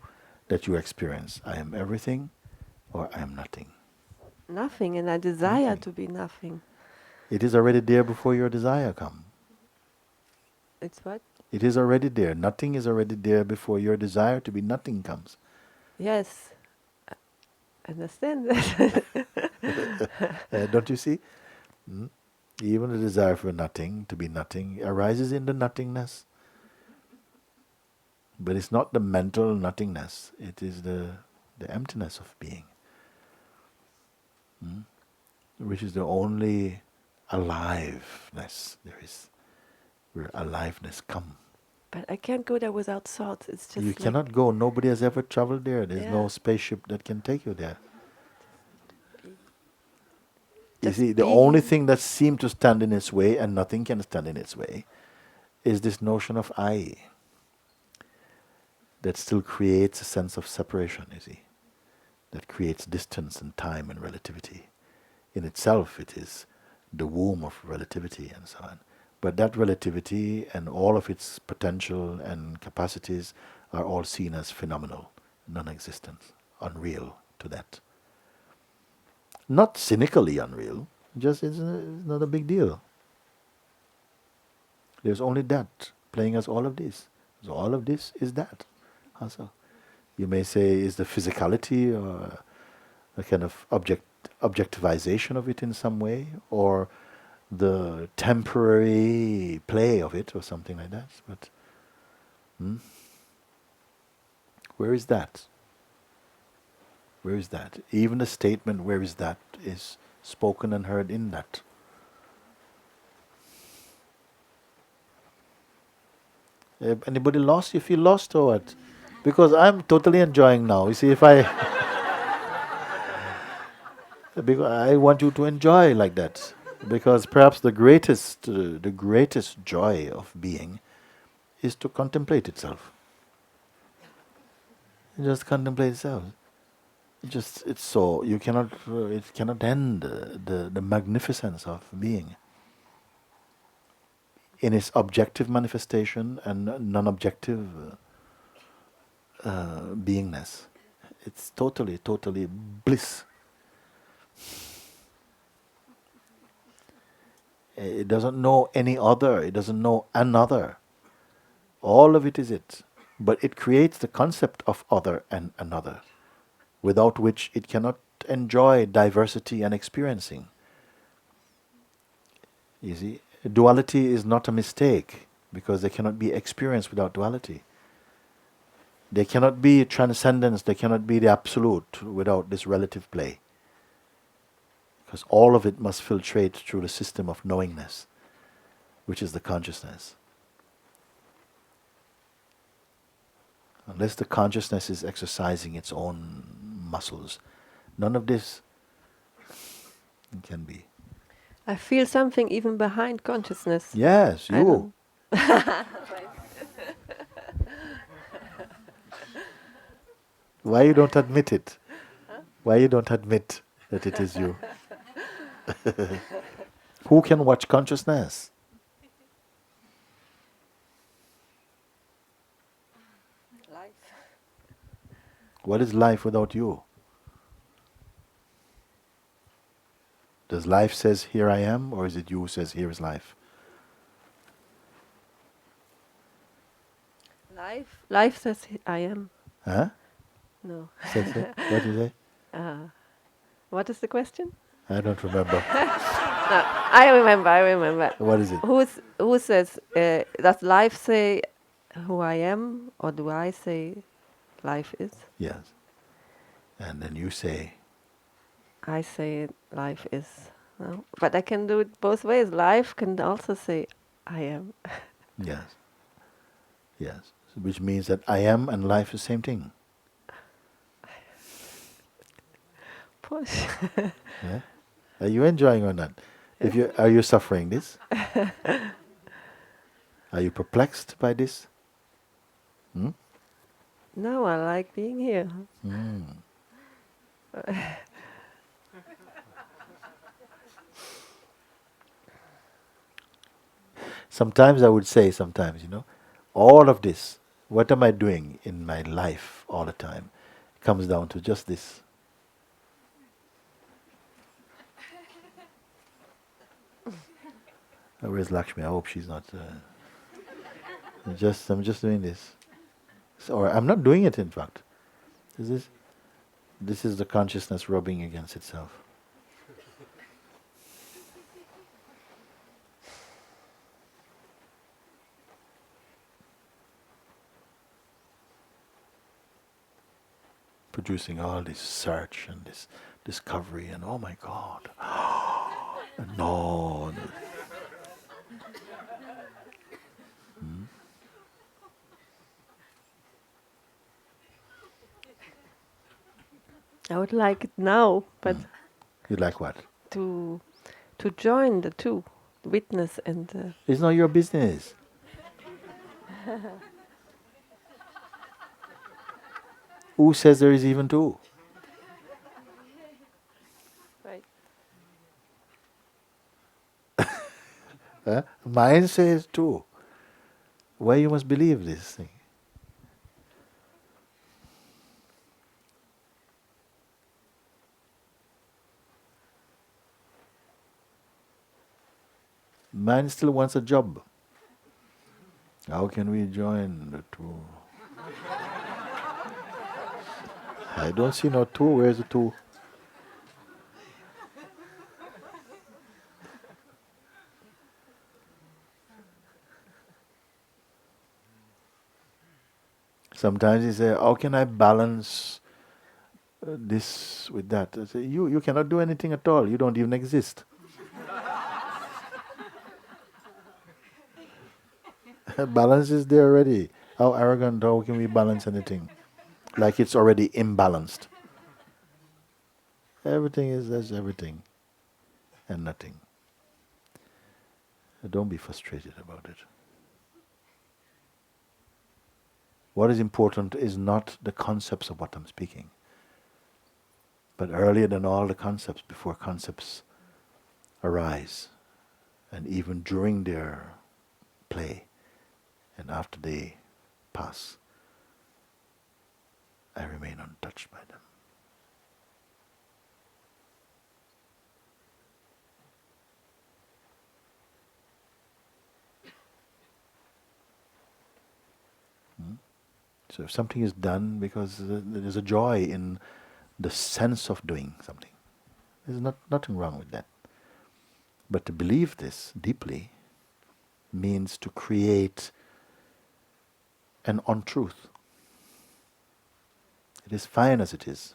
A: that you experience? I am everything or I am nothing?
F: Nothing, and I desire
A: Nothing.
F: to be nothing.
A: It is already there before your desire comes.
F: It's what?
A: It is already there. Nothing is already there before your desire to be nothing comes.
F: Yes. I understand that.
A: Don't you see? Even the desire for nothing, to be nothing, arises in the nothingness. But it's not the mental nothingness. It is the emptiness of being. Which is the only aliveness there is. Where aliveness comes.
F: But I can't go there without thoughts. It's just
A: You cannot go. Nobody has ever traveled there. There's no spaceship that can take you there. You see, the only thing that seems to stand in its way, and nothing can stand in its way, is this notion of I. That still creates a sense of separation, you see. That creates distance and time and relativity. In itself, it is the womb of relativity and so on. But that relativity and all of its potential and capacities are all seen as phenomenal, non-existent, unreal to that. Not cynically unreal, just it's not a big deal. There's only that playing as all of this. So all of this is that. Also, you may say, is the physicality or a kind of objectivization of it in some way, or the temporary play of it, or something like that. But where is that? Where is that? Even the statement, where is that, is spoken and heard in that. Anybody lost? You feel lost or what? Because I'm totally enjoying now. You see, because I want you to enjoy like that. Because perhaps the greatest joy of being is to contemplate itself. Just contemplate itself. It's so it cannot end the magnificence of being in its objective manifestation and non-objective beingness. It's totally bliss. It doesn't know any other. It doesn't know another. All of it is it. But it creates the concept of other and another, without which it cannot enjoy diversity and experiencing. You see, duality is not a mistake, because there cannot be experience without duality. There cannot be transcendence, there cannot be the absolute without this relative play. Because all of it must filtrate through the system of knowingness, which is the consciousness. Unless the consciousness is exercising its own muscles, none of this can be.
F: I feel something even behind consciousness.
A: Yes,
F: I
A: you.
F: don't-
A: Why you don't admit it? Why you don't admit that it is you? Who can watch consciousness?
F: Life.
A: What is life without you? Does life says, here I am, or is it you who says, here is life?
F: Life says I am.
A: Huh?
F: No.
A: Says it? What is it?
F: What is the question?
A: I don't remember.
F: No, I remember.
A: What is it?
F: Who says, does life say who I am, or do I say life is?
A: Yes. And then you say,
F: I say life is. No? But I can do it both ways. Life can also say I am.
A: yes. Yes. Which means that I am and life is the same thing.
F: Push.
A: Yeah? Are you enjoying or not? Are you suffering this? Are you perplexed by this? Hmm?
F: No, I like being here.
A: Sometimes I would say, all of this, what am I doing in my life all the time, comes down to just this. Where's Lakshmi? I hope she's not. I'm just doing this, or I'm not doing it. In fact, this is the consciousness rubbing against itself. Producing all this search and this discovery and oh my God, no.
F: I would like it now, but
A: You like what?
F: to join the two, witness and.
A: It's not your business. Who says there is even two?
F: Right.
A: Mind says two. Why you must believe this thing? Mind still wants a job. How can we join the two? I don't see no two. Where's the two? Sometimes he say, how can I balance this with that? I say, you cannot do anything at all. You don't even exist. Balance is there already. How arrogant, how can we balance anything? Like it's already imbalanced. Everything is as everything and nothing. Don't be frustrated about it. What is important is not the concepts of what I'm speaking, but earlier than all the concepts, before concepts arise, and even during their play, and after they pass, I remain untouched by them. So if something is done because there is a joy in the sense of doing something, there's nothing wrong with that. But to believe this deeply means to create an untruth. It is fine as it is.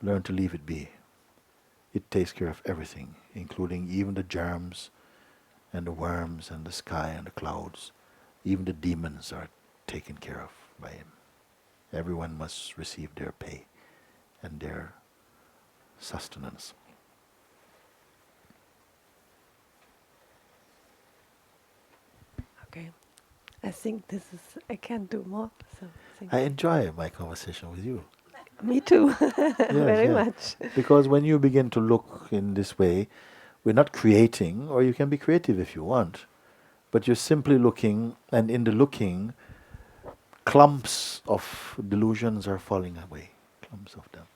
A: Learn to leave it be. it takes care of everything, including even the germs and the worms and the sky and the clouds. Even the demons are taken care of by him. Everyone must receive their pay and their sustenance.
F: Okay. I think I can't do more. So
A: I enjoy my conversation with you.
F: me too. Very
A: Yes.
F: much.
A: Because when you begin to look in this way, we're not creating, or you can be creative if you want, but you're simply looking, and in the looking, clumps of delusions are falling away. Clumps of them.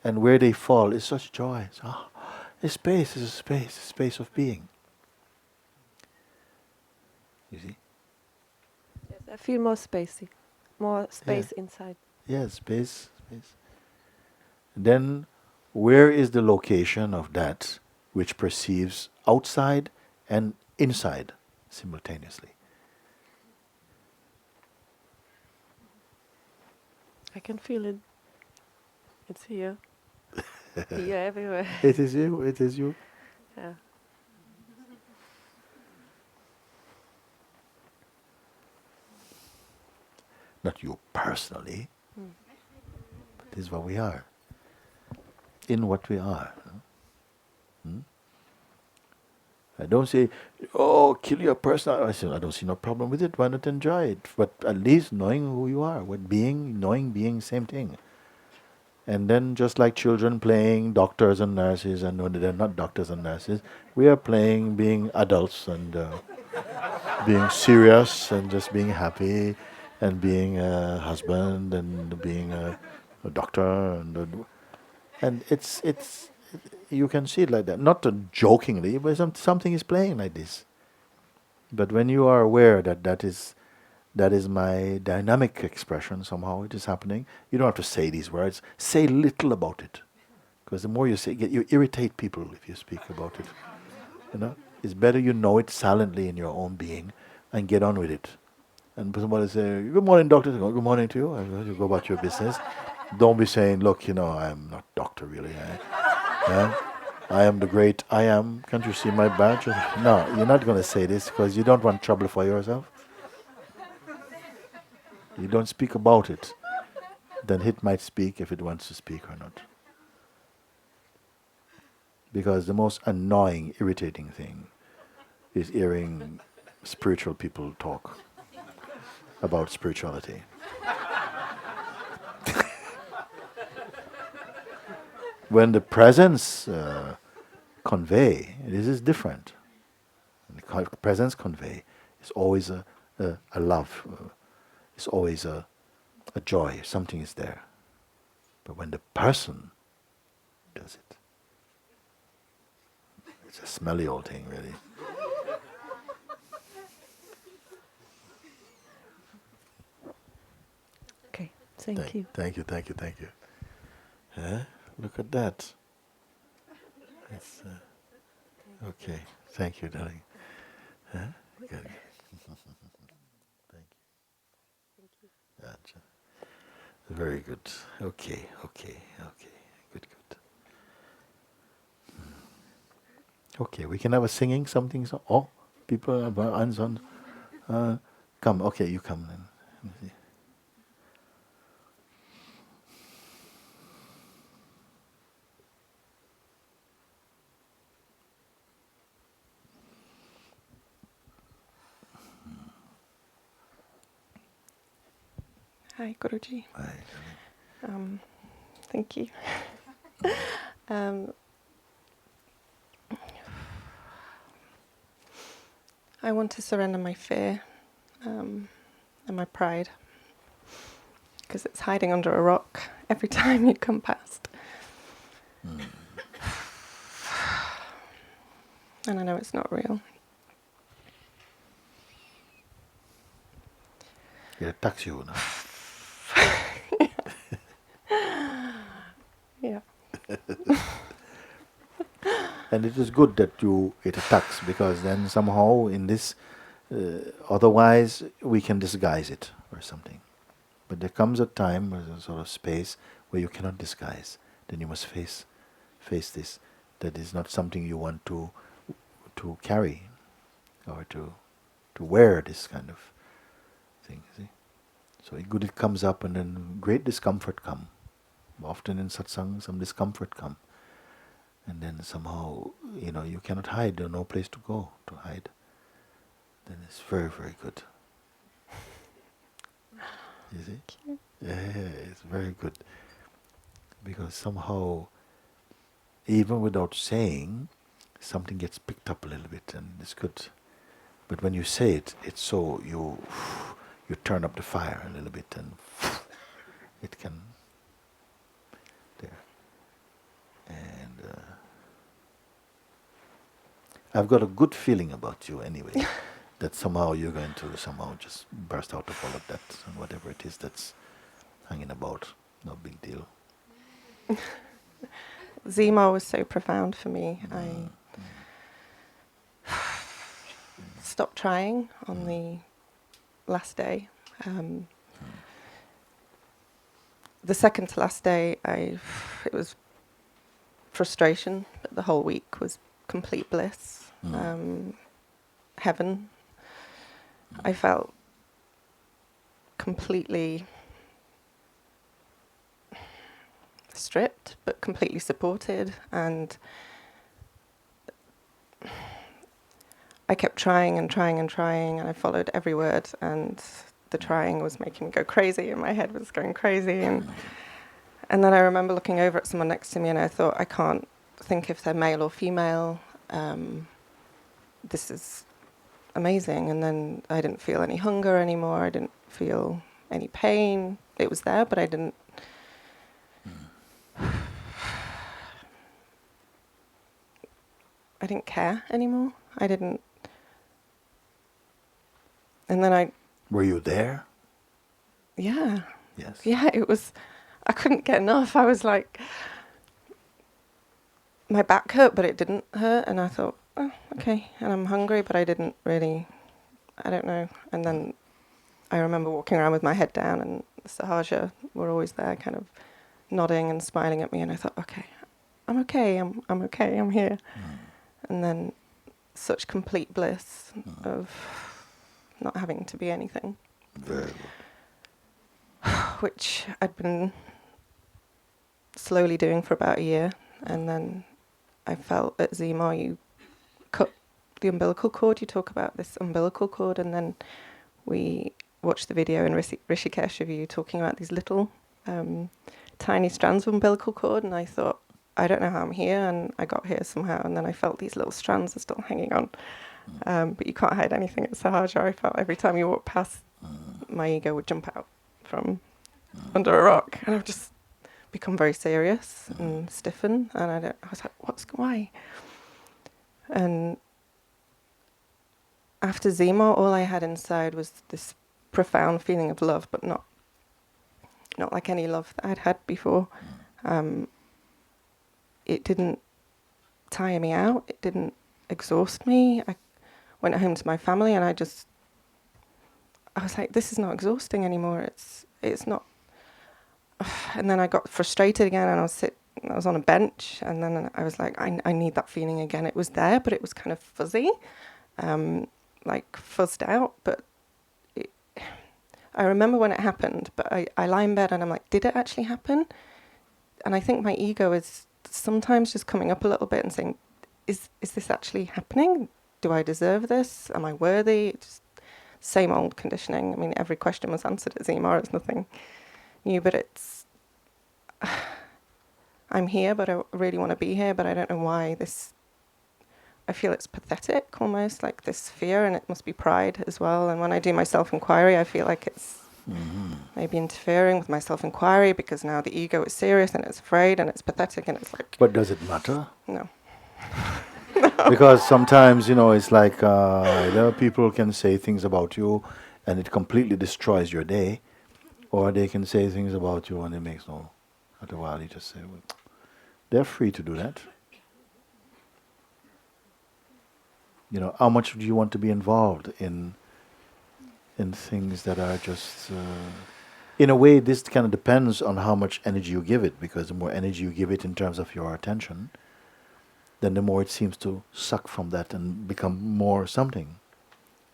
A: And where they fall is such joy. A space is a space of being. You see?
F: Yes, I feel more spacey, more space inside.
A: Yes, space. Then, where is the location of that which perceives outside and inside simultaneously?
F: I can feel it. It's here. Here, everywhere.
A: It is you, it is you.
F: Yeah.
A: Not you personally, but this is what we are. In what we are. I don't say, oh, kill your person. I say, I don't see no problem with it. Why not enjoy it? But at least knowing who you are, knowing being, same thing. And then just like children playing doctors and nurses, and when they're not doctors and nurses, we are playing being adults and being serious and just being happy and being a husband and being a doctor and it's you can see it like that, not jokingly, but something is playing like this. But when you are aware that is my dynamic expression, somehow it is happening. You don't have to say these words. Say little about it, because the more you say, you irritate people if you speak about it. It's better you know it silently in your own being, and get on with it. And somebody say, "Good morning, doctor." Go, "Good morning to you." And you go about your business. Don't be saying, "Look, I am not doctor really. I am the great I am. Can't you see my badge?" No, you're not going to say this because you don't want trouble for yourself. You don't speak about it. Then it might speak if it wants to speak or not. Because the most annoying, irritating thing is hearing spiritual people talk about spirituality. When the presence convey, this is different. When the presence convey, it's always a love. It's always a joy. Something is there. But when the person does it, it's a smelly old thing, really.
F: Okay, thank you.
A: Thank you. Look at that. It's, okay, thank you, darling. Good. Thank you. Gotcha. Very good. Okay. Good. Okay, we can have a singing something. Oh, people have hands on. Come, okay, you come then. Let me see.
G: Hi, Guruji.
A: Hi.
G: Thank you. I want to surrender my fear and my pride, because it's hiding under a rock every time you come past. And I know it's not real.
A: It attacks you now.
G: Yeah.
A: And it is good that it attacks, because then somehow in this, otherwise we can disguise it or something. But there comes a time, or a sort of space, where you cannot disguise. Then you must face face this, that is not something you want to carry or to wear, this kind of thing. See? So good it comes up, and then great discomfort come. Often in satsang, some discomfort come, and then somehow you cannot hide. There's no place to go to hide. Then it's very, very good. You see? Yeah, it's very good. Because somehow, even without saying, something gets picked up a little bit, and it's good. But when you say it, it's so you turn up the fire a little bit, and it can there. And I've got a good feeling about you anyway. That somehow you're going to somehow just burst out of all of that, and whatever it is that's hanging about, no big deal.
G: Zima was so profound for me. I stopped trying on the last day. The second to last day, it was frustration, but the whole week was complete bliss, heaven. I felt completely stripped, but completely supported, and I kept trying and trying and trying, and I followed every word, and the trying was making me go crazy, and my head was going crazy, and then I remember looking over at someone next to me, and I thought, I can't think if they're male or female. This is amazing. And then I didn't feel any hunger anymore. I didn't feel any pain. It was there, but I didn't. I didn't care anymore. I didn't. And then
A: Were you there?
G: Yeah.
A: Yes.
G: Yeah, it was. I couldn't get enough. I was like, my back hurt, but it didn't hurt, and I thought, oh, okay. And I'm hungry, but I didn't really. I don't know. And then I remember walking around with my head down, and Sahaja were always there, kind of nodding and smiling at me, and I thought, okay, I'm okay. I'm okay. I'm here. And then such complete bliss of not having to be anything.
A: Very good.
G: Which I'd been slowly doing for about a year, and then I felt at Zima you cut the umbilical cord. You talk about this umbilical cord, and then we watched the video in Rishikesh of you talking about these little tiny strands of umbilical cord, and I thought, I don't know how I'm here, and I got here somehow, and then I felt these little strands are still hanging on. But you can't hide anything at Sahaja. I felt every time you walk past, my ego would jump out from under a rock, and I've just become very serious and stiffen, and I was like, why? And after Zima, all I had inside was this profound feeling of love, but not like any love that I'd had before. It didn't tire me out. It didn't exhaust me. I went home to my family, and I was like, this is not exhausting anymore. It's not. And then I got frustrated again, and I was on a bench, and then I was like, I need that feeling again. It was there, but it was kind of fuzzy, like fuzzed out. But I remember when it happened, but I lie in bed and I'm like, did it actually happen? And I think my ego is sometimes just coming up a little bit and saying, is this actually happening? Do I deserve this? Am I worthy? Just same old conditioning. I mean, every question was answered at Zima. It's nothing new, but I'm here, but I really want to be here, but I don't know why I feel it's pathetic, almost like this fear, and it must be pride as well. And when I do my self-inquiry, I feel like it's maybe interfering with my self-inquiry, because now the ego is serious and it's afraid and it's pathetic, and it's like...
A: But does it matter?
G: No.
A: Because sometimes, it's like there are people can say things about you and it completely destroys your day, or they can say things about you and it makes no... After a while you just say, well, they're free to do that. How much do you want to be involved in things that are just in a way, this kind of depends on how much energy you give it, because the more energy you give it in terms of your attention, then the more it seems to suck from that and become more something.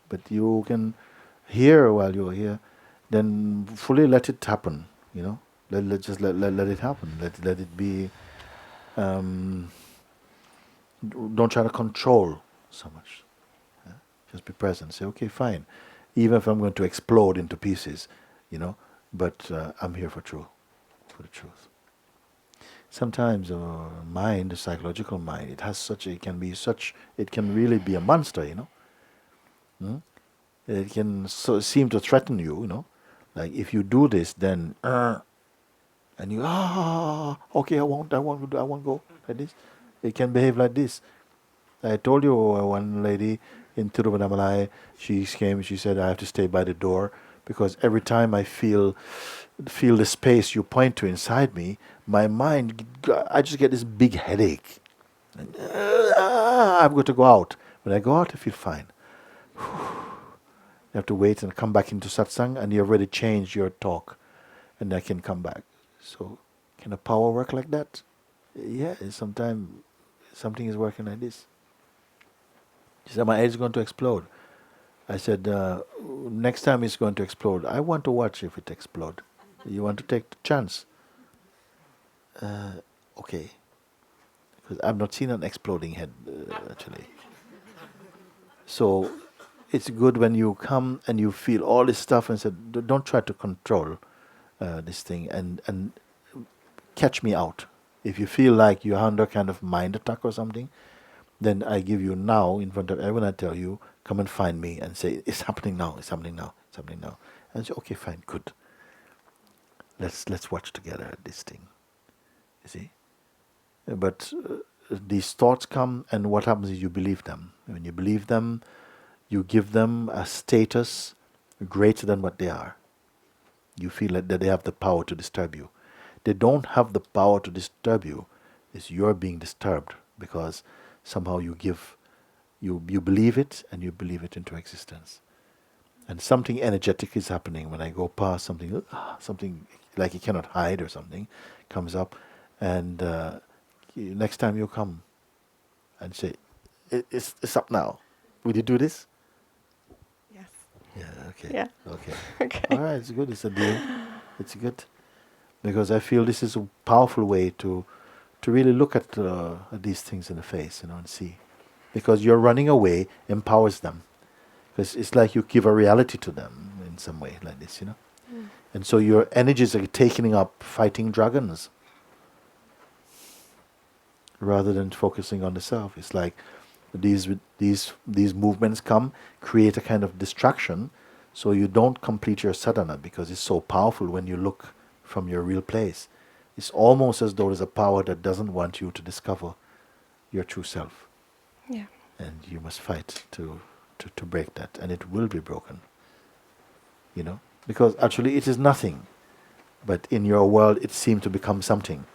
A: But you can hear while you're here, then fully let it happen, you know. Let it happen. Let it be. Don't try to control so much. Yeah? Just be present. Say, okay, fine. Even if I'm going to explode into pieces, you know, but I'm here for the truth. Sometimes mind, the psychological mind, it can really be a monster, you know. Hmm? It can seem to threaten you, you know. Like if you do this, then and you okay, I won't go like this. It can behave like this. I told you one lady in Tiruvannamalai, she came. She said I have to stay by the door because every time I feel the space you point to inside me, my mind, I just get this big headache. And, I'm going to go out. When I go out, I feel fine. You have to wait and come back into satsang, and you already changed your talk, and I can come back. So, can a power work like that? Yeah, sometimes something is working like this. She said, my head is going to explode. I said, next time it's going to explode, I want to watch if it explodes. You want to take the chance? Okay. Because I've not seen an exploding head, actually. So it's good when you come and you feel all this stuff and said, don't try to control this thing and catch me out. If you feel like you're under kind of mind attack or something, then I give you now in front of everyone, I tell you, come and find me and say, it's happening now, it's happening now, it's happening now. And say, okay, fine, good. Let's watch together this thing. You see? But these thoughts come, and what happens is you believe them. When you believe them, you give them a status greater than what they are. You feel that they have the power to disturb you. They don't have the power to disturb you. It's you're being disturbed because somehow you believe it, and you believe it into existence. And something energetic is happening when I go past something, something like you cannot hide or something, comes up, and next time you come and say, it's up now. Will you do this?
G: Yes.
A: Yeah, okay.
G: Yeah.
A: Okay.
G: Okay.
A: All right, it's good. It's a deal. It's good. Because I feel this is a powerful way to really look at these things in the face, you know, and see. Because your running away empowers them. Because it's like you give a reality to them in some way, like this, you know. And so your energies are taking up fighting dragons rather than focusing on the self. It's like these movements come, create a kind of distraction, so you don't complete your sadhana because it's so powerful when you look from your real place. It's almost as though there's a power that doesn't want you to discover your true self.
G: Yeah.
A: And you must fight to break that, and it will be broken. You know? Because actually it is nothing. But in your world it seemed to become something.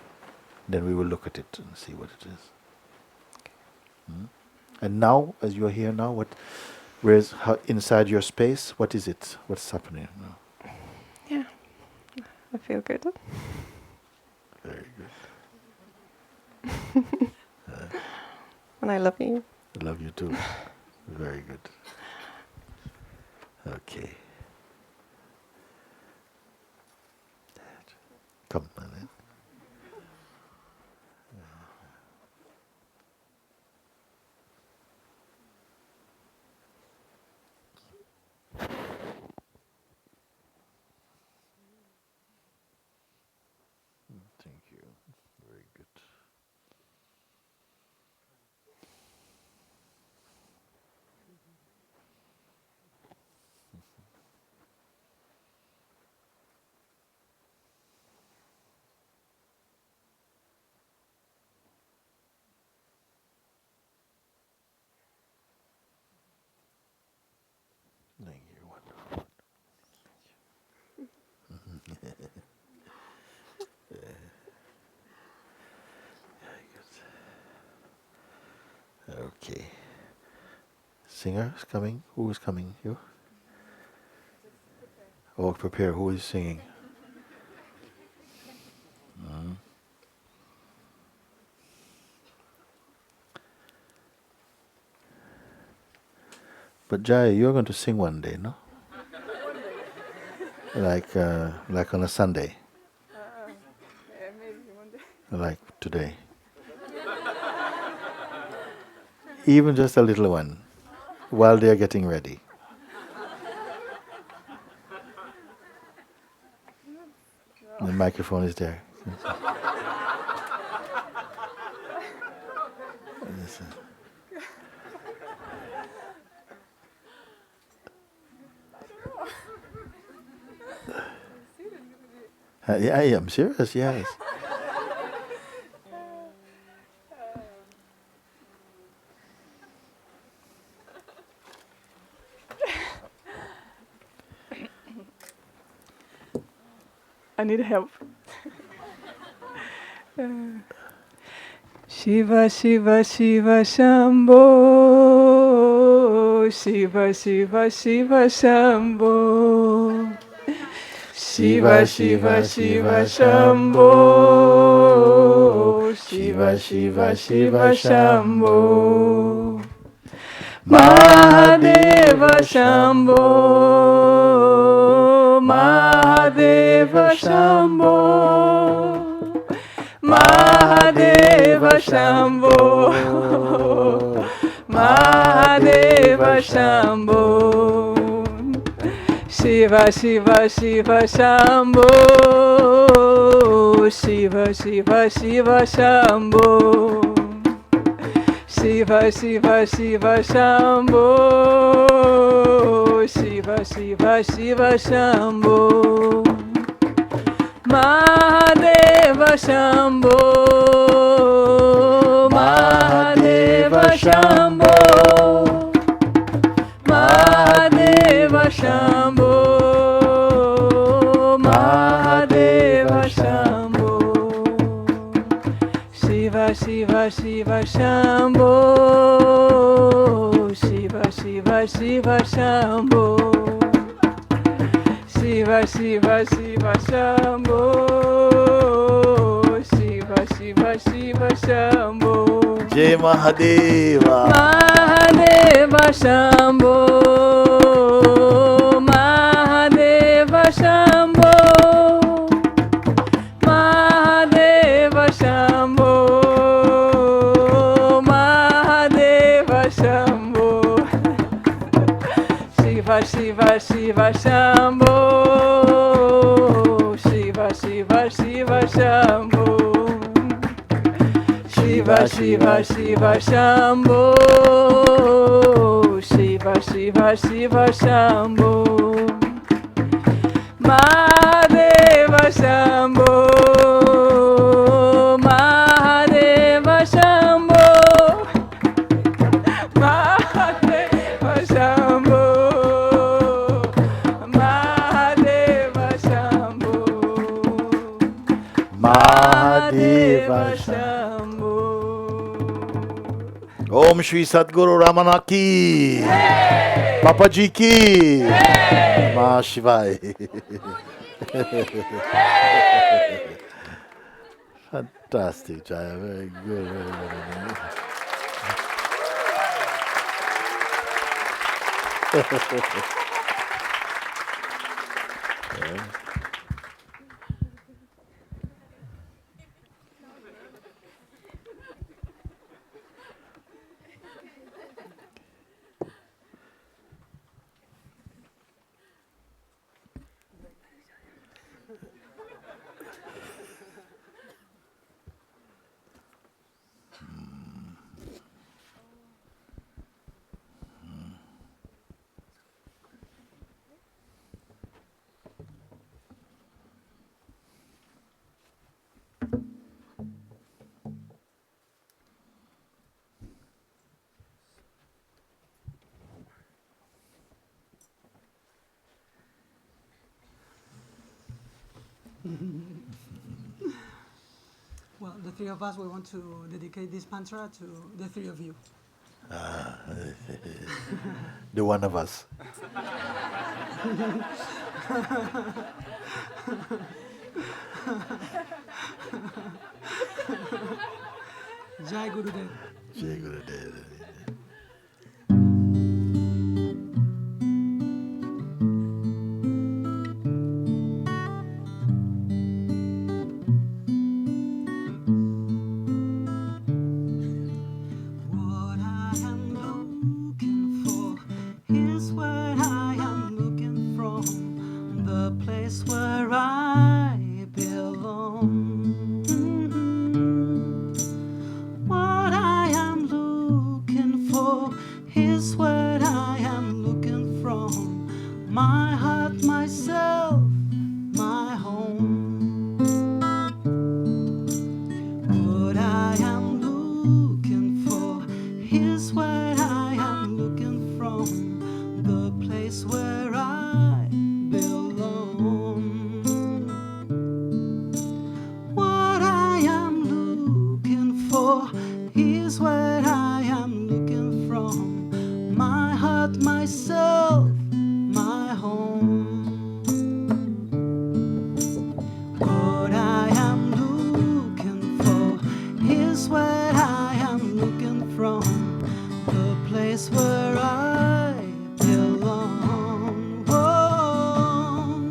A: Then we will look at it and see what it is. Hmm? And now, as you are here now, where's inside your space? What is it? What's happening now?
G: Yeah. I feel good.
A: Very good.
G: And I love you.
A: I love you too. Very good. Okay. Come on in. Thank you. Very good. Thank you. Wonderful. Very good. Okay. Singer is coming. Who is coming? You? Oh, prepare. Who is singing? But Jaya, you're going to sing one day, no? Like on a Sunday.
G: Maybe one day.
A: Like today. Even just a little one, while they are getting ready. The microphone is there. Yeah, I am serious, yes.
G: I need help. Shiva, Shiva, Shiva, Shambho. Shiva, Shiva, Shiva, Shambho. Shiva, Shiva, Shiva, Shambho. Shiva, Shiva, Shiva, Shambho. Mahadeva Shambho. Mahadeva Shambho. Mahadeva Shambho. Mahadeva Shambho. Shiva, Shiva, Shiva, Shambho. Shiva, Shiva, Shiva, Shambho. Shiva, Shiva, Shiva, Shambho. Shiva, Shiva, Shiva, Shambho. Mahadeva Shambho. Mahadeva Shambho. Mahadeva Shambho. Mahadeva Shambho. Shiva, Shiva, Shiva, Shambho. Shiva, Shiva, Shiva, Shambho. Shiva, Shiva, Shiva, Shambho. Shiva, Shiva, Shiva, Shambho.
A: Jai Mahadeva.
G: Mahadeva Shambho. Mahadeva Shambho. Mahadeva Shambho. Mahadeva Shambho. Shiva, Shiva, Shiva, Shambho. Shiva, Shiva, Shiva, Shambho. Shiva, Shiva, Shiva, Shambho. Shiva, Shiva, Shiva, Shambho. Mahadeva Shambho. Mahadeva Shambho. Mahadeva Shambho. Mahadeva Shambho.
A: Mahadeva Shambho. Om Shri Sadguru Ramana ki. Papa Ji ki. Ma Shivai. Fantastic, Jaya. Very good. Very good.
H: Well, the three of us, we want to dedicate this mantra to the three of you.
A: The one of us.
H: Jai Gurudev.
A: Jai Gurudev.
H: Here's what I am looking from, the place where I belong. Oh,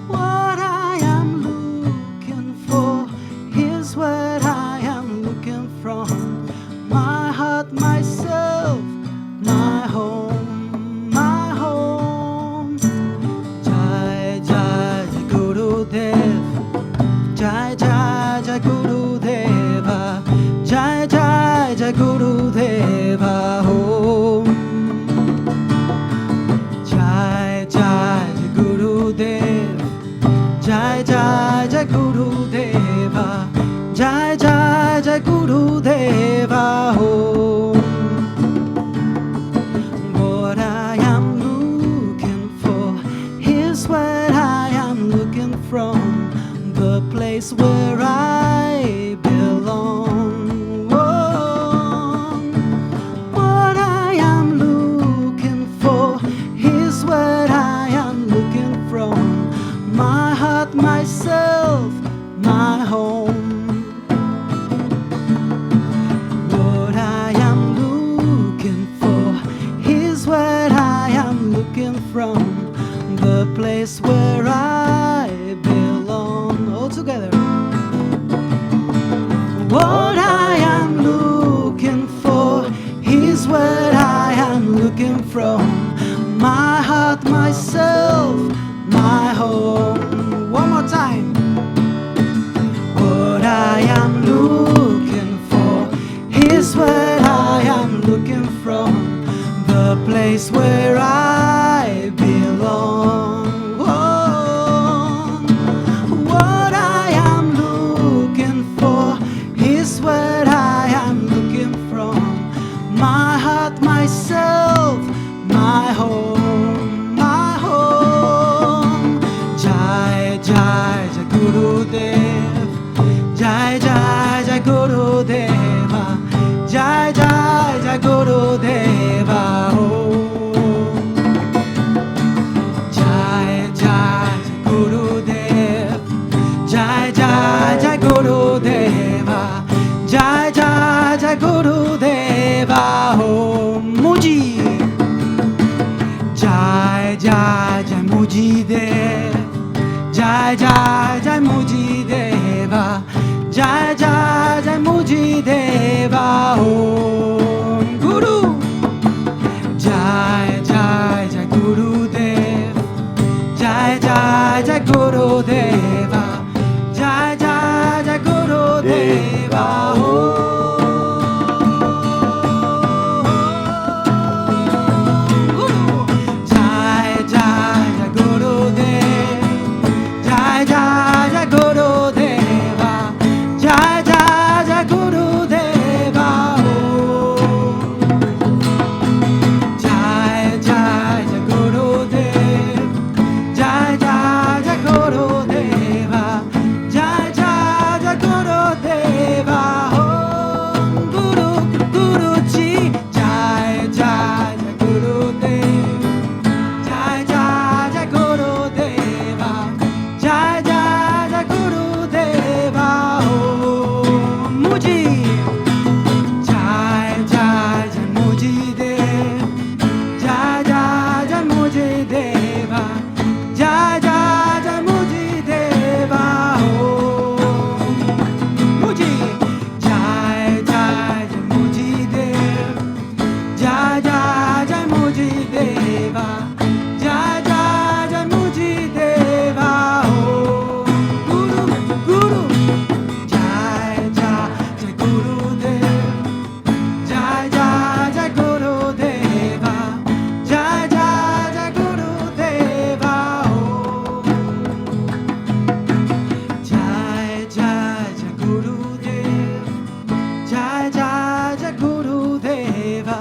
H: what I am looking for, here's what I am looking from. My heart, myself, my home, my home. Jai Jai Guru Dev, Jai Jai Jai Guru Deva, Jai Jai Jai Guru Deva Om. Jai Jai Jai Guru Dev, Jai Jai Jai Guru Deva, Jai Jai Jai Guru Deva Om. What I am looking for, here's what I am looking from, the place where I belong. Oh, what I am looking for, here's what I am looking from. My heart, myself, my home. What I am looking for, here's what I am looking from, the place where I belong. All together. What I am looking for, here's what I am looking from. My heart, myself, my home. One more time. What I am looking for, here's what I am looking from, the place where I belong. Oh, what I am looking for, here's what I am looking from. My heart, myself, my home, my home. Jai Jai Jai Guru Dev, Jai Jai Jai Guru Deva, Jai Jai Jai Guru Deva Om. Jai Jai Jai Guru Dev, Jai Jai Jai Guru Deva, Jai Jai Jai Guru Deva Om. Mooji. Jai Jai Jai Mooji Dev, Jai Jai Jai Mooji Deva, Jai Jai Jai Mooji Deva Om. Guru. Jai Jai Jai Guru Dev, Jai Jai Jai Guru Deva, Jai Jai Jai Guru Deva Om. Jai Jai Jai Guru Dev, Jai Jai Jai Guru Deva, Jai Jai Jai Guru Deva Om. Jai Jai Jai Guru Dev, Jai Jai Jai Guru Deva, Jai Jai Jai Guru Deva Om. Guru Guruji, Jai Jai Jai Guru Dev, Jai Jai Jai Guru Deva, Jai Jai Jai Guru Deva Om. Mooji. Jai Jai Jai Mooji Dev, Jai Jai Jai Mooji Deva, Jai Jai Jai Mooji Deva Om. Mooji. Jai Jai Jai Mooji Dev, Jai Jai Jai Mooji Deva, Jai Jai Jai Mooji Deva Om. Guru Guru. Jai Jai Jai Guru Dev, Jai Jai Jai Guru Deva, Jai Jai Jai Guru Deva Om. Jai Jai Jai Guru Dev, Jai Jai Jai Guru Deva,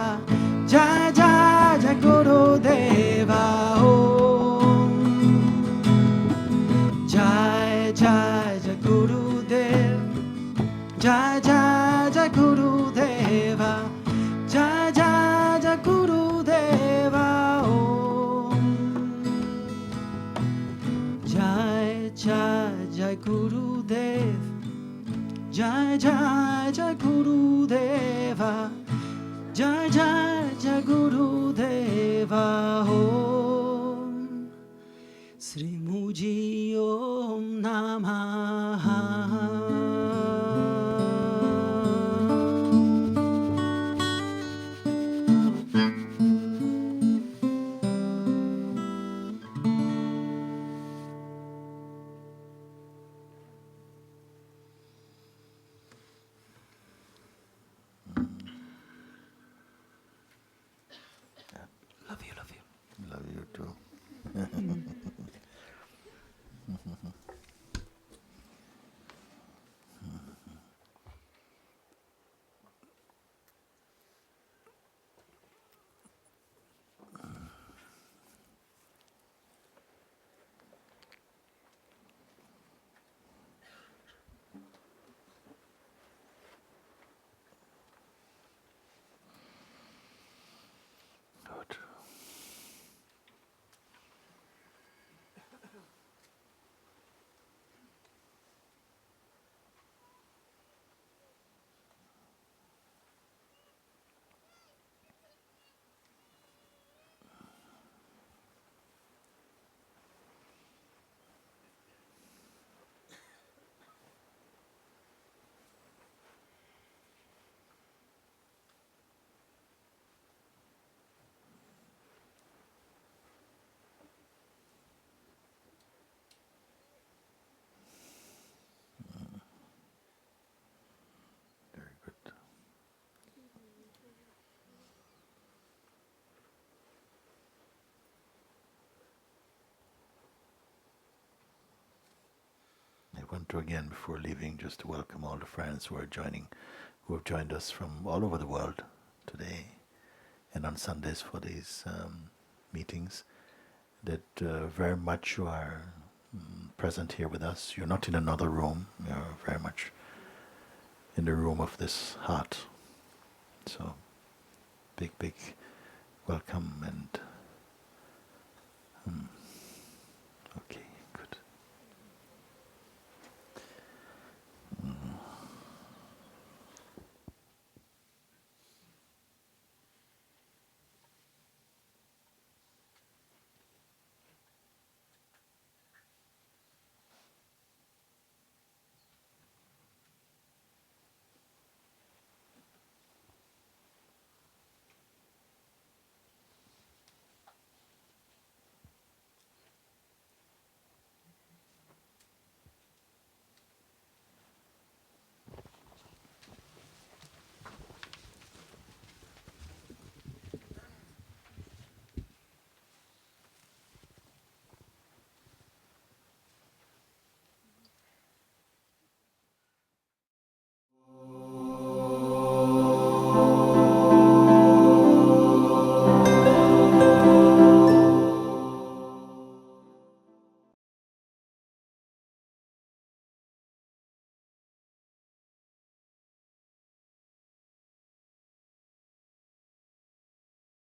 H: Jai Jai Jai Guru Deva Om. Jai Jai Jai Guru Dev, Jai Jai Jai Guru Deva, Jai Jai Jai Guru Deva Om. Jai Jai Jai Guru Dev, Jai Jai Jai Guru Deva, Jai Jai Jai Guru Deva Om. Sri Mooji Om Namaha. Love you, love you.
A: Love you too. Good. Very good. I want to again, before leaving, just to welcome all the friends who have joined us from all over the world today and on Sundays for these meetings. That very much you are present here with us. You're not in another room. You're very much in the room of this heart. So, big welcome and okay.